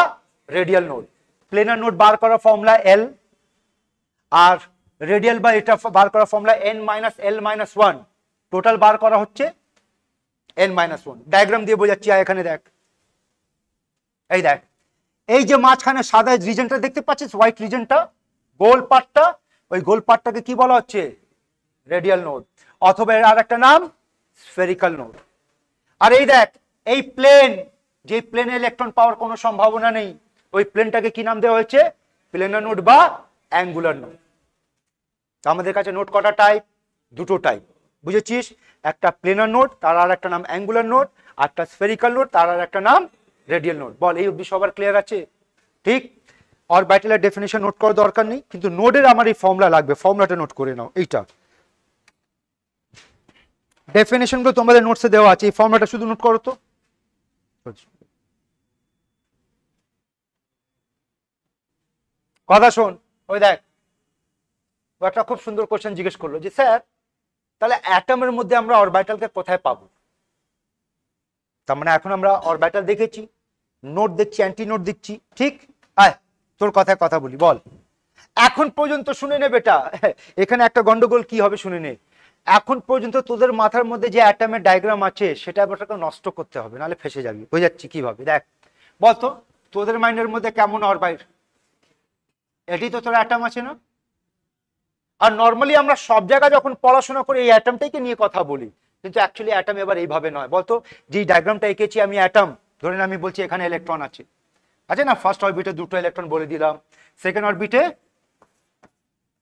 রেডিয়াল নোড। প্লেনার নোড বার করা ফর্মুলা এল, আর রেডিয়াল বা এটা বার করা ফর্মুলা n-l-1। টোটাল বার করা হচ্ছে n-1। ডায়াগ্রাম দিয়ে বোঝাচ্ছি। এখানে দেখ, এই দেখ, এই যে মাঝখানে সাদা রিজনটা দেখতে পাচ্ছিস, হোয়াইট রিজনটা, গোল পার্টটা, ওই গোল পার্টটাকে কি বলা হচ্ছে? রেডিয়াল নোড, অথবা এর আর একটা নাম স্ফেরিক্যাল নোড। আর এই দেখ, এই প্লেন, যে প্লেনে ইলেকট্রন পাওয়ার কোনো সম্ভাবনা নেই, ওই প্লেনটাকে কি নাম দেওয়া হয়েছে? প্লেনার নোড বা অ্যাঙ্গুলার নোড। আমাদের কাছে নোড কটা টাইপ? দুটো টাইপ, বুঝেছিস? একটা প্লেনার নোড, তার আর একটা নাম অ্যাঙ্গুলার নোড, আর একটা স্ফেরিক্যাল নোড, তার আর একটা নাম রেডিয়াল নোড। বল এই অবধি সবার ক্লিয়ার আছে? ঠিক। অরবিটালের ডেফিনিশন নোট করার দরকার নেই, কিন্তু নোডের আমার এই ফর্মুলা লাগবে, ফর্মুলাটা নোট করে নাও। এইটা ডেফিনেশনগুলো তোমাদের নোটসে দেওয়া আছে, এই ফর্মুলাটা শুধু নোট করো তো। কথা শোন, ওই দেখ, একটা খুব সুন্দর কোশ্চেন জিজ্ঞেস করলো যে স্যার তাহলে অ্যাটমের মধ্যে আমরা অরবিটালকে কোথায় পাবো? তার মানে এখন আমরা অরবিটাল দেখেছি, নোড দেখছি, অ্যান্টি নোড দেখছি, ঠিক? আয় তোর কথায় কথা বলি, বল এখন পর্যন্ত শুনে নে বেটা। এখানে একটা গন্ডগোল কি হবে শুনে নে। এখন পর্যন্ত তোদের মাথার মধ্যে যে অ্যাটমের ডায়াগ্রাম আছে সেটা এবারটাকে নষ্ট করতে হবে, নাহলে ফেসে যাবি। বোঝাচ্ছি কিভাবে, দেখ বলতো তোদের মাইন্ডের মধ্যে কেমন অরবিট? এটি তো তোর অ্যাটম আছে না? আর নর্মালি আমরা সব জায়গায় যখন পড়াশোনা করি এই অ্যাটমটাকে নিয়ে কথা বলি, কিন্তু অ্যাকচুয়ালি অ্যাটম এবার এইভাবে নয়। বলতো যে ডায়াগ্রামটা এঁকেছি আমি অ্যাটম, ধরেন আমি বলছি এখানে ইলেকট্রন আছে না? ফার্স্ট অরবিটে দুটো ইলেকট্রন বলে দিলাম, সেকেন্ড অরবিটে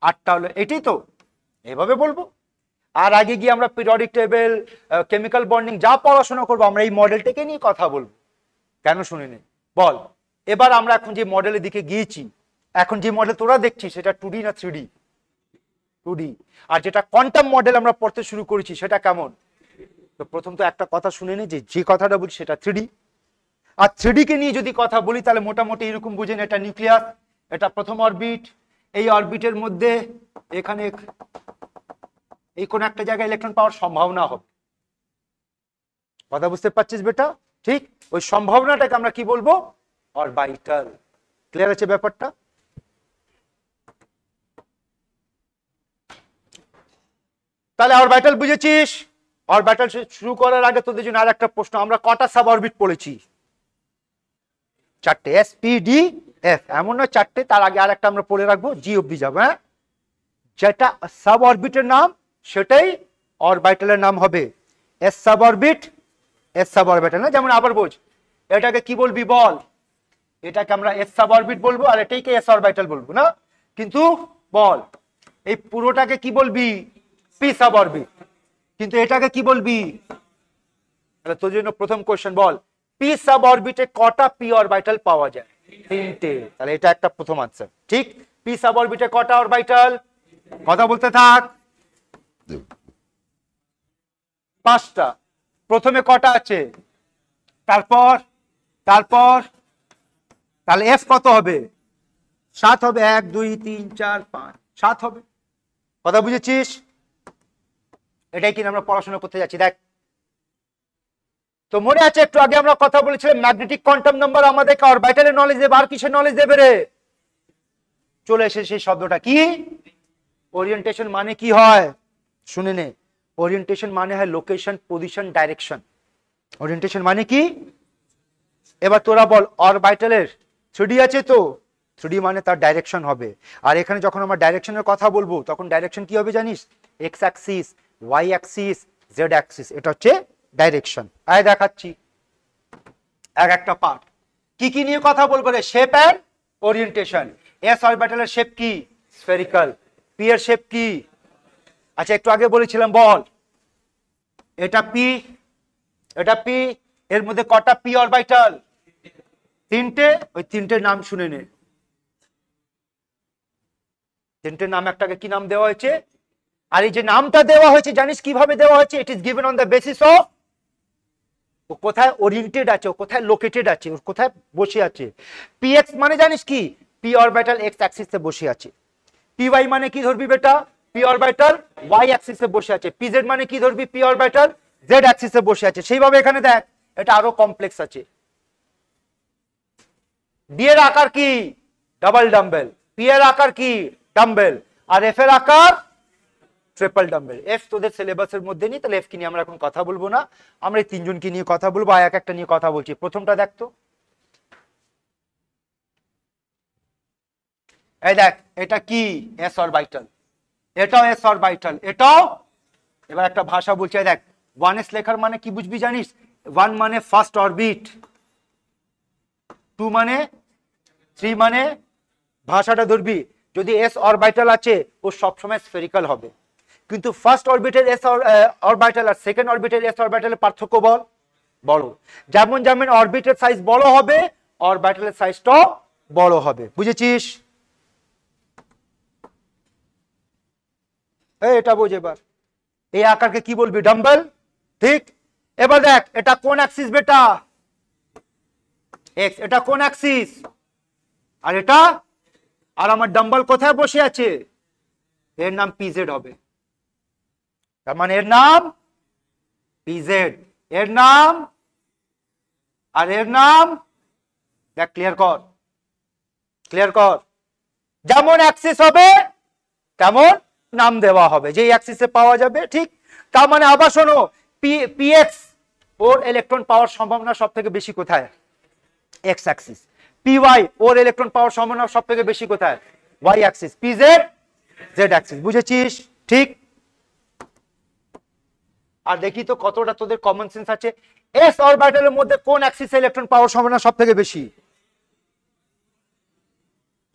8টা হলো, এটাই তো, এভাবে বলবো। আর আগে গিয়ে আমরা পিরিয়ডিক টেবিল, কেমিক্যাল বন্ডিং যা পড়াশোনা করবো আমরা এই মডেলটাকে নিয়ে কথা বলবো। কেন শুনে নে, বল এবার আমরা এখন যে মডেলের দিকে গিয়েছি, এখন যে মডেল তোরা দেখছিস সেটা 2D না 3D? 2D। আর যেটা কোয়ান্টাম মডেল আমরা পড়তে শুরু করেছি সেটা কেমন? তো প্রথম তো একটা কথা শুনে নে, যে কথাটা বলি সেটা 3D। আর 3D কে নিয়ে যদি কথা বলি তাহলে মোটামুটি এরকম বুঝেন, এটা নিউক্লিয়াস, এটা প্রথম অরবিট, এই অরবিটের মধ্যে এখানে এই কোন একটা জায়গায় ইলেকট্রন পাওয়ার সম্ভাবনা হবে। কথা বুঝতে পারছিস বেটা? ঠিক, ওই সম্ভাবনাটাকে আমরা কি বলবো? অরবিটাল। ক্লিয়ার আছে ব্যাপারটা? তাহলে অরবিটাল বুঝেছিস? অরবিটাল শুরু করার আগে তোদের জন্য আর একটা প্রশ্ন, আমরা কটা সাব অরবিট পড়েছি? 4টে, এস পি ডি এফ, এমন নয় 4টে, তার আগে আর একটা আমরা পড়ে রাখবো, জি অব্দি যাবো। হ্যাঁ, যেটা সাব অরবিটের নাম সেটাই অরবিটালের নাম হবে। S sub orbit, S sub orbital না। যেমন আবার বোঝ, এটাকে কি বলবি বল? এটাকে আমরা এস সাব অরবিট বলবো আর এটাকে এস অরবিটাল বলবো না? কিন্তু বল, এই পুরোটাকে কি বলবি? P sub orbit. কিন্তু এটাকে কি বলবি? তাহলে তোর জন্য প্রথম কোশ্চেন, বল পি সাব অরবিটে কটা পি অরবিটাল পাওয়া যায়? 3টে। তাহলে এটা একটা প্রথম আনসার। ঠিক, পি সাব অরবিটে কটা অরবিটাল? কথা বলতে থাক। 5টা। প্রথমে কটা আছে? তারপর তারপর তাহলে এফ কত হবে? 7 হবে। 1 2 3 4 5 7 হবে। কথা বুঝেছিস? এটাই কিনা আমরা পড়াশোনা করতে যাচ্ছি। দেখ, তো মনে আছে একটু আগে আমরা কথা বলেছিলাম ম্যাগনেটিক কোয়ান্টাম নাম্বার আমাদেরকে অরবিটালের নলেজ দেবে, আর কিসের নলেজ দেবে রে? চলে এসে সেই শব্দটা কি? ওরিয়েন্টেশন। মানে কি হয় শুনে নে, ওরিয়েন্টেশন মানে হয় লোকেশন, পজিশন, ডাইরেকশন। ওরিয়েন্টেশন মানে কি? এবার তোরা বল, অরবিটালের 3D আছে তো, 3D মানে তার ডাইরেকশন হবে। আর এখানে যখন আমরা ডাইরেকশনের কথা বলবো তখন ডাইরেকশন কি হবে জানিস? X axis, Y axis, Z axis, এটা হচ্ছে ডাইরেকশন। আয় দেখাচ্ছি এক একটা পার্ট। কি কি নিয়ে কথা বলবো রে? Shape and orientation. এস অরবিটালের শেপ কি? স্ফেরিক্যাল। পি এর শেপ কি? আচ্ছা, একটু আগে বলেছিলাম, বল এটা পি, এটা পি, এর মধ্যে কটা পি অরবিটাল? 3টে। ওই 3টের নাম শুনে নে। 3টের নাম একটাকে কি নাম দেওয়া হয়েছে? আর এই যে নামটা দেওয়া হয়েছে জানিস কিভাবে দেওয়া হয়েছে? It is given on the basis of ও কোথায় ওরিয়েন্টেড আছে, ও কোথায় লোকেটেড আছে, ও কোথায় বসে আছে। পি এক্স মানে জানিস কি? পি অরবিটাল এক্স অ্যাক্সিসে বসে আছে। পি ওয়াই মানে কি ধরবি বেটা? পি অরবিটাল ওয়াই অ্যাক্সিসে বসে আছে। পি জেড মানে কি ধরবি? পি অরবিটাল জেড অ্যাক্সিসে বসে আছে। সেইভাবে এখানে দেখ, এটা আরো কমপ্লেক্স আছে। ডি এর আকার কি? Double dumbbell. পি এর আকার কি? ডাম্বেল। আর এফ এর আকার ট্রিপল ডাম্বেল। এফ তোদের সিলেবাসের মধ্যে নেই, তাহলে এফ কি নিয়ে আমরা এখন কথা বলবো না। আমরা এই 3জনকে নিয়ে কথা বলবো, আর এক একটা নিয়ে কথা বলছি। প্রথমটা দেখতো, এই দেখ, এটা কি? S orbital. এটাও এস অরবিটাল, এটাও। এবার একটা ভাষা বলছে, দেখ 1s লেখার মানে কি বুঝবি জানিস? 1 মানে ফার্স্ট অরবিট, 2 মানে 3 মানে ভাষাটা ধরবি। যদি এস অরবিটাল আছে ও সবসময় স্ফেরিক্যাল হবে। কিন্তু ফার্স্ট অরবিটের এস অরবিটাল আর সেকেন্ড অরবিটের এস অরবিটালের পার্থক্য বল? বড়। যেমন যেমন অরবিটের সাইজ বড় হবে, অরবিটালের সাইজটাও বড় হবে। বুঝেছিস? এটা বোঝ। এবার এই আকারকে কি বলবি? ডাম্বেল। ঠিক। এবার দেখ, এটা কোন অ্যাক্সিস বেটা? এক্স। এটা কোন অ্যাক্সিস? আর এটা, আর আমার ডাম্বেল কোথায় বসে আছে? এর নাম পিজেড হবে। তার মানে এর নাম পিজেড, এর নাম, আর এর নাম। দেখ, ক্লিয়ার কর, ক্লিয়ার কর। যেমন অ্যাক্সিস হবে তেমন নাম দেওয়া হবে, যেই অ্যাক্সিসে পাওয়া যাবে। ঠিক। তার মানে আবার শোনো, পিএক্স ওর ইলেকট্রন পাওয়ার সম্ভাবনা সব থেকে বেশি কোথায়? X axis. পিওয়াই ওর ইলেকট্রন পাওয়ার সম্ভাবনা সব থেকে বেশি কোথায়? Y axis. P z z axis. বুঝেছিস? ঠিক। আর দেখি তো কতটা তোদের কমন সেন্স আছে। এস অরবিটালের মধ্যে কোন অ্যাক্সিসে ইলেকট্রন পাওয়ার সম্ভাবনা সব থেকে বেশি?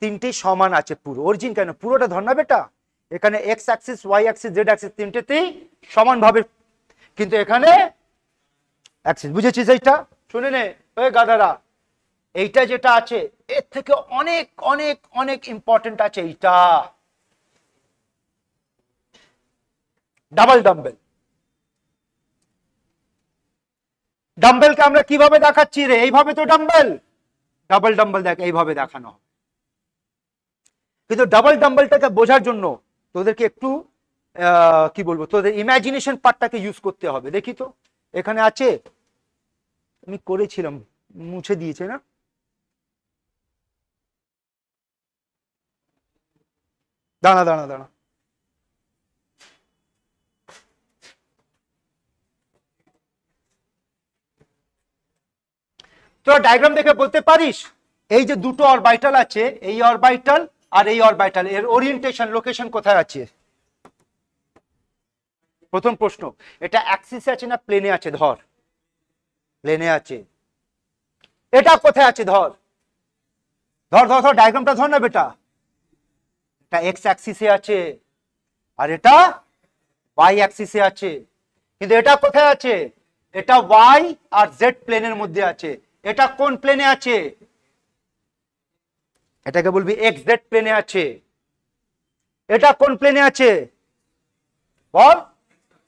3টি সমান আছে পুরো। অরিজিন কেন? পুরোটা ধর না বেটা। এখানে X axis, Y axis, Z axis 3টেতেই সমানভাবে, কিন্তু এখানে অ্যাক্সিস। বুঝেছিস? এইটা শুনে নে ওই গাধারা, এইটা যেটা আছে এর থেকে অনেক অনেক অনেক ইম্পর্টেন্ট আছে এইটা, ডাবল ডাম্বেল। ডাম্বেলকে আমরা কিভাবে দেখাচ্ছি রে? এইভাবে তো ডাম্বেল, ডাবল ডাম্বেল দেখ এইভাবে দেখানো হবে। কিন্তু ডাবল ডাম্বেলটাকে বোঝার জন্য তোদেরকে একটু কি বলবো, তোদের ইমাজিনেশন পার্টটাকে ইউজ করতে হবে। দেখি তো এখানে আছে, আমি করেছিলাম, মুছে দিয়েছে না? দাঁড়া দাঁড়া দাঁড়া, তোরা ডায়াগ্রাম দেখে বলতে পারিস এই যে দুটো অরবিটাল আছে, এই অরবিটাল আর এই অরবিটাল, এর ওরিয়েন্টেশন লোকেশন কোথায় আছে? প্রথম প্রশ্ন, এটা অ্যাক্সিসে আছে না প্লেনে আছে? ধর প্লেনে আছে। এটা কোথায় আছে? ধর ধর ধর ধর ডায়াগ্রামটা ধর না বেটা। এটা এক্স অ্যাক্সিসে আছে আর এটা ওয়াই অ্যাক্সিসে আছে। কিন্তু এটা কোথায় আছে? এটা ওয়াই আর জেড প্লেনের মধ্যে আছে। এটা কোন প্লেনে আছে? এটাকে বলবি এক্স জেড প্লেনে আছে। এটা কোন প্লেনে আছে বল?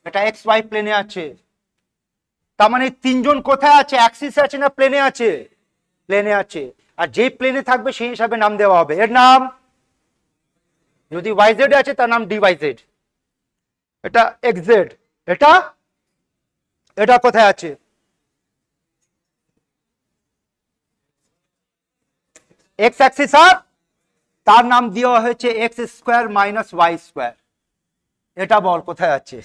এটা এক্স ওয়াই প্লেনে আছে। তার মানে তিনজন কোথায় আছে? অ্যাক্সিসে আছে না প্লেনে আছে? প্লেনে আছে। আর যে প্লেনে থাকবে সেই হিসাবে নাম দেওয়া হবে। এর নাম, যদি ওয়াই জেড আছে তার নাম ডিওয়াই জেড। এটা এক্স জেড। এটা এটা কোথায় আছে? এক্স অ্যাক্সিস, আর তার নাম দেওয়া হয়েছে x square minus Y square. এটা বল কোথায় আছে?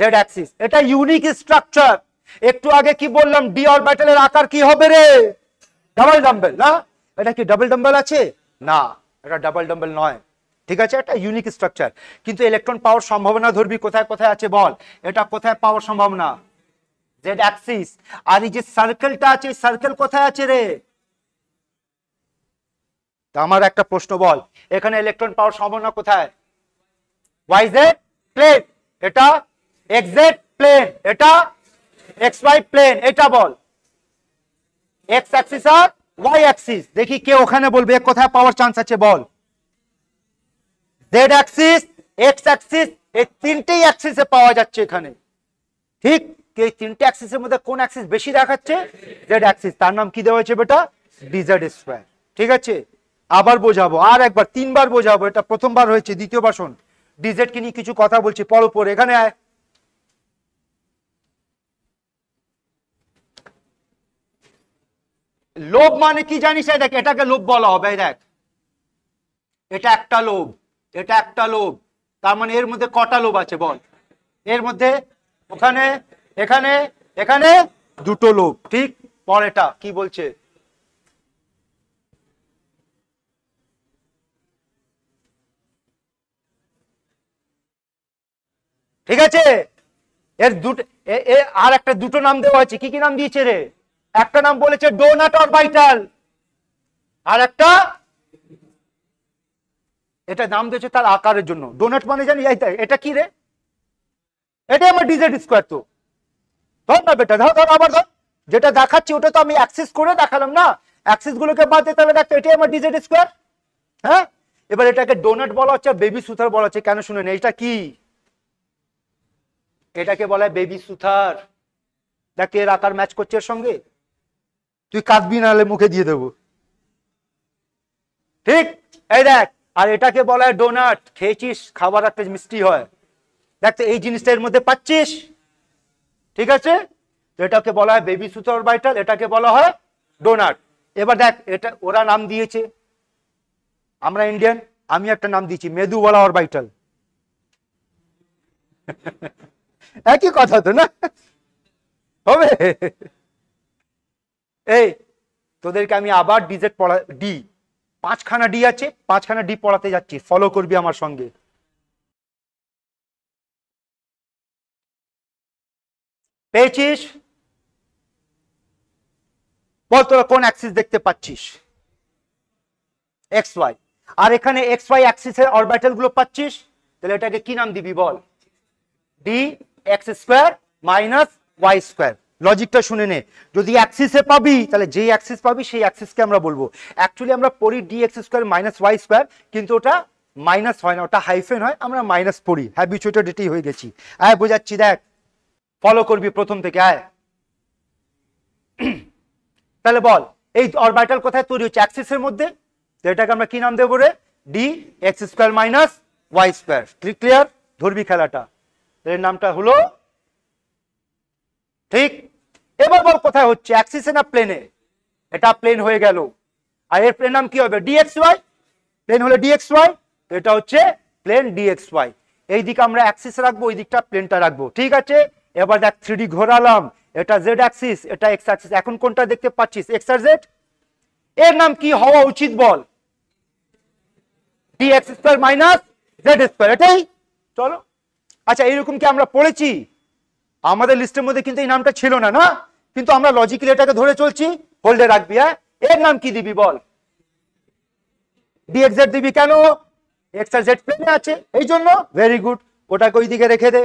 Z axis. এটা ইউনিক স্ট্রাকচার। একটু আগে কি বললাম, ডি অরবিটালের আকার কি হবে রে? ডাবল ডাম্বেল না? এটা কি ডাবল ডাম্বেল আছে? না, এটা ডাবল ডাম্বেল নয়। ঠিক আছে, এটা ইউনিক স্ট্রাকচার। কিন্তু ইলেকট্রন পাওয়ার সম্ভাবনা ধরবি কোথায় কোথায় আছে বল? এটা কোথায় পাওয়ার সম্ভাবনা? Z Axis. আর এই যে সার্কেলটা আছে, সার্কেল কোথায় আছে রে? তা আমার একটা প্রশ্ন বল, এখানে ইলেকট্রন পাওয়ার সম্ভাবনা কোথায়? Y z plane. এটা এক্স জেড প্লেন। এটা এক্স ওয়াই প্লেন। এটা বল এক্স অ্যাক্সিস আর ওয়াই অ্যাক্সিস। দেখি কে ওখানে বলবে কোথায় পাওয়ার চান্স আছে বল? জেড অ্যাক্সিস, এক্স অ্যাক্সিস, এই তিনটেই অ্যাক্সিসে পাওয়া যাচ্ছে এখানে। ঠিক, এই তিনটে অ্যাক্সিসের মধ্যে কোন অ্যাক্সিস বেশি দেখাচ্ছে? Z Axis. তার নাম কি দেওয়া হয়েছে বেটা? DZ square. ঠিক আছে, আবার বোঝাবো, আর একবার, তিনবার বোঝাবো। এটা প্রথমবার হয়েছে, দ্বিতীয়বার শোন। ডিজেড কে নিয়ে কিছু কথা বলছি, পড়ো পড়ে। এখানে আয়। লোভ মানে কি জানিস? দেখ, এটাকে লোভ বলা হবে। দেখ, এটা একটা লোভ, এটা একটা লোভ। তার মানে এর মধ্যে কটা লোভ আছে বল? এর মধ্যে ওখানে, এখানে, এখানে দুটো লোভ। ঠিক, পরেরটা কি বলছে? ঠিক আছে, এর দুটো, আর একটা দুটো নাম দেওয়া হয়েছে। কি কি নাম দিয়েছে রে? একটা নাম বলেছে ডোনাট অরবিটাল, আর একটা, এটা নাম দিয়েছে তার আকারের জন্য। ডোনাট মানে জানি এটা কি রে? এটা আমার ডিজেড স্কোয়ার। তো ধর না বেটা, ধর ধর আবার ধর। যেটা দেখাচ্ছি ওটা তো আমি অ্যাক্সেস করে দেখালাম না, অ্যাক্সেস গুলোকে বাদ দিয়ে তাহলে দেখতো এটাই আমার ডিজেড স্কোয়ার। হ্যাঁ, এবার এটাকে ডোনাট বলা হচ্ছে, বেবি সুথার বলা হচ্ছে। কেন শুনে এটা কি? এটাকে বলা হয় বেবি সুথার। দেখ এর আকার ম্যাচ করছে এর সঙ্গে। তুই কাঁদবি নাহলে মুখে দিয়ে দেবো। ঠিক, এই দেখ। আর এটাকে বলা হয় ডোনাট। খেয়েছিস? খাবার একটা মিষ্টি হয়, দেখ তো এই জিনিসটা এর মধ্যে পাচ্ছিস। ঠিক আছে, এটাকে বলা হয় বেবি সুতার অরবিটাল, এটাকে বলা হয় ডোনাট। এবার দেখ, এটা ওরা নাম দিয়েছে, আমরা ইন্ডিয়ান, আমি একটা নাম দিয়েছি মেদুওয়ালা অরবিটাল। একই কথা তো না? হবে। এই তোদেরকে আমি আবার ডিজেড পড়া, ডি, পাঁচখানা ডি আছে, পাঁচখানা ডি পড়াতে যাচ্ছি, ফলো করবি আমার সঙ্গে। পেয়েছিস? বল তোরা কোন অ্যাক্সিস দেখতে পাচ্ছিস? X Y. আর এখানে এক্স ওয়াই অ্যাক্সিসের অরবিটাল গুলো পাচ্ছিস, তাহলে এটাকে কি নাম দিবি বল? D x square minus Y square. লজিকটা শুনে নে। যদি অ্যাক্সিসে পাবি তাহলে যেই অ্যাক্সিস পাবি সেই অ্যাক্সিসকে আমরা বলবো। অ্যাকচুয়ালি আমরা পড়ি d x square minus Y square, কিন্তু ওটা মাইনাস হয় না, ওটা হাইফেন হয়, আমরা মাইনাস পড়ি। হ্যাবিচুয়েটেড এটাই হয়ে গেছি। হ্যাঁ বোঝাচ্ছি, দেখ ফলো করবি প্রথম থেকে। আয় তাহলে বল এই অরবিটাল কোথায় তৈরি হচ্ছে? অ্যাক্সিসের মধ্যে। তো এটাকে আমরা কি নাম দেবো রে? D x square minus Y square. Clear? ধরবি খেলাটা। এর নামটা হলো ঠিক। এবার বল কোথায় হচ্ছে? অ্যাক্সিসে না প্লেনে? এটা প্লেন হয়ে গেল। আর এর প্লেন নাম কি হবে? D x y. প্লেন হলে ডিএক্স ওয়াই, এটা হচ্ছে প্লেন ডিএক্স ওয়াই। এই দিকে আমরা অ্যাক্সিস রাখবো, ওই দিকটা প্লেনটা রাখবো। ঠিক আছে, এবার দেখ 3D ঘোরালাম, এটা জেড অ্যাক্সিস, এটা এক্স অ্যাক্সিস। এখন কোনটা দেখতে পাচ্ছিস? এক্স আর জেড। এর নাম কি হওয়া উচিত বল? D x square minus Z square, এটাই। চলো, আচ্ছা এইরকম কি আমরা পড়েছি? আমাদের লিস্টের মধ্যে কিন্তু এই নামটা ছিল না, না? কিন্তু আমরা লজিক্যালি এটাকে ধরে চলছি। হোল্ডে রাখবি। হ্যাঁ, এর নাম কি দিবি বল? ডিএক্স জেড দিবি। কেন? এক্স আর জেড প্লেনে আছে এই জন্য। ভেরি গুড, ওটাকে ওই দিকে রেখে দে।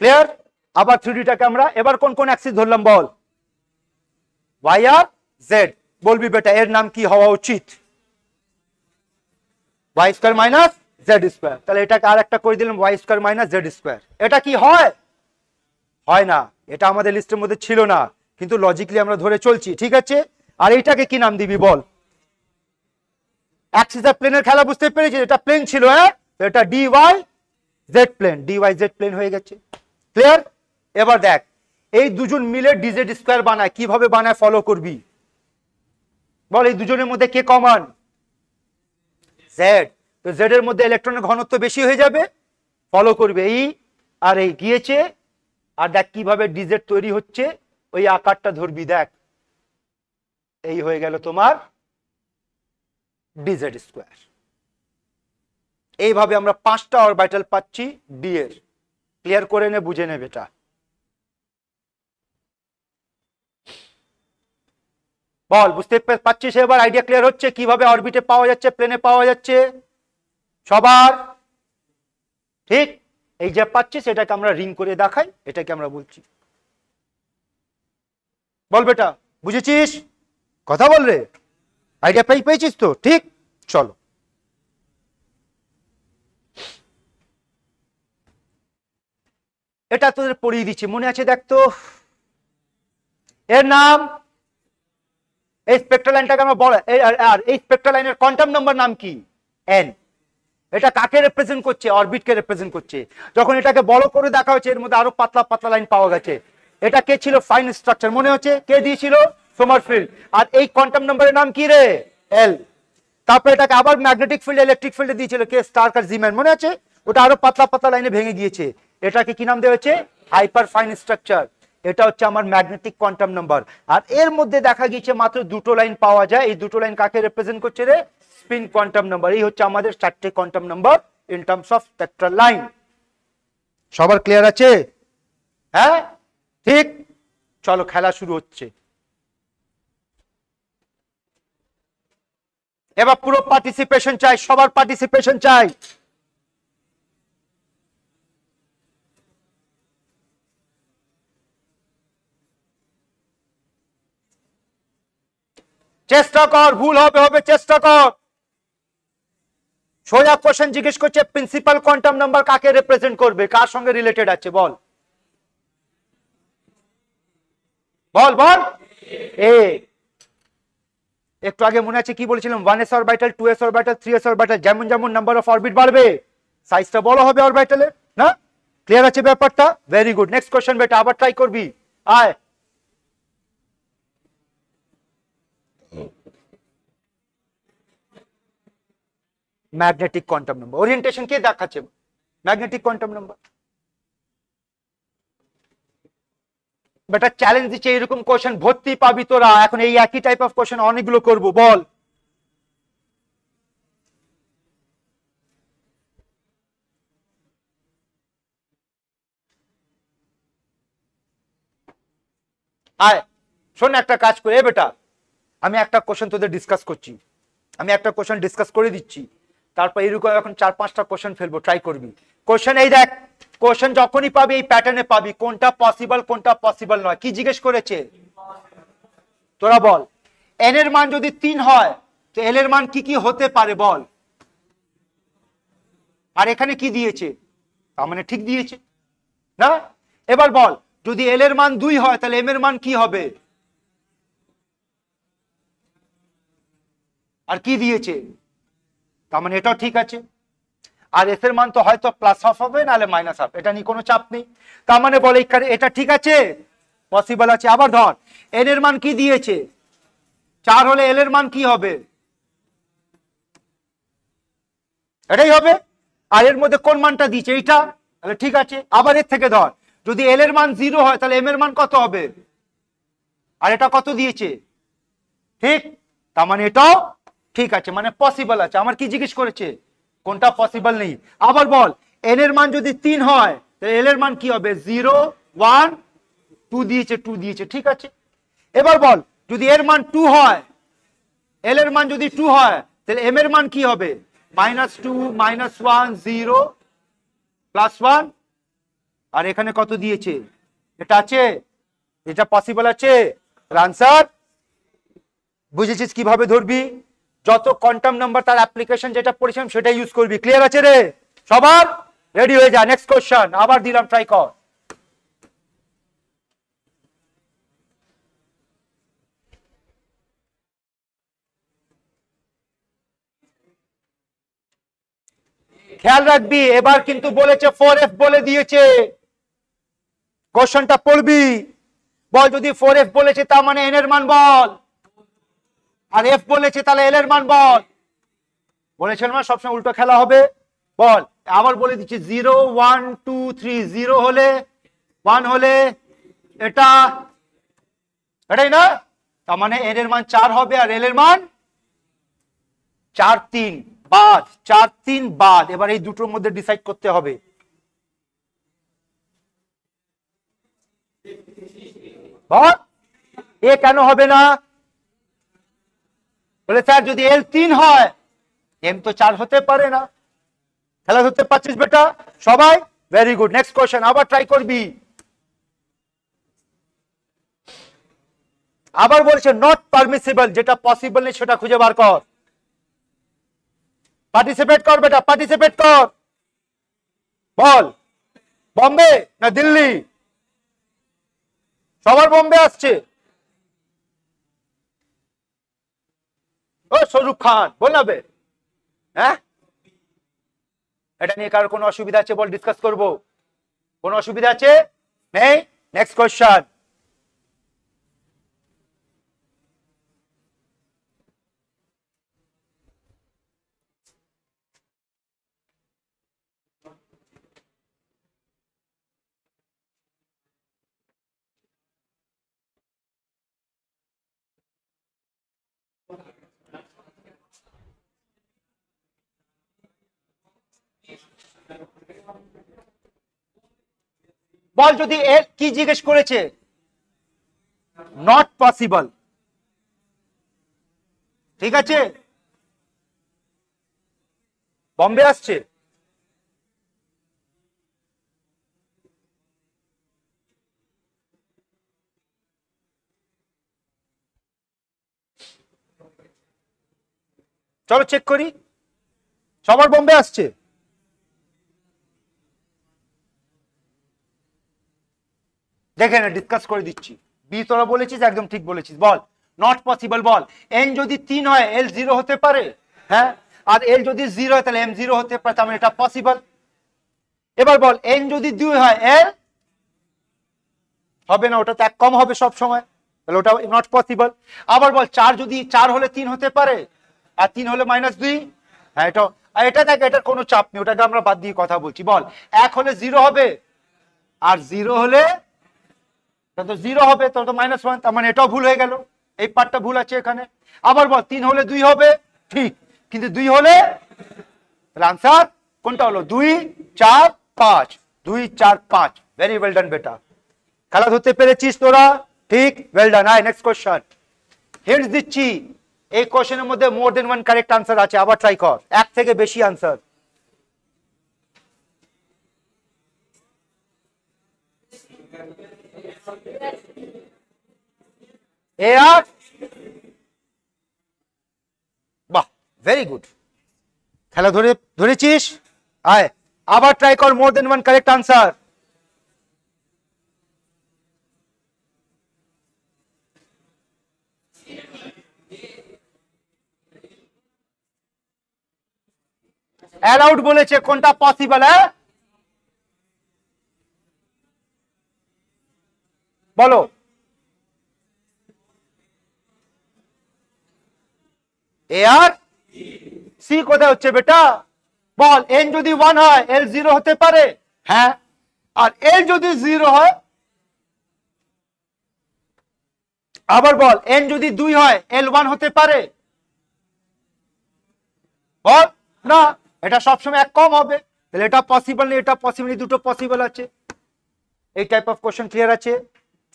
ক্লিয়ার? আবার 3Dটাকে আমরা এবার কোন কোন অ্যাক্সিস ধরলাম বল? ওয়াই আর জেড। বলবি বেটা এর নাম কি হওয়া উচিত? Y square minus Z square. তাহলে এটাকে আর একটা করে দিলাম, y square minus Z square. এটা কি হয়? হয় না, এটা আমাদের লিস্টের মধ্যে ছিল না, কিন্তু লজিক্যালি আমরা ধরে চলছি। ঠিক আছে, আর এইটাকে কি নাম দিবি বল? অ্যাক্সিস আর প্লেনের খেলা বুঝতে পেরেছি। এটা প্লেন ছিল, হ্যাঁ, এটা d y z plane. D y z plane হয়ে গেছে। ক্লিয়ার? এবার দেখ এই দুজন মিলে ডিজেড স্কোয়ার বানায়। কিভাবে বানায় ফলো করবি বল? এই দুজনের মধ্যে কে কমন? জেড। তো জেড এর মধ্যে ইলেকট্রনের ঘনত্ব বেশি হয়ে যাবে, ফলো করবে। এই আর এই গিয়েছে। আর দেখ কিভাবে ডিজেড তৈরি হচ্ছে, ওই আকারটা ধরবি। দেখ এই হয়ে গেল তোমার ডিজেড স্কোয়ার। এইভাবে আমরা 5টা অরবিটাল পাচ্ছি ডি এর। ক্লিয়ার করে নে, বুঝে নেবে এটা। বল বুঝতে পারছিস? এবার আইডিয়া ক্লিয়ার হচ্ছে কিভাবে অরবিটে পাওয়া যাচ্ছে, প্লেনে পাওয়া যাচ্ছে সবার? ঠিক, এই যে পাচ্ছিস এটাকে আমরা রিং করে দেখাই, এটাকে আমরা বলছি। বল বেটা, বুঝেছিস? কথা বল রে। আইডিয়া পেয়েছিস তো? ঠিক, চলো। এটা তোদের পড়িয়ে দিচ্ছি, মনে আছে? দেখ তো, এর নাম, এই স্পেকট্রাল লাইনটাকে আমরা বল, আর এই স্পেকট্রাল লাইনের কোয়ান্টাম নাম্বার নাম কি? এন। এটা কাকে রিপ্রেজেন্ট করছে? অরবিটকে রিপ্রেজেন্ট করছে। যখন এটাকে বড় করে দেখা হচ্ছে, এর মধ্যে আরো পাতলা পাতলা লাইন পাওয়া গেছে। এটা কে ছিল? ফাইন স্ট্রাকচার, মনে হচ্ছে? কে দিয়েছিল? সোমারফিল্ড। আর এই কোয়ান্টাম নাম্বারের নাম কি রে? এল। তারপর এটাকে আবার ম্যাগনেটিক ফিল্ড, ইলেকট্রিক ফিল্ডে দিয়েছিল কে? স্টার্ক আর জিম্যান, মনে আছে? ওটা আরো পাতলা পাতলা লাইনে ভেঙে গিয়েছে। এটাকে কি নাম দেওয়া হয়েছে? Hyper fine structure. এটা হচ্ছে আমার ম্যাগনেটিক কোয়ান্টাম নাম্বার। আর এর মধ্যে দেখা গিয়েছে মাত্র দুটো লাইন পাওয়া যায়। এই দুটো লাইন কাকে রিপ্রেজেন্ট করছে রে? Spin quantum number. এই হচ্ছে আমাদের 4টে quantum number in terms of spectral line. সবার ক্লিয়ার আছে? হ্যাঁ, ঠিক। চলো, খেলা শুরু হচ্ছে। এবার পুরো পার্টিসিপেশন চাই, সবার পার্টিসিপেশন চাই। চেষ্টা কর, ভুল হবে হবে, চেষ্টা কর। সোজা কোশ্চেন জিজ্ঞেস করছে, প্রিন্সিপাল কোয়ান্টাম নাম্বার কাকে রিপ্রেজেন্ট করবে? কার সঙ্গে রিলেটেড আছে বল? বল বল। এ। একটু আগে মনে আছে কি বলেছিলাম? 1s orbital, 2s orbital, 3s orbital, যেমন যেমন নাম্বার অফ অরবিট বাড়বে সাইজটা বড় হবে অরবিটালের, না? ক্লিয়ার আছে ব্যাপারটা? Very good. নেক্সট কোশ্চেন বেটা, আবার ট্রাই করবি। আয়। ম্যাগনেটিক কোয়ান্টাম নাম্বার ওরিয়েন্টেশন কে দেখাচ্ছে? Magnetic quantum number. বেটা চ্যালেঞ্জ দিচ্ছে, এরকম কোশ্চেন ভর্তি পাবি তোরা। এখন এই একই টাইপ অফ কোশ্চেন অনেকগুলো করব। বল। আয় শোন, একটা কাজ করে বেটা, আমি একটা কোশ্চেন তোদের ডিসকাস করছি, আমি একটা কোশ্চেন ডিসকাস করে দিচ্ছি, তারপর এরকম এখন 4-5টা কোশ্চেন ফেলবো, ট্রাই করবি। কোশ্চেন এই দেখ, কোশ্চেন যখনই পাবি এই প্যাটার্নে পাবি, কোনটা পসিবল কোনটা পসিবল নয়। কি জিজ্ঞেস করেছে তোরা বল? এন এর মান যদি 3 হয় তো এল এর মান কি কি হতে পারে বল? আর এখানে কি দিয়েছে? তার মানে ঠিক দিয়েছে। না? এবার বল যদি এল এর মান 2 হয় তাহলে এম এর মান কি হবে? আর কি দিয়েছে, তার মানে এটাও ঠিক আছে। আর এস এর মান তো হয়তো প্লাস হাফ হবে নাহলে মাইনাস হাফ, এটা নিয়ে কোনো চাপ নেই। তার মানে বলে এটা ঠিক আছে, পসিবল আছে। আবার ধর এন এর মান কি দিয়েছে 4 হলে এল এর মান কি হবে? এটাই হবে। আর এর মধ্যে কোন মানটা দিয়েছে এইটা, তাহলে ঠিক আছে। আবার এর থেকে ধর যদি এল এর মান 0 হয় তাহলে এম এর মান কত হবে? আর এটা কত দিয়েছে? ঠিক, তার মানে এটাও ঠিক আছে, মানে পসিবল আছে। আমার কি জিজ্ঞেস করেছে? কোনটা পসিবল নেই। আবার বল এন এর মান যদি 3 হয় তাহলে এল এর মান কি হবে? 0 1 2 দিয়েছে, 2 দিয়েছে, ঠিক আছে। এবার বল যদি এর মান 2 হয়, এল এর মান যদি 2 হয় তাহলে এম এর মান কি হবে? -2 -1 0 +1। আর এখানে কত দিয়েছে? এটা আছে, এটা পসিবল আছে। আনসার বুঝেছিস কিভাবে ধরবি? যত কোয়ান্টাম নাম্বার তার অ্যাপ্লিকেশন যেটা পড়েছিলাম সেটা ইউজ করবি। ক্লিয়ার আছে রে? সবার রেডি হয়ে যা, নেক্সট কোশ্চেন আবার দিলাম, ট্রাই কর। খেয়াল রাখবি এবার কিন্তু বলেছে 4f বলে দিয়েছে, কোশ্চেনটা পড়বি। বল যদি 4f বলেছে তার মানে n এর মান বল, আর f বলেছে তাহলে l এর মান বল। বলেছেন না সবসময় উল্টো খেলা হবে। বল আবার বলে দিচ্ছি 0 1 2 3, 0 হলে 1 হলে এটা, এটাই না? তার মানে n এর মান 4 হবে আর l এর মান 4 3 বাদ, 4 3 বাদ। এবার এই দুটোর মধ্যে ডিসাইড করতে হবে। বল এ কেন হবে না? বলে স্যার যদি এল 3 হয় এম তো 4 হতে পারে না। খেলা ধরতে পারছিস বেটা সবাই? ভেরি গুড, নেক্সট কোশ্চেন আবার ট্রাই করবি। আবার বলছে নট পারমিসিবল, যেটা পসিবল নেই সেটা খুঁজে বার কর। পার্টিসিপেট কর বেটা, পার্টিসিপেট কর। বল বম্বে না দিল্লি? সবার বম্বে আসছে। ও শরুখ খান বল না বে, হ্যাঁ? এটা নিয়ে কারোর কোনো অসুবিধা আছে? বল ডিসকাস করব। কোনো অসুবিধা আছে? নেই? Next question. বল যদি এর কি জিজ্ঞেস করেছে? নট পসিবল, ঠিক আছে। বম্বে আসছে। চলো চেক করি, সবার বম্বে আসছে। দেখে না, ডিসকাস করে দিচ্ছি। বি তোরা বলেছিস, একদম ঠিক বলেছিস। বল নট পসিবল। বল এন যদি 3 হয় এল 0 হতে পারে, হ্যাঁ। আর এল যদি 0 হয় তাহলে এম 0 হতে পারে, তার মানে এটা পসিবল। এবার বল এন যদি 2 হয় এল হবে না, ওটা তো এক কম হবে সব সময়, তাহলে ওটা নট পসিবল। আবার বল 4 যদি 4 হলে 3 হতে পারে, আর 3 হলে -2, হ্যাঁ এটা। আর এটা দেখ, এটার কোনো চাপ নেই, ওটাকে আমরা বাদ দিয়ে কথা বলছি। বল 1 হলে 0 হবে, আর 0 হলে তো 0 হবে, তো -1, তার মানে এটাও ভুল হয়ে গেল, এই পার্টটা ভুল আছে এখানে। আবার বল 3 হলে 2 হবে, ঠিক, কিন্তু 2 হলে, তাহলে আনসার কোনটা হলো? 2 4 5, 2 4 5। ভেরি ওয়েল ডান বেটা, খেলা ধরতে পেরেছিস তোরা, ঠিক, ওয়েল ডান। আয় নেক্সট কোশ্চেন। হিন্টস দিচ্ছি, এই কোশ্চেনের মধ্যে মোর দেন ওয়ান কারেক্ট আনসার আছে, আবার ট্রাই কর, এক থেকে বেশি আনসার। এ আর, বাহ ভেরি গুড, খেলা ধরেছিস। আয় আবার ট্রাই কর, মোর দেন ওয়ান কারেক্ট আনসার। অ্যালাউড বলেছে, কোনটা পসিবল? হ্যাঁ বলো। এ আর সি কোথায় হচ্ছে বেটা? বল, এন যদি 1 হয় এল 0 হতে পারে? হ্যাঁ। আর এল যদি 0 হয়, আবার বল, এন যদি 2 হয় এল 1 হতে পারে? বল না, এটা সবসময় এক কম হবে, তাহলে এটা পসিবল নেই, এটা পসিবল, দুটো পসিবল আছে। এই টাইপ অফ কোশ্চেন ক্লিয়ার আছে?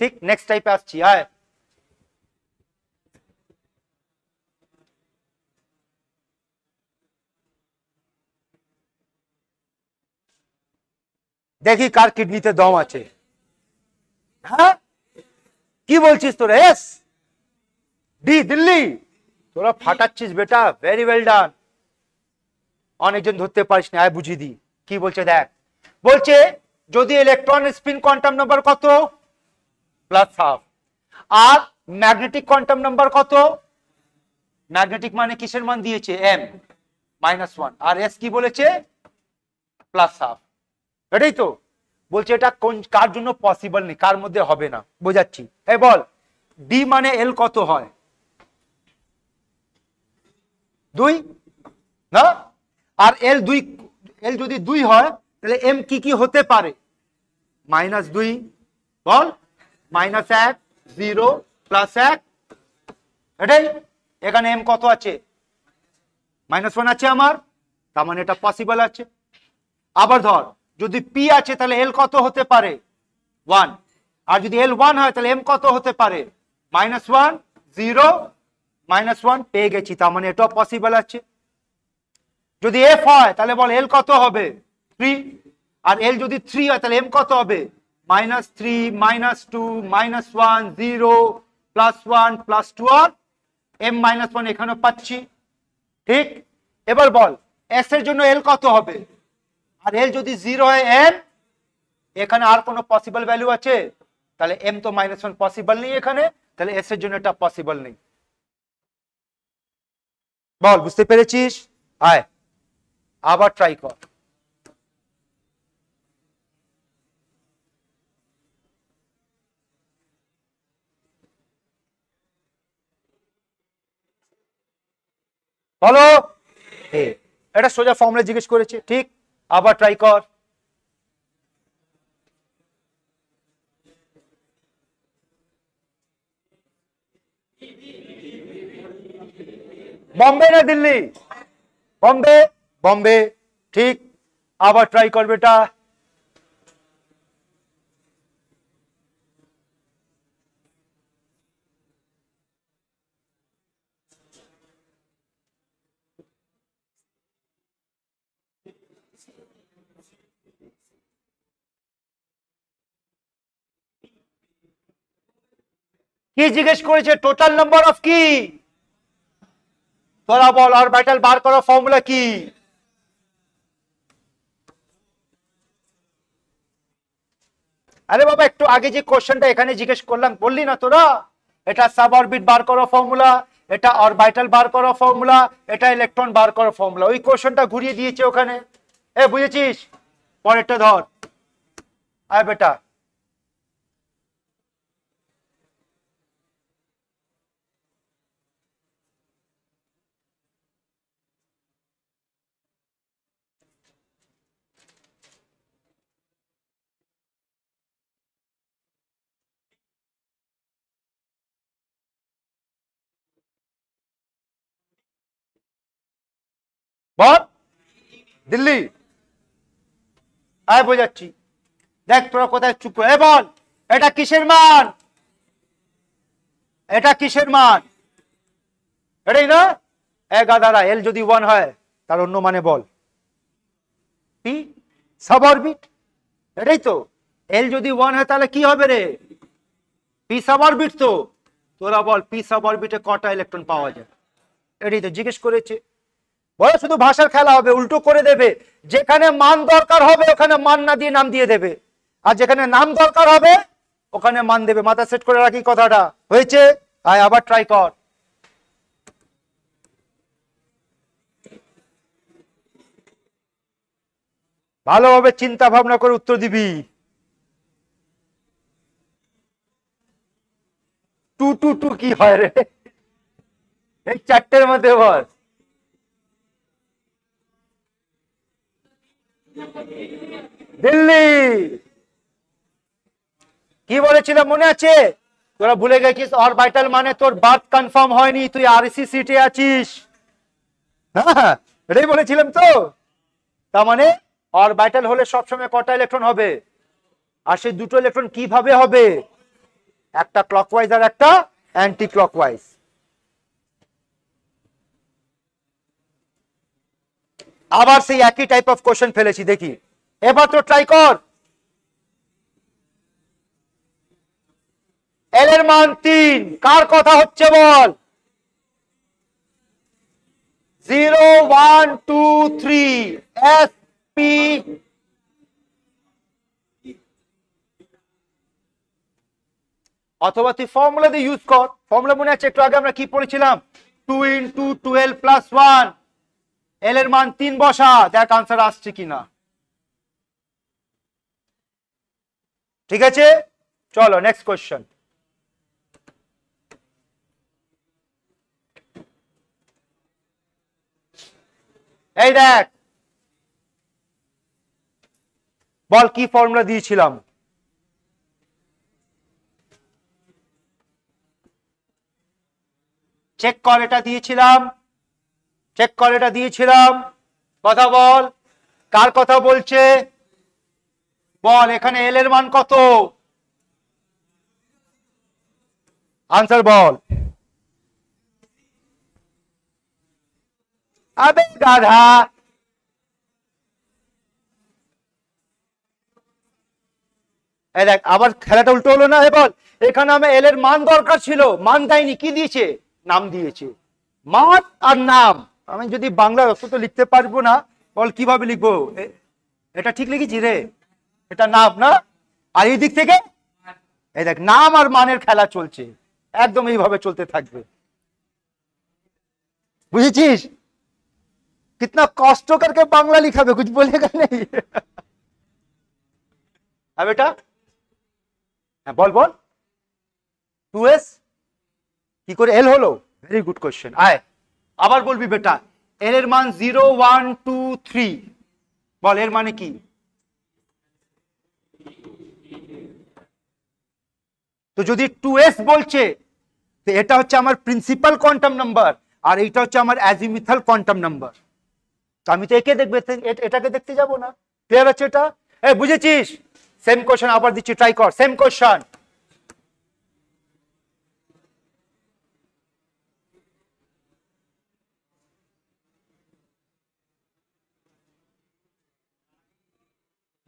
ঠিক, নেক্সট টাইপে আসছি। আয়, দেখি কার কিডনিতে দম আছে। হ্যাঁ কি বলছিস তোরা? এস ডি দিল্লি, তোরা ফাটাচ্ছিস বেটা, ভেরি ওয়েল ডান। অনেকজন ধরতে পারিস না, আয় বুঝিয়ে দি কি বলছে দেখ। বলছে যদি ইলেকট্রন স্পিন কোয়ান্টাম নাম্বার কত? +12। আর ম্যাগনেটিক কোয়ান্টাম নাম্বার কত? ম্যাগনেটিক মানে কিসের মান দিয়েছে? m -1। আর এস কি বলেছে? +12। এটাই তো বলছে। এটা কোন কার জন্য পসিবল নেই, কার মধ্যে হবে না, বোঝাচ্ছি। এই বল, ডি মানে এল কত হয়? 2 না? আর এল 2, এল যদি 2 হয় তাহলে এম কি কি হতে পারে? -2, বল, -1, 0, +1, এটাই। এখানে এম কত আছে? -1 আছে আমার, তার মানে এটা পসিবল আছে। আবার ধর, যদি পি আছে তাহলে এল কত হতে পারে? 1। আর যদি এল 1 হয় তাহলে এম কত হতে পারে? -1, 0, -1, পেয়ে গেছি, তার মানে এটাও পসিবল আছে। যদি এফ হয় তাহলে বল এল কত হবে? 3। আর এল যদি 3 হয় তাহলে এম কত হবে? -3, -2, -1, 0, +1, +2, আর এম -1 এখানেও পাচ্ছি। ঠিক, এবার বল এস এর জন্য এল কত হবে? আর এল যদি 0 হয় এম, এখানে আর কোনো পসিবল ভ্যালু আছে? তাহলে এম তো -1 পসিবল নেই এখানে, তাহলে এস এর জন্য এটা পসিবল নেই। বল বুঝতে পেরেছিস? আয় আবার ট্রাই কর। বলো, এটা সোজা ফর্মুলা জিজ্ঞেস করেছে, ঠিক, আবার ট্রাই কর। বম্বে না দিল্লি? বম্বে, বম্বে, ঠিক, আবার ট্রাই কর বেটা। কি জিজ্ঞেস করেছে? টোটাল নাম্বার অফ কি? তোরা বল, অরবিটাল বার করার ফর্মুলা কি? আরে বাবা, একটু আগে যে কোশ্চেনটা এখানে জিজ্ঞেস করলাম, বললি না তোরা? এটা সাব অরবিট বার করার ফর্মুলা, এটা অরবিটাল বার করার ফর্মুলা, এটা ইলেকট্রন বার করার ফর্মুলা। ওই কোশ্চেনটা ঘুরিয়ে দিয়েছে ওখানে। এ বুঝেছিস? পরেরটা ধর, আয় বেটা। বল, দিল্লি, আয় বোঝাচ্ছি। দেখ তোরা কোথায় চুপ করে। বল, এটা কিসের মান? এটা কিসের মান? এটাই না? গাদারা, এল যদি 1 হয় তার অন্য মানে বল। পি সাব অরবিট, এটাই তো। এল যদি 1 হয় তাহলে কি হবে রে? পি সাব অরবিট তো। তোরা বল, পি সাব অরবিটে কটা ইলেকট্রন পাওয়া যায়? এটাই তো জিজ্ঞেস করেছে। বলে শুধু ভাষার খেলা হবে, উল্টো করে দেবে। যেখানে মান দরকার হবে ওখানে মান না দিয়ে নাম দিয়ে দেবে, আর যেখানে নাম দরকার হবে ওখানে মান দেবে। মাথা সেট করে রাখি কথাটা, হয়েছে? আয় আবার ট্রাই কর। ভালোভাবে চিন্তা ভাবনা করে উত্তর দিবি। টু টু টু কি হয় রে, এই চারটের মধ্যে বল। দিল্লি। কি বলেছিলাম মনে আছে? তোরা ভুলে গেছিস অরবিটাল মানে তোর বার্থ কনফার্ম হয়নি, তুই আরসি সিটে আছিস। হ্যাঁ এটাই বলেছিলাম তো। তার মানে অরবিটাল হলে সবসময় কটা ইলেকট্রন হবে, আর সেই দুটো ইলেকট্রন কিভাবে হবে, একটা ক্লকওয়াইজ আর একটা অ্যান্টি ক্লকওয়াইজ। আবার সেই একই টাইপ অফ কোশ্চেন ফেলেছি, দেখি এবার তো ট্রাই কর। এল এর মান 3, কার কথা হচ্ছে বল? 0 1 2 3 এস পি। অথবা তুই ফর্মুলা দিয়ে ইউজ কর। ফর্মুলা মনে আছে একটু আগে আমরা কি পড়েছিলাম? 2 × 12 + 1। এল এর মান 3 বসা, দেখ আনসার আসছে কিনা। ঠিক আছে, চলো নেক্সট কোশ্চেন। এই দেখ, বল কি ফর্মুলা দিয়েছিলাম? চেক কর, এটা দিয়েছিলাম, চেক কর এটা দিয়েছিলাম। কথা বল, কার কথা বলছে বল? এখানে এল এর মান কত? আনসার বল। আবে গাধা, এই দেখ আবার খেলাটা উল্টো হলো না। বল, এখানে আমার এল এর মান দরকার ছিল, মান দেয়নি, কি দিয়েছে? নাম দিয়েছে। মান আর নাম, আমি যদি বাংলা অত তো লিখতে পারবো না, বল কিভাবে লিখবো? এটা ঠিক লিখেছি রে, এটা নাম না, আর এই দিক থেকে এই দেখ নাম আর মানের খেলা চলছে, একদম এইভাবে চলতে থাকবে। বুঝেছিস? कितना कष्ट करके बांग्ला लिखा कुछ बोलेगा नहीं। अब बेटा বল বল, 2s কি করে এল হলো? Very good question. আয় আবার বলবি বেটা, এল এর মান 0 1 2 3, বল এর মানে কি? তো যদি 2s বলছে, তো এটা হচ্ছে আমার প্রিন্সিপাল কোয়ান্টাম নাম্বার, আর এইটা হচ্ছে আমার অ্যাজিমিথাল কোয়ান্টাম নাম্বার। তো আমি তো একে দেখবে, এটাকে দেখতে যাব না। ক্লিয়ার আছে এটা? এই বুঝেছিস? সেম কোশ্চেন আবার দিচ্ছি, ট্রাই কর। সেম কোশ্চেন,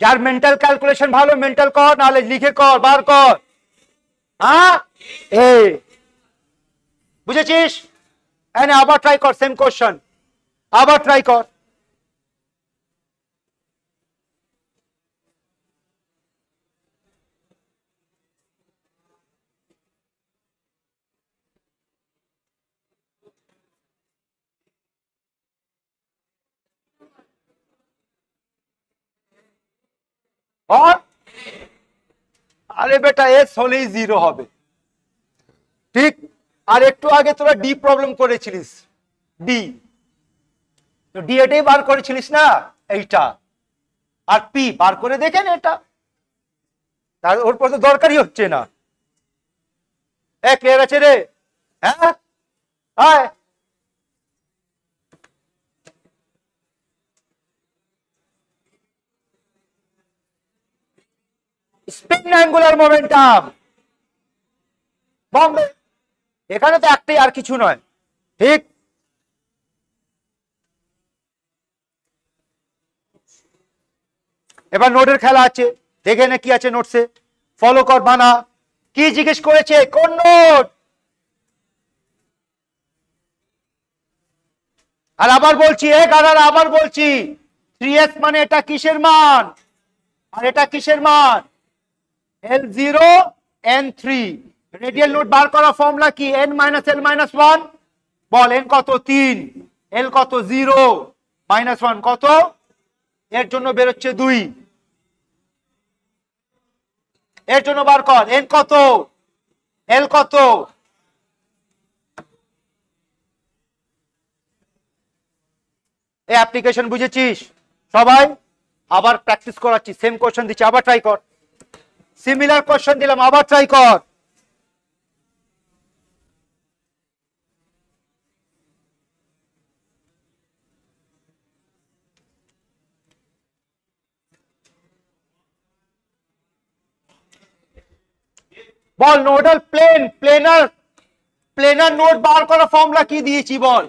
যার মেন্টাল ক্যালকুলেশন ভালো মেন্টাল কর, নাহলে লিখে কর, বার কর। হ্যাঁ এই বুঝেছিস? এনে আবার ট্রাই কর, সেম কোশ্চেন আবার ট্রাই কর। और আরে বেটা এস হলেই 0 হবে, ঠিক? আর একটু আগে তোরা ডি প্রবলেম করেছিলিস, ডি তো ডি এটাই বার করেছিলিস না, এইটা। আর পি বার করে দেখেন এটা, তার ওর পর তো দরকারই হচ্ছে না। এ ক্লিয়ার আছে রে? হ্যাঁ আয় স্পিন অ্যাঙ্গুলার মোমেন্টাম বম্বে, এখানে তো একটাই, আর কিছু নয়, ঠিক? এবার নোটের খেলা আছে, দেখে নে কি আছে নোটসে, ফলো কর, বানা। কি জিজ্ঞেস করেছে, কোন নোট? আর আবার বলছি, আবার বলছি, 3s মানে এটা কিসের মান, আর এটা কিসের মান? L0 N3। রেডিয়াল নোট বার করা ফর্মুলা কি? n - l - 1। বল n কত? 3, l কত? 0, -1 কত? এর জন্য বেরোচ্ছে 2, এর জন্য বার কর এন কত, এল কত, এই অ্যাপ্লিকেশন বুঝেছিস সবাই? আবার প্র্যাকটিস করাচ্ছি, সেম কোশ্চেন দিচ্ছি, আবার ট্রাই কর, সিমিলার কোশ্চেন দিলাম, আবার ট্রাই কর। বল নোডাল প্লেন, প্লেনার নোড বার করা ফর্মুলা কি দিয়েছি বল?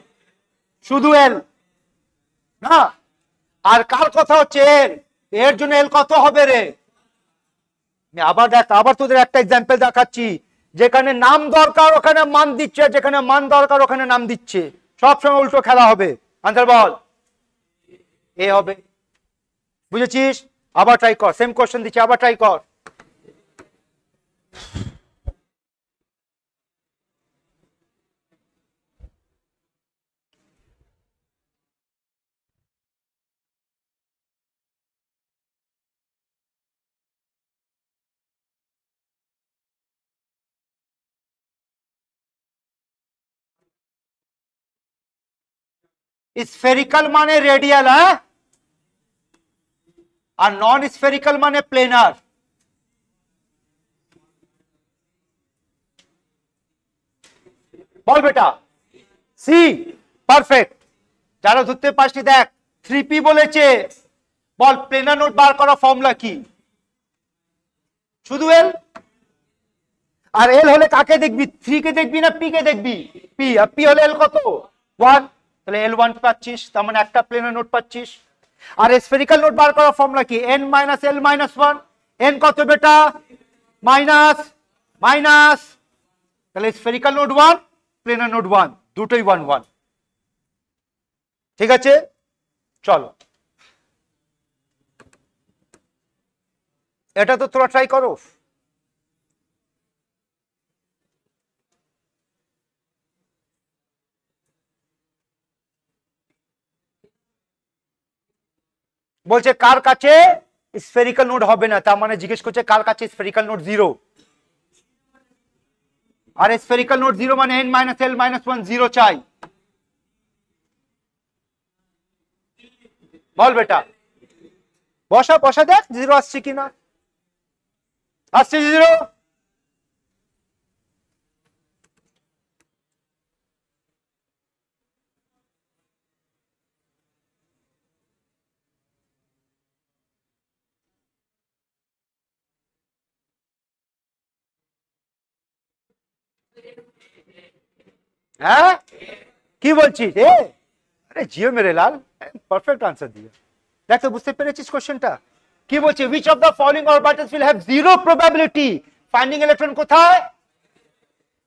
শুধু এল না, আর কার কথা হচ্ছে এল, এর জন্য এল কত হবে রে? আবার দেখ, আবার তোদের একটা এক্সাম্পল দেখাচ্ছি, যেখানে নাম দরকার ওখানে মান দিচ্ছে, যেখানে মান দরকার ওখানে নাম দিচ্ছে, সবসময় উল্টো খেলা হবে। আনসার বল, এ হবে, বুঝেছিস? আবার ট্রাই কর, সেম কোশ্চেন দিচ্ছি, আবার ট্রাই কর। স্ফেরিক্যাল মানে রেডিয়াল, হ্যাঁ, আর নন স্ফেরিক্যাল মানে প্লেনার। বল বেটা, সি, পারফেক্ট। যারা ধরতে পারছি দেখ, 3p বলেছে। বল প্লেনার নোট বার করা ফর্মুলা কি? শুধু এল, আর এল হলে কাকে দেখবি? 3 কে দেখবি না পি কে দেখবি? পি, আর পি হলে এল কত? 1, তাহলে L1 পাচ্ছিস, তার মানে একটা প্লেনার নোট পাচ্ছিস। আর স্ফেরিক্যাল নোট বার করার ফর্মুলা কি? n minus l minus 1। n কত বেটা? মাইনাস মাইনাস, তাহলে স্ফেরিক্যাল নোট 1, প্লেনার নোট 1, দুটোই 1 1। ঠিক আছে, চলো এটা তো তোরা ট্রাই করো। বলছে কার কাছে স্ফেরিক্যাল নোড হবে না, তার মানে জিজ্ঞেস করছে কার কাছে স্ফেরিক্যাল নোড 0। আর স্ফেরিক্যাল নোড 0 মানে n মাইনাস l মাইনাস 1 0 চাই। বল বেটা, বসা বসা দেখ 0 আসছে কিনা। আসছে 0। হ্যাঁ, কি বলছিস? আরে জিও মেরে লাল, পারফেক্ট আনসার দিয়ে। দেখ তো, বুঝতে পেরেছিস কোশ্চেনটা কি বলছে? Which of the following orbitals will have zero probability finding electron কোথায়?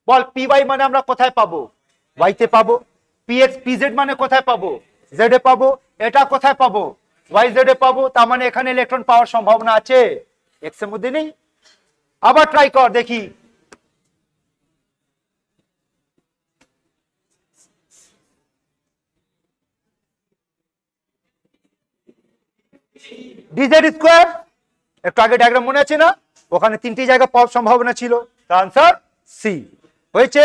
বল পি ওয়াই মানে আমরা কোথায় পাবো? ওয়াই তে পাবো। পি এক্স পি জেড মানে কোথায় পাবো? জেড এ পাবো। এটা কোথায় পাবো? ওয়াই জেড এ পাবো। তার মানে এখানে ইলেকট্রন পাওয়ার সম্ভাবনা আছে, এক্স এর মধ্যে নেই। আবার ট্রাই কর দেখি। ডিজেড স্কোয়ার, একটু আগে ডায়াগ্রাম মনে আছে না? ওখানে 3টি জায়গা পাওয়ার সম্ভাবনা ছিল, তার আনসার সি হয়েছে।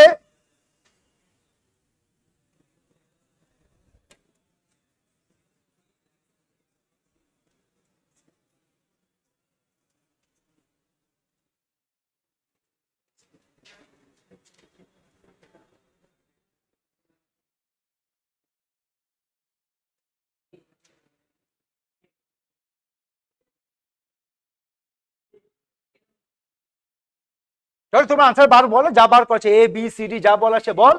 চলো তোমরা আনসার বার বলো, যা বার করছে এ বি সি ডি যা বলা সে বল।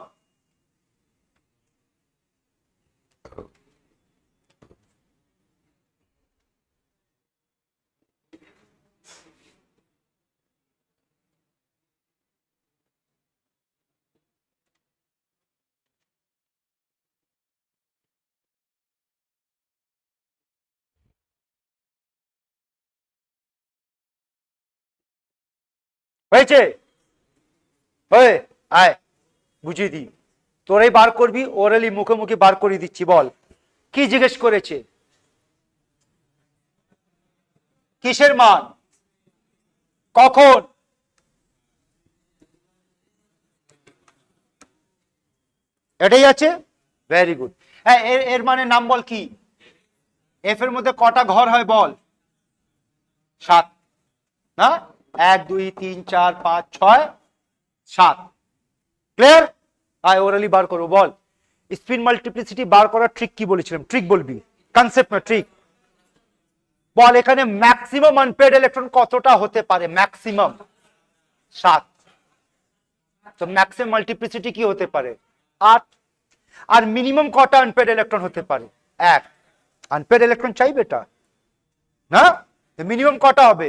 হয়েছে? হয়ে আয় বুঝিয়ে দি, তোরাই বার করবি, ওরালি মুখে মুখে বার করে দিচ্ছি। বল কি জিজ্ঞেস করেছে? কিসের মান, কখন, এটাই আছে। Very good. হ্যাঁ, এর মানে নাম বল কি? এফ এর মধ্যে কটা ঘর হয় বল? 7 না? 1 2 3 4 5 6 7। ক্লিয়ার? আয় ওরালি বার করো। বল স্পিন মাল্টিপ্লিসিটি বার করার ট্রিক কি বলেছিলাম? ট্রিক বলবি, কনসেপ্ট না ট্রিক। বল এখানে ম্যাক্সিমাম আনপেয়ার্ড ইলেকট্রন কতটা হতে পারে? ম্যাক্সিমাম 7। তো ম্যাক্সিমাম মাল্টিপ্লিসিটি কি হতে পারে? 8। আর মিনিমাম কটা আনপেয়ার্ড ইলেকট্রন হতে পারে? 1। আনপেয়ার্ড ইলেকট্রন চাই বেটা না? মিনিমাম কটা হবে?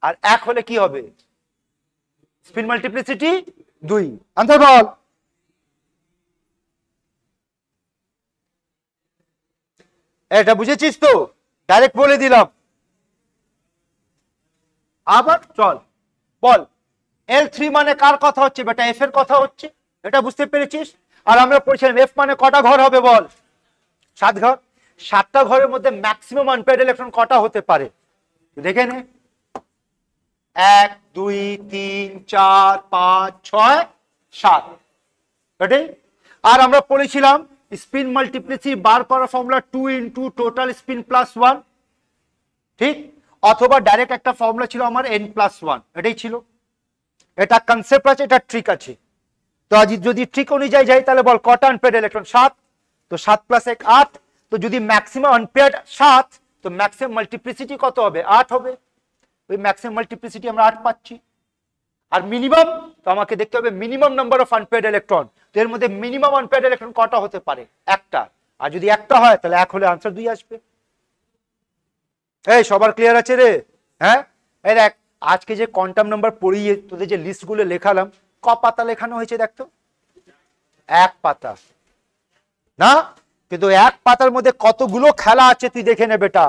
আর 1 হলে কি হবে? Spin multiplicity 2। আনসার বল। এটা বুঝেছিস তো? ডাইরেক্ট বলে দিলাম। আবার চল বল L3 মানে কার কথা হচ্ছে বেটা? এফ এর কথা হচ্ছে, এটা বুঝতে পেরেছিস? আর আমরা পড়ছিলাম এফ মানে কটা ঘর হবে বল? 7 ঘর। 7টা ঘরের মধ্যে ম্যাক্সিমাম আনপেয়ার্ড ইলেকট্রন কটা হতে পারে দেখে নে। 1 2 3 4 5 6 7। এটাই। আর আমরা পড়েছিলাম স্পিন মাল্টিপ্লিসিটি বার করার formula 2 into total spin plus 1, ঠিক? অথবা ডাইরেক্ট একটা ফর্মুলা ছিল আমার n প্লাস 1, এটাই ছিল। এটা কনসেপ্ট আছে, এটা ট্রিক আছে। তো আজ যদি ট্রিক অনুযায়ী যাই তাহলে বল কটা আনপেয়ার্ড ইলেকট্রন? 7। তো 7 প্লাস 1 8। তো যদি ম্যাক্সিমাম আনপেয়ার্ড 7, তো ম্যাক্সিমাম মাল্টিপ্লিসিটি কত হবে? 8 হবে। ওই ম্যাক্সিমাম মাল্টিপ্লিসিটি আমরা 8 পাচ্ছি। আর মিনিমাম তো আমাকে দেখতে হবে minimum number of unpaired electron. তো এর মধ্যে মিনিমাম আনপেয়ার্ড ইলেকট্রন কটা হতে পারে? একটা। আর যদি একটা হয় তাহলে 1 হলে আনসার 2 আসবে। এই সবার ক্লিয়ার আছে রে? হ্যাঁ, এই দেখ আজকে যে কোয়ান্টাম নাম্বার পড়িয়ে তোদের যে লিস্টগুলো লেখালাম, ক পাতা লেখানো হয়েছে দেখতো? 1 পাতা না? কিন্তু 1 পাতার মধ্যে কতগুলো খেলা আছে তুই দেখে নে বেটা।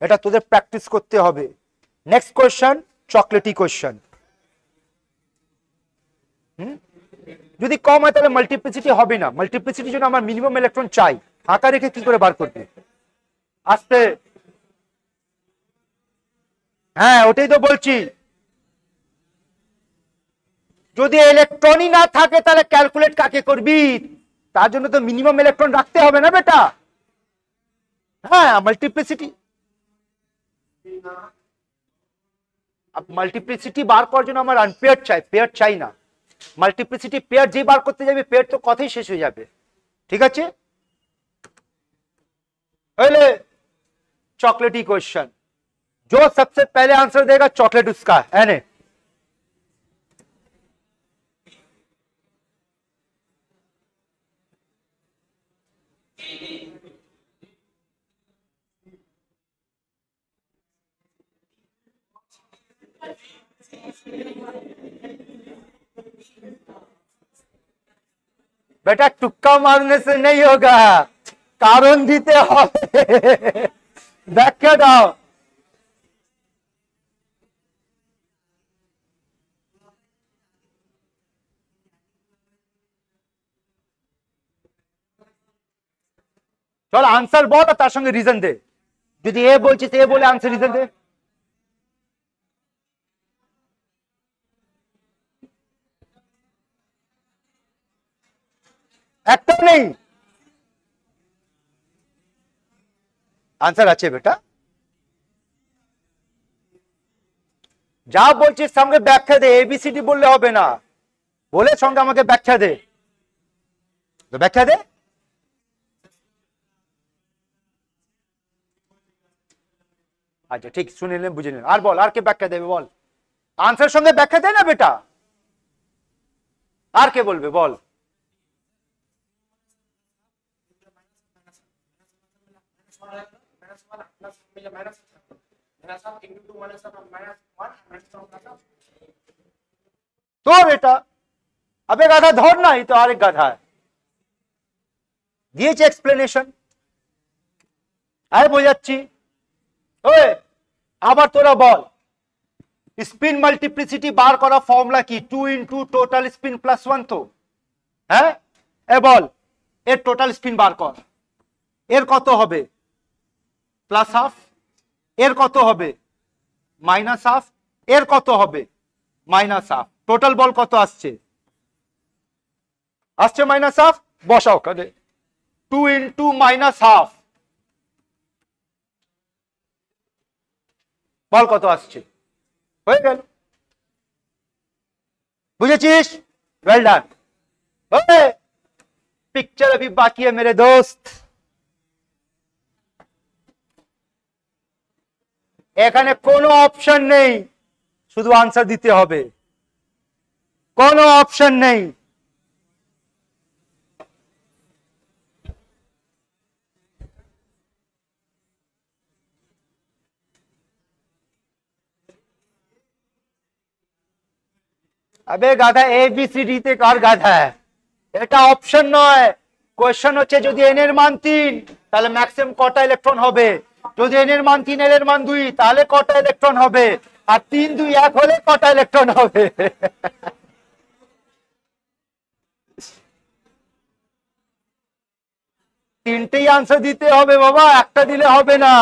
এটা তোদের প্র্যাকটিস করতে হবে। Next question, chocolatey question. যদি কম হয় তাহলে মাল্টিপ্লিসিটি হবে না। মাল্টিপ্লিসিটির জন্য আমার মিনিমাম ইলেকট্রন চাই। ফাঁকা রেখে কি করে বার করবে? আস্তে। হ্যাঁ ওটাই তো বলছি। যদি ইলেকট্রনই না থাকে তাহলে ক্যালকুলেট কাকে করবি? তার জন্য তো মিনিমাম ইলেকট্রন রাখতে হবে না বেটা। হ্যাঁ মাল্টিপ্লিসিটি, মাল্টিপ্লিসিটি বার করার জন্য আমার আনপেয়ার চাই, পেয়ার চাই না। মাল্টিপ্লিসিটি পেয়ার যে বার করতে যাবে পেয়ার তো কথাই শেষ হয়ে যাবে। ঠিক আছে? चॉकलेटी क्वेश्चन, जो सबसे पहले आंसर देगा चॉकलेट उसका है ने। बेटा टुक्का मारने से नहीं होगा, कारण दीते হবে। ব্যাখ্যা দাও। চল আনসার বল আর তার সঙ্গে রিজন দে। যদি এ বলছিস এ বলে আনসার রিজন দে। একটাও নেই आंसर আছে বেটা। যা বলছিস সঙ্গে ব্যাখ্যা দে, এবিসিডি বললে হবে না, বলে সঙ্গে আমাকে ব্যাখ্যা দে। তো ব্যাখ্যা দে। আচ্ছা ঠিক, শুনে নিলাম বুঝে নিলাম। আর বল, আর কে ব্যাখ্যা দেবে বল? আনসার সঙ্গে ব্যাখ্যা দে না বেটা। আর কে বলবে বল? তো বেটা আবে গাধা ধর নাই তো আরেক গাধা দিয়েছে এক্সপ্লেনেশন। আরে বোঝাচ্ছি। ওই আবার তোরা বল স্পিন মাল্টিপ্লিসিটি বার করা ফর্মুলা কি? 2 ইনটু টোটাল স্পিন প্লাস 1 তো। হ্যাঁ এ বল এর টোটাল স্পিন বার কর, এর কত হবে? Plus half. এর কত হবে মাইনাস হাফ, এর কত হবে মাইনাস হাফ, টোটাল বল কত আসছে আসছে মাইনাস হাফ, বসাও ওখানে 2 ইন্টু মাইনাস হাফ, বল কত আসছে, হয়ে গেল। বুঝেছিস? Well done. पिक्चर अभी बाकी है मेरे दोस्त। এখানে কোনো অপশন নেই, শুধু আনসার দিতে হবে, কোনো অপশন নেই। আবে গাধা এবিসিডি তে কার গাধা, এটা অপশন নয়। কোশ্চেন হচ্ছে যদি এন এর মান 3 তাহলে ম্যাক্সিমাম কটা ইলেকট্রন হবে, যদি এন এর মান 3 এল এর মান 2 তাহলে কটা ইলেকট্রন হবে, আর 3 2 1 হলে কটা ইলেকট্রন হবে। তিনটেই আনসার দিতে হবে বাবা, একটা দিলে হবে না।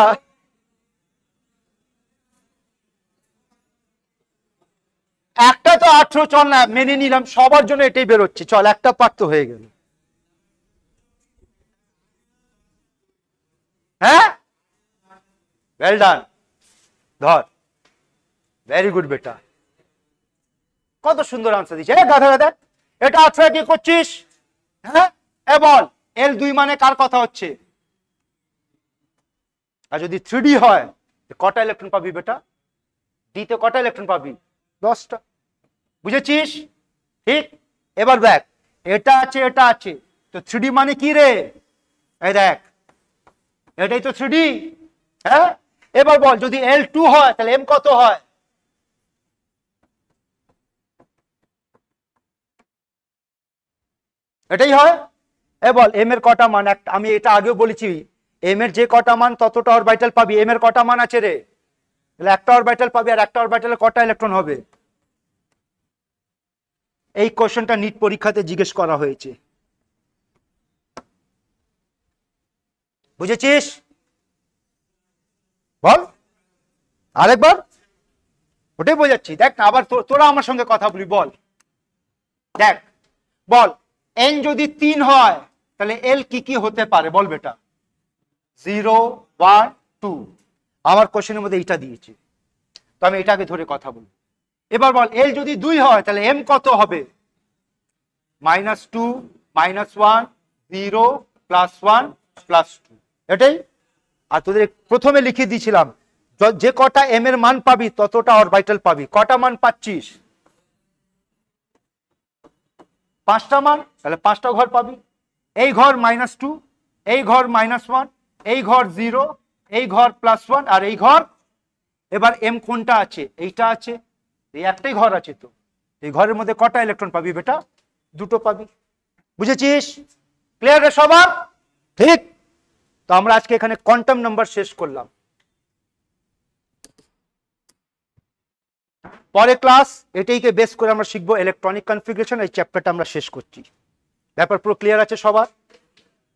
একটা তো 18 চল না মেনে নিলাম, সবার জন্য এটাই বেরোচ্ছে, চল একটা পার্ট তো হয়ে গেল। হ্যাঁ वेल डन, ধর ভেরি গুড বেটা, কত সুন্দর আনসার দিচ্ছে। গাধা গাধা এটা 18 কি করছিস? হ্যাঁ এ বল এল 2 মানে কার কথা হচ্ছে, আর যদি 3D হয় কটা ইলেকট্রন পাবি বেটা, ডি তে কটা ইলেকট্রন পাবি 10টা। বুঝেছিস? ঠিক, এবার দেখ এটা আছে এটা আছে, তো 3D মানে কি রে, এই দেখ এটাই তো 3D। হ্যাঁ এবার বল যদি L2 হয় তাহলে M কত হয়, এটাই হয়। এ বল এম এর কটা মান, আমি এটা আগেও বলেছি, এম এর যে কটা মান ততটা অরবিটাল পাবি, এম এর কটা মান আছে রে, তাহলে একটা অরবিটাল পাবি, আর একটা অরবিটালে কটা ইলেকট্রন হবে। এই কোশ্চেনটা নিট পরীক্ষাতে জিজ্ঞেস করা হয়েছে। বুঝেছিস? বল আরেকবার, ওটাই বোঝাচ্ছি। দেখ না আবার তোরা আমার সঙ্গে কথা বলি, বল দেখ বল এন যদি 3 হয় তাহলে এল কি কি হতে পারে বল বেটা, 0 1 2, আমার কোশ্চেনের মধ্যে এইটা দিয়েছে, তো আমি এটাকে ধরে কথা বলি। এবার বল এল যদি 2 হয় তাহলে এম কত হবে, -2 -1 0 +1 +2, এটাই। আর তোদের প্রথমে লিখে দিয়েছিলাম যে কটা এম এর মান পাবি ততটা অরবিটাল পাবি, কটা মান পাচ্ছিস 5টা মান, তাহলে 5টা ঘর পাবি। এই ঘর -2, এই ঘর -1, এই ঘর 0, এই ঘর +1, আর এই ঘর। এবার এম কোনটা আছে, এইটা আছে, এই একটাই ঘর আছে, তো এই ঘরের মধ্যে কটা ইলেকট্রন পাবি বেটা, 2টো পাবি। বুঝেছিস? ক্লিয়ার রে সবার? ঠিক, তো আমরা আজকে এখানে কোয়ান্টাম নাম্বার শেষ করলাম। পরে ক্লাস এটাইকে বেস করে আমরা শিখবো ইলেকট্রনিক কনফিগারেশন, এই চ্যাপ্টারটা আমরা শেষ করছি। ব্যাপার পুরো ক্লিয়ার আছে সবার?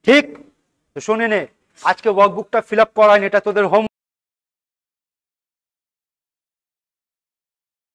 ঠিক, তো শুনে নে আজকে ওয়ার্কবুকটা ফিল আপ করায়নি, এটা তোদের হোম